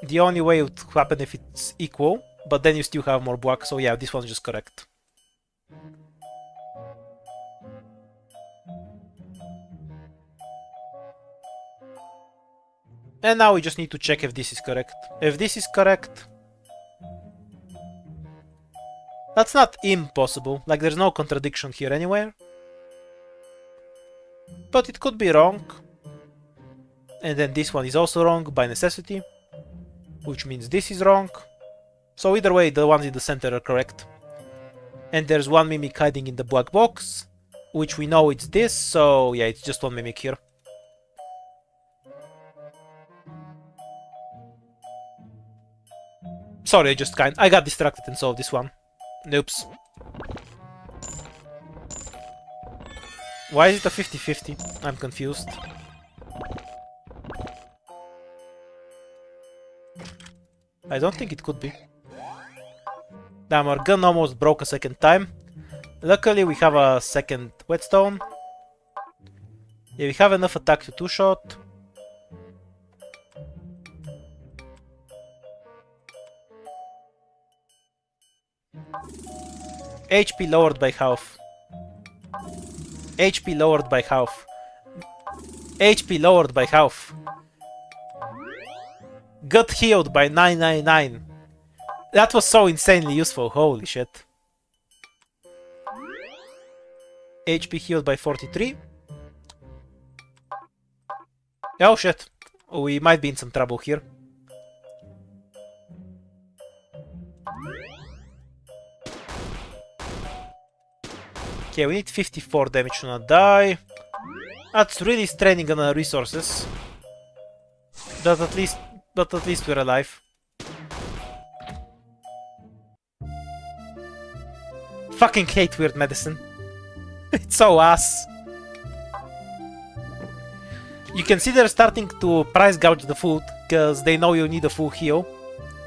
The only way it would happen if it's equal, but then you still have more black, so yeah, this one's just correct. And now we just need to check if this is correct. If this is correct... That's not impossible, like there's no contradiction here anywhere. But it could be wrong. And then this one is also wrong by necessity. Which means this is wrong. So either way, the ones in the center are correct. And there's one mimic hiding in the black box, which we know it's this, so yeah, it's just one mimic here. Sorry, I got distracted and solved this one. Oops. Why is it a 50-50? I'm confused. I don't think it could be. Damn, our gun almost broke a second time. Luckily we have a second whetstone. Yeah, we have enough attack to two-shot. HP lowered by half. HP lowered by half. HP lowered by half. Got healed by 999. That was so insanely useful, holy shit. HP healed by 43. Oh shit, we might be in some trouble here. Okay, we need 54 damage to not die. That's really straining on our resources. But at least we're alive. Fucking hate weird medicine. It's so ass. You can see they're starting to price gouge the food, because they know you need a full heal.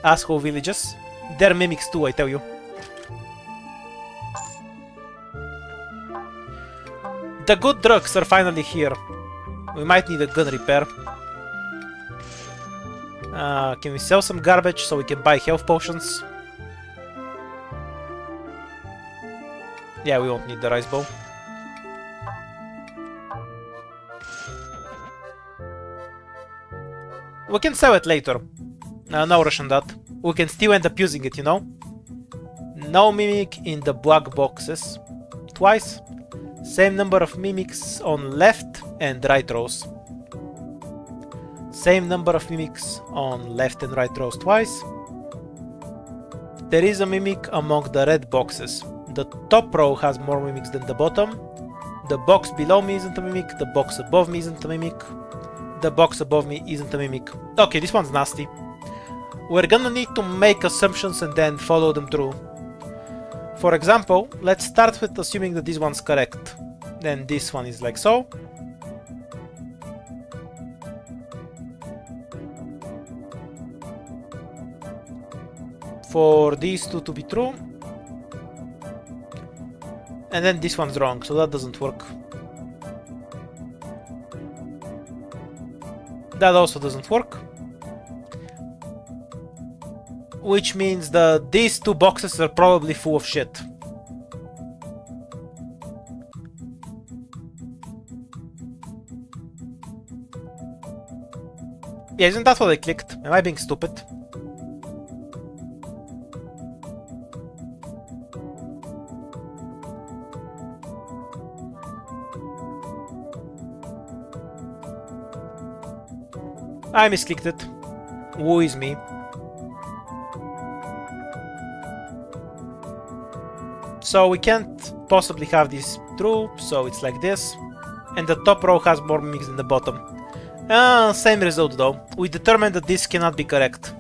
Asshole villages. They're mimics too, I tell you. The good drugs are finally here. We might need a gun repair. Can we sell some garbage so we can buy health potions? Yeah, we won't need the rice bowl. We can sell it later. No rush on that. We can still end up using it, you know? No mimic in the black boxes. Twice. Same number of mimics on left and right rows. Same number of mimics on left and right rows twice. There is a mimic among the red boxes. The top row has more mimics than the bottom. The box below me isn't a mimic. The box above me isn't a mimic. The box above me isn't a mimic. Okay, this one's nasty. We're gonna need to make assumptions and then follow them through. For example, let's start with assuming that this one's correct. Then this one is like so. For these two to be true. And then this one's wrong, so that doesn't work. That also doesn't work. Which means that these two boxes are probably full of shit. Yeah, isn't that what I clicked? Am I being stupid? I misclicked it. Woo is me. So we can't possibly have this true, so it's like this. And the top row has more mimics than the bottom. Same result though. We determined that this cannot be correct.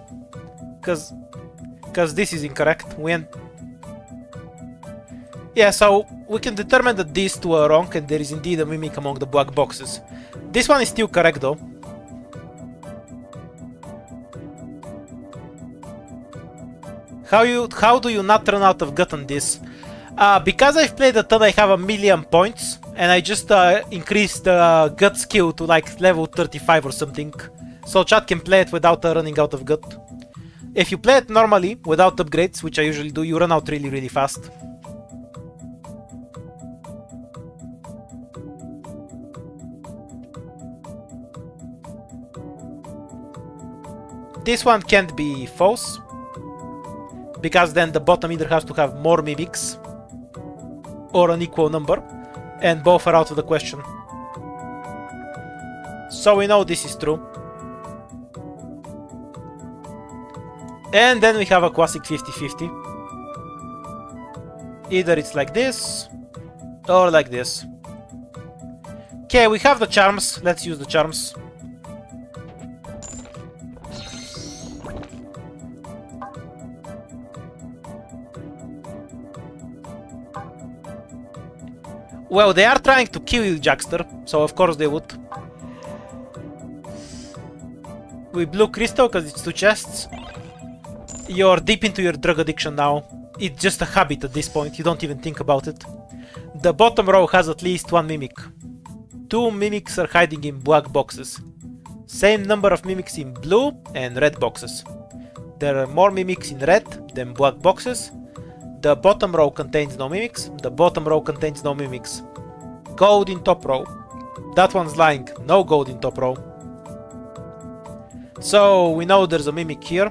Because this is incorrect. Yeah, so we can determine that these two are wrong and there is indeed a mimic among the black boxes. This one is still correct though. How do you not run out of gut on this? Because I've played a ton, I have 1,000,000 points, and I just increased the gut skill to like level 35 or something, so chat can play it without running out of gut. If you play it normally, without upgrades, which I usually do, you run out really fast. This one can't be false, because then the bottom either has to have more mimics or an equal number, and both are out of the question. So we know this is true. And then we have a classic 50-50. Either it's like this, or like this. Okay, we have the charms, let's use the charms. Well, they are trying to kill you, Jackster, so of course they would. We blew crystal because it's 2 chests. You're deep into your drug addiction now. It's just a habit at this point, you don't even think about it. The bottom row has at least 1 mimic. 2 mimics are hiding in black boxes. Same number of mimics in blue and red boxes. There are more mimics in red than black boxes. The bottom row contains no mimics, the bottom row contains no mimics. Gold in top row. That one's lying, no gold in top row. So we know there's a mimic here.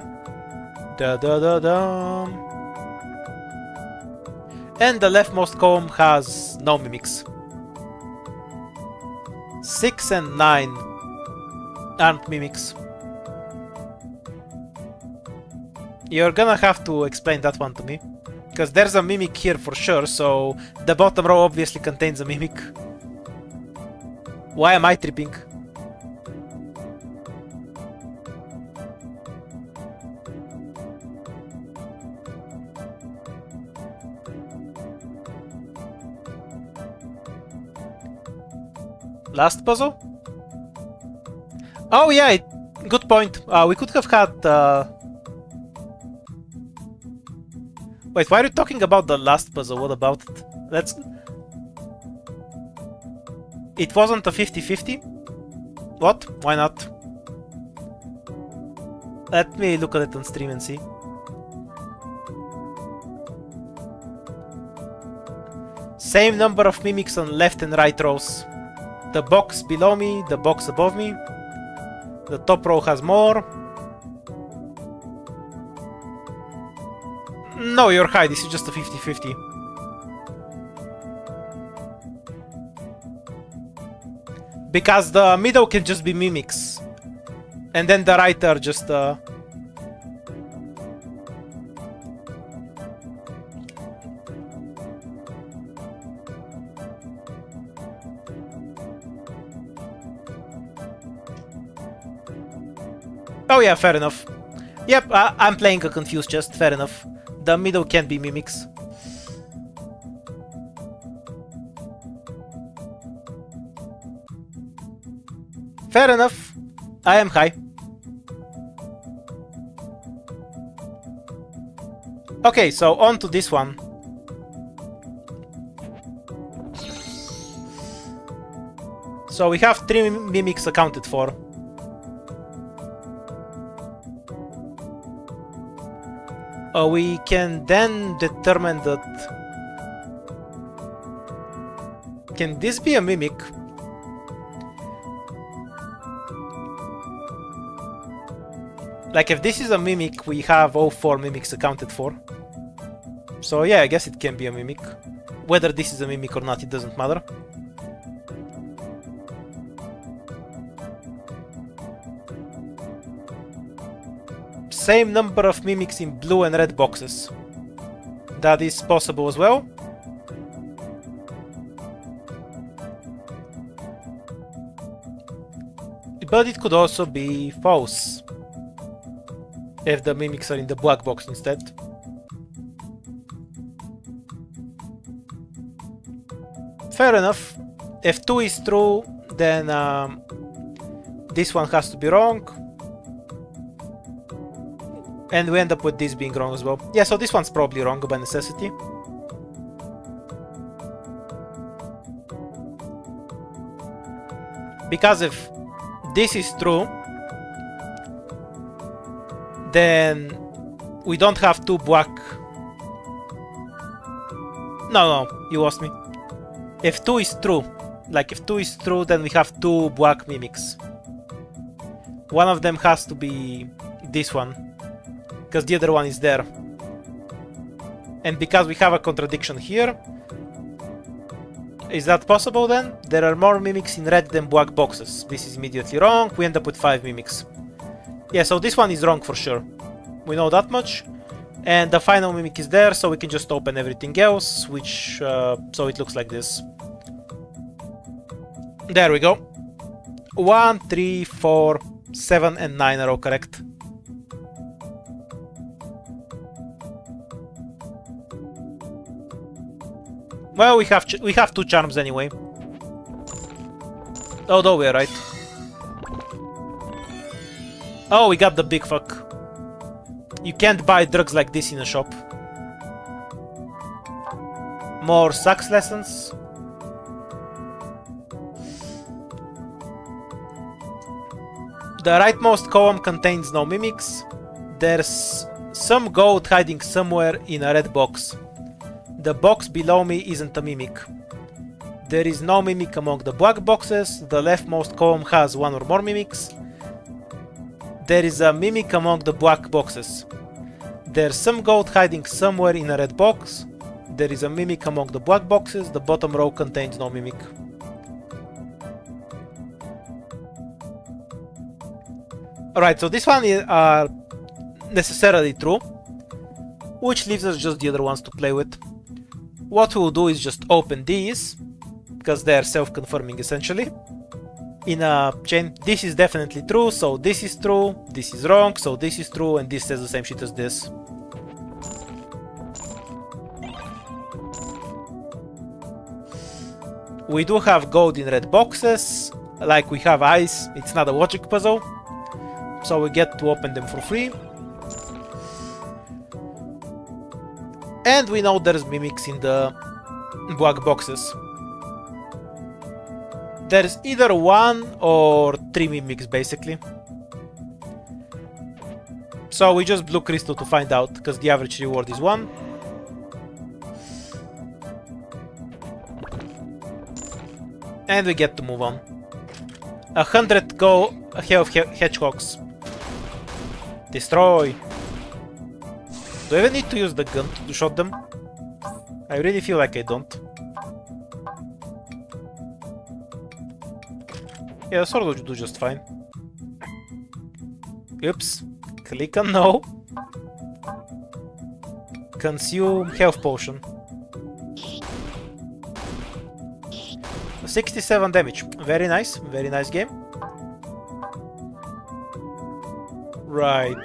And the leftmost column has no mimics. 6 and 9 aren't mimics. You're gonna have to explain that one to me. Because there's a mimic here for sure, so the bottom row obviously contains a mimic. Why am I tripping? Last puzzle? Oh yeah, good point. We could have had... Wait, why are you talking about the last puzzle? What about it? Let's... It wasn't a 50-50? What? Why not? Let me look at it on stream and see. Same number of mimics on left and right rows. The box below me, the box above me. The top row has more. No, you're high, this is just a 50-50. Because the middle can just be mimics. And then the right are just... Oh yeah, fair enough. Yep, I'm playing a confused chest, fair enough. The middle can't be mimics. Fair enough. I am high. Okay, so on to this one. So we have 3 mimics accounted for. We can then determine that... Can this be a mimic? Like, if this is a mimic, we have all 4 mimics accounted for. So yeah, I guess it can be a mimic. Whether this is a mimic or not, it doesn't matter. same number of mimics in blue and red boxes. That is possible as well. But it could also be false if the mimics are in the black box instead. Fair enough. If 2 is true, then this one has to be wrong. And we end up with this being wrong as well. Yeah, so this one's probably wrong by necessity. Because if this is true, then we don't have 2 black... No, you lost me. If 2 is true, like if 2 is true, then we have 2 black mimics. One of them has to be this one, because the other one is there. And because we have a contradiction here, is that possible then? There are more mimics in red than black boxes. This is immediately wrong. We end up with 5 mimics. Yeah, so this one is wrong for sure. We know that much. And the final mimic is there, so we can just open everything else, which... so it looks like this. There we go. 1, 3, 4, 7 and 9 are all correct. Well, we have 2 charms anyway. Although we're right. Oh, we got the big fuck. You can't buy drugs like this in a shop. More sucks lessons. The rightmost column contains no mimics. There's some gold hiding somewhere in a red box. The box below me isn't a mimic. There is no mimic among the black boxes. The leftmost column has 1 or more mimics. There is a mimic among the black boxes. There's some gold hiding somewhere in a red box. There is a mimic among the black boxes. The bottom row contains no mimic. Alright, so this one are necessarily true, which leaves us just the other ones to play with. What we'll do is just open these, because they're self-confirming essentially. In a chain, this is definitely true, so this is true, this is wrong, so this is true, and this says the same shit as this. We do have gold in red boxes, like we have eyes, it's not a logic puzzle, so we get to open them for free. And we know there's mimics in the black boxes. There's either 1 or 3 mimics basically. So we just blew crystal to find out, because the average reward is 1. And we get to move on. 100 go health hedgehogs. Destroy. Do I even need to use the gun to shoot them? I really feel like I don't. Yeah, the sword will do just fine. Oops. Click on no. Consume health potion. 67 damage. Very nice game. Right.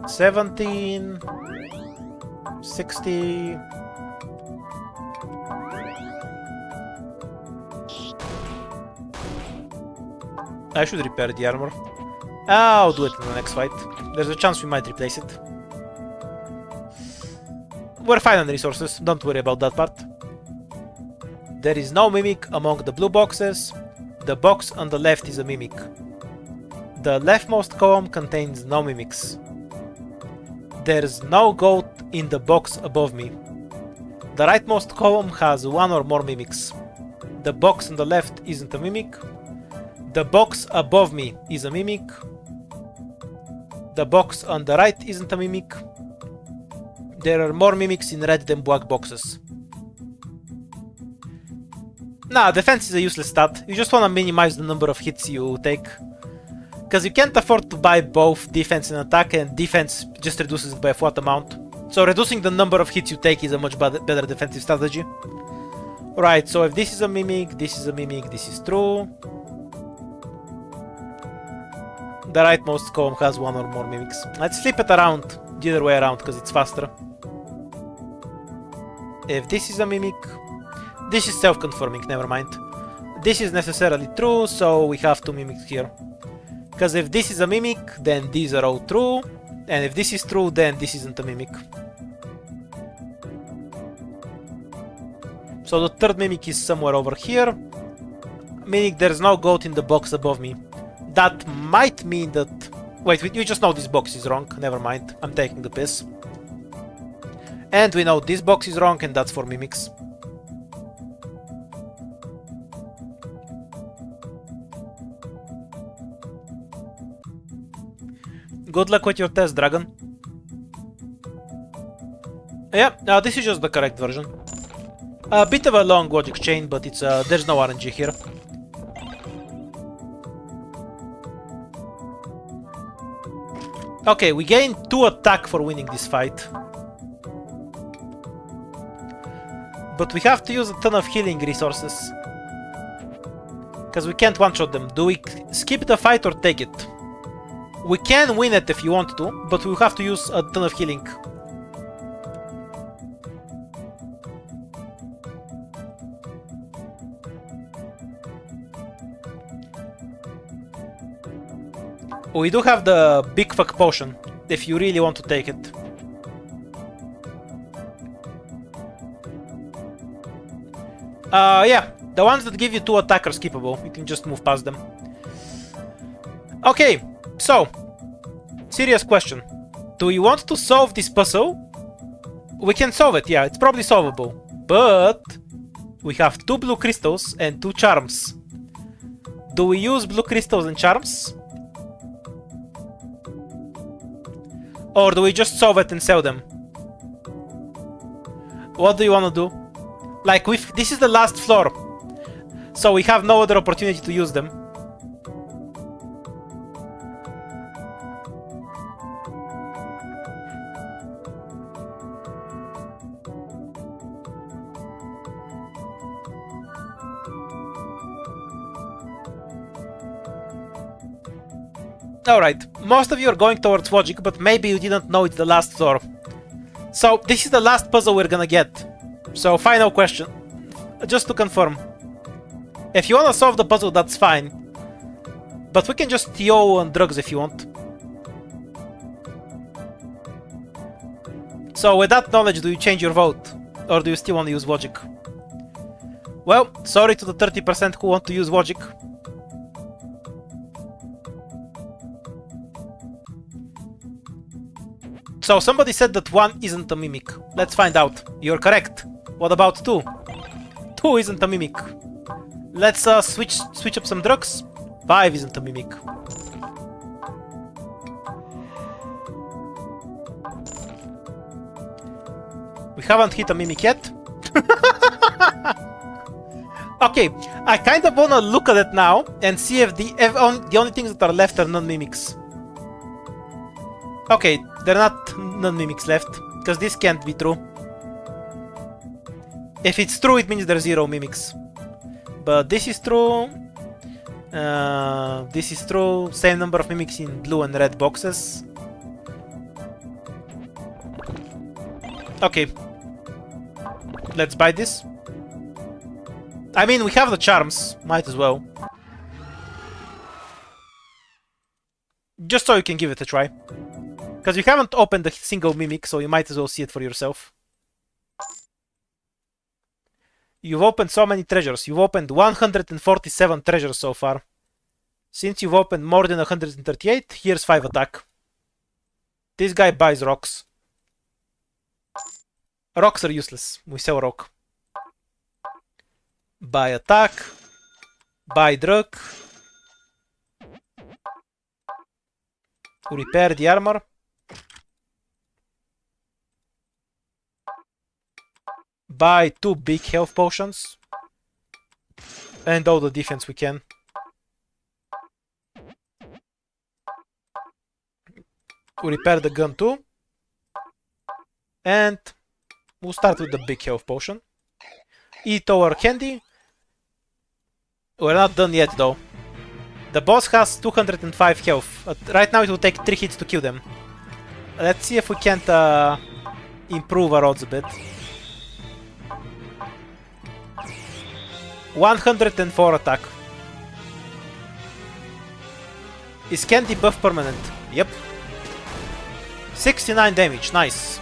17... 60... I should repair the armor. I'll do it in the next fight. There's a chance we might replace it. We're fine on resources, don't worry about that part. There is no mimic among the blue boxes. The box on the left is a mimic. The leftmost column contains no mimics. There's no gold in the box above me. The rightmost column has 1 or more mimics. The box on the left isn't a mimic. The box above me is a mimic. The box on the right isn't a mimic. There are more mimics in red than black boxes. Nah, defense is a useless stat. You just wanna minimize the number of hits you take. Because you can't afford to buy both defense and attack, and defense just reduces it by a flat amount. So reducing the number of hits you take is a much better defensive strategy. Right, so if this is a mimic, this is a mimic, this is true. The rightmost column has one or more mimics. Let's flip it around, the other way around, because it's faster. If this is a mimic, this is self-confirming, never mind. This is necessarily true, so we have two mimics here. Because if this is a mimic, then these are all true. And if this is true, then this isn't a mimic. So the third mimic is somewhere over here. Meaning there's no goat in the box above me. That might mean that... Wait, you just know this box is wrong. Never mind, I'm taking the piss. And we know this box is wrong, and that's for mimics. Good luck with your test, Dragon. Yeah, this is just the correct version. A bit of a long logic chain, but it's there's no RNG here. Okay, we gain 2 attack for winning this fight. But we have to use a ton of healing resources. Because we can't one-shot them. Do we skip the fight or take it? We can win it if you want to, but we have to use a ton of healing. We do have the big fuck potion, if you really want to take it. Yeah, the ones that give you 2 attack are skippable. You can just move past them. Okay, so, serious question. Do you want to solve this puzzle? We can solve it, yeah, it's probably solvable. But we have 2 blue crystals and 2 charms. Do we use blue crystals and charms? Or do we just solve it and sell them? What do you want to do? Like, this is the last floor, so we have no other opportunity to use them. Alright, most of you are going towards logic, but maybe you didn't know it's the last floor. So, this is the last puzzle we're gonna get. So, final question. Just to confirm. If you wanna solve the puzzle, that's fine. But we can just TO on drugs if you want. So, with that knowledge, do you change your vote? Or do you still wanna use logic? Well, sorry to the 30% who want to use logic. So somebody said that 1 isn't a mimic. Let's find out. You're correct. What about 2? 2 isn't a mimic. Let's switch up some drugs. 5 isn't a mimic. We haven't hit a mimic yet. Okay, I kind of wanna look at it now and see if the only things that are left are non-mimics. Okay, there are not non-mimics left, because this can't be true. If it's true, it means there's 0 mimics. But this is true. This is true. Same number of mimics in blue and red boxes. Okay. Let's buy this. I mean, we have the charms. Might as well. Just so you can give it a try. Because you haven't opened a single mimic, so you might as well see it for yourself. You've opened so many treasures. You've opened 147 treasures so far. Since you've opened more than 138, here's 5 attack. This guy buys rocks. Rocks are useless. We sell rock. Buy attack. Buy drug. Repair the armor. Buy 2 big health potions. And all the defense we can. We repair the gun too. And we'll start with the big health potion. Eat our candy. We're not done yet though. The boss has 205 health. Right now it will take 3 hits to kill them. Let's see if we can't improve our odds a bit. 104 attack. Is candy buff permanent? Yep. 69 damage, nice.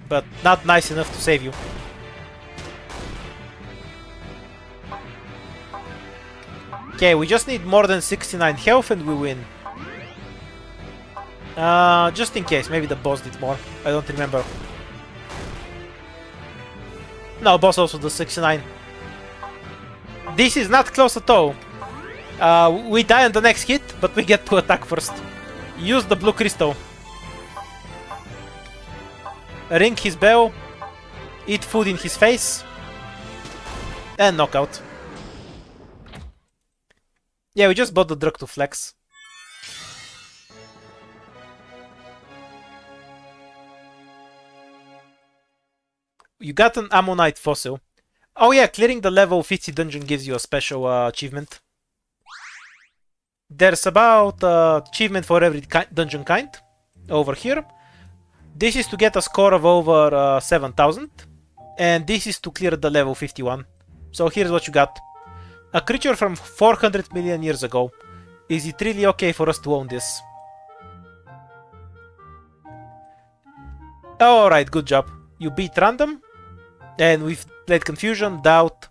But not nice enough to save you. Okay, we just need more than 69 health and we win. Just in case, maybe the boss did more. I don't remember. No, boss also does 69. This is not close at all. We die on the next hit, but we get to attack first. Use the blue crystal. Ring his bell. Eat food in his face. And knockout. Yeah, we just bought the drug to flex. You got an ammonite fossil. Oh yeah, clearing the level 50 dungeon gives you a special achievement. There's about achievement for every dungeon kind over here. This is to get a score of over 7000. And this is to clear the level 51. So here's what you got. A creature from 400 million years ago. Is it really okay for us to own this? Alright, good job. You beat random. And we've played Confusion, Doubt,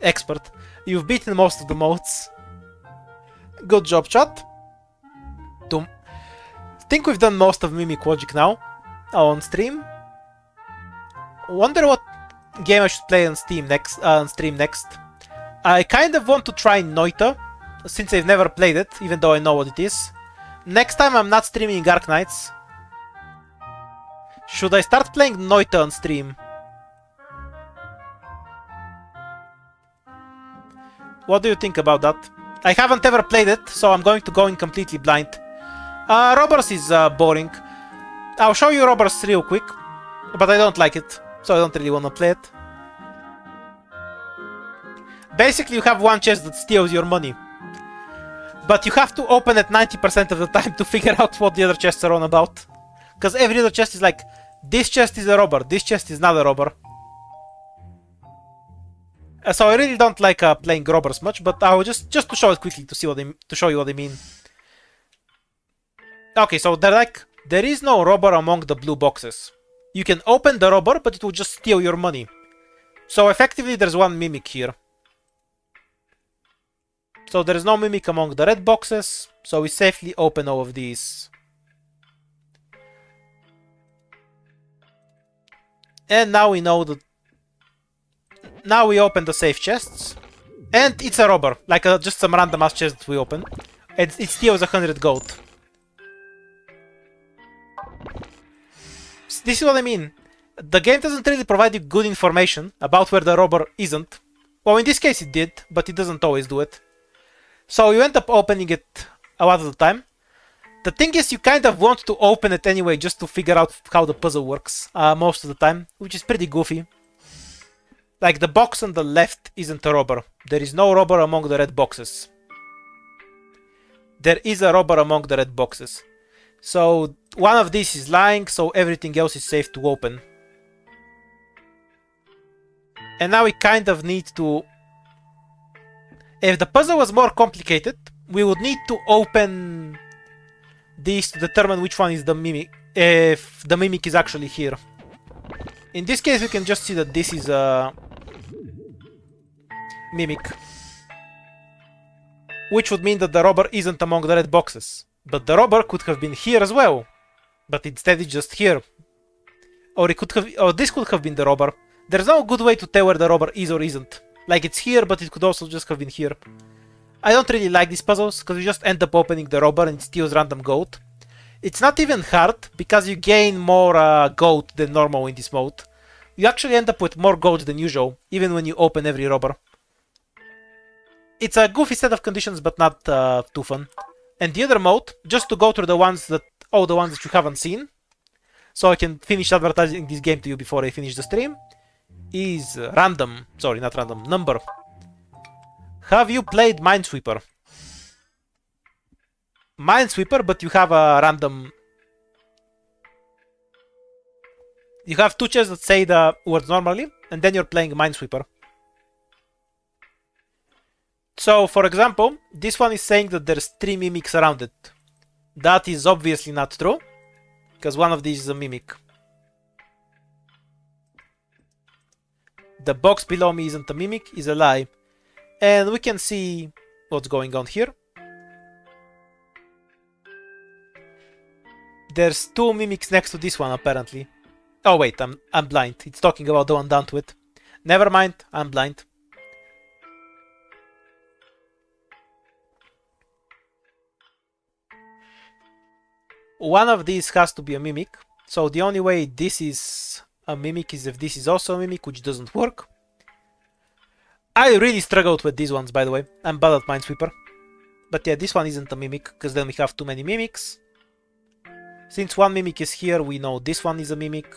Expert. You've beaten most of the modes. Good job, chat. Think we've done most of Mimic Logic now on stream. Wonder what game I should play on stream next. I kind of want to try Noita, since I've never played it, even though I know what it is. Next time I'm not streaming Ark Knights. Should I start playing Noita on stream? What do you think about that? I haven't ever played it, so I'm going to go in completely blind. Robbers is boring. I'll show you Robbers real quick, but I don't like it, so I don't really want to play it. Basically, you have one chest that steals your money. But you have to open it 90% of the time to figure out what the other chests are on about. Because every other chest is like, this chest is a robber, this chest is not a robber. So I really don't like playing robbers much, but I will just to show it quickly to show you what I mean. Okay, so there is no robber among the blue boxes. You can open the robber, but it will just steal your money. So effectively, there's one mimic here. So there is no mimic among the red boxes, so we safely open all of these. And now we know that. Now we open the safe chests, and it's a robber, like just some random ass chest that we open. And it steals 100 gold. This is what I mean. The game doesn't really provide you good information about where the robber isn't. Well, in this case it did, but it doesn't always do it. So you end up opening it a lot of the time. The thing is, you kind of want to open it anyway just to figure out how the puzzle works most of the time, which is pretty goofy. Like, the box on the left isn't a robber. There is no robber among the red boxes. There is a robber among the red boxes. So, one of these is lying, so everything else is safe to open. And now we kind of need to... If the puzzle was more complicated, we would need to open these to determine which one is the mimic, if the mimic is actually here. In this case, we can just see that this is a mimic, which would mean that the robber isn't among the red boxes. But the robber could have been here as well, but instead it's just here. Or it could have, or this could have been the robber. There's no good way to tell where the robber is or isn't. Like, it's here, but it could also just have been here. I don't really like these puzzles, because you just end up opening the robber and it steals random gold. It's not even hard, because you gain more gold than normal in this mode. You actually end up with more gold than usual, even when you open every robber. It's a goofy set of conditions, but not too fun. And the other mode, just to go through the ones that you haven't seen, so I can finish advertising this game to you before I finish the stream, is random. Sorry, not random. Number. Have you played Minesweeper? Minesweeper, but you have a random. You have two chairs that say the words normally, and then you're playing Minesweeper. So, for example, this one is saying that there's 3 mimics around it. That is obviously not true, because one of these is a mimic. The box below me isn't a mimic, is a lie. And we can see what's going on here. There's 2 mimics next to this one, apparently. Oh wait, I'm blind. It's talking about the one down to it. Never mind, I'm blind. One of these has to be a mimic. So the only way this is a mimic is if this is also a mimic, which doesn't work. I really struggled with these ones, by the way. I'm bad at Minesweeper. But yeah, this one isn't a mimic, because then we have too many mimics. Since one mimic is here, we know this one is a mimic.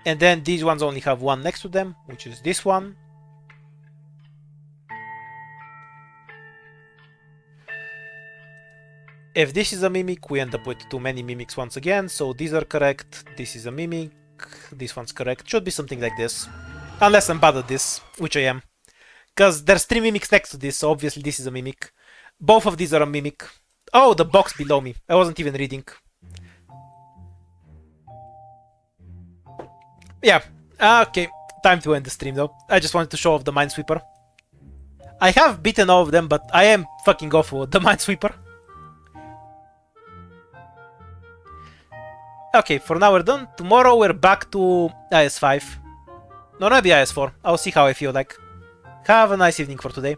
And then these ones only have one next to them, which is this one. If this is a mimic, we end up with too many mimics once again, so these are correct. This is a mimic. This one's correct. Should be something like this. Unless I'm bad at this, which I am. Because there's 3 mimics next to this, so obviously this is a mimic. Both of these are a mimic. Oh, the box below me. I wasn't even reading. Yeah. Okay. Time to end the stream though. I just wanted to show off the Minesweeper. I have beaten all of them, but I am fucking awful at the Minesweeper. Okay, for now we're done. Tomorrow we're back to IS5. No, maybe IS4. I'll see how I feel like. Have a nice evening for today.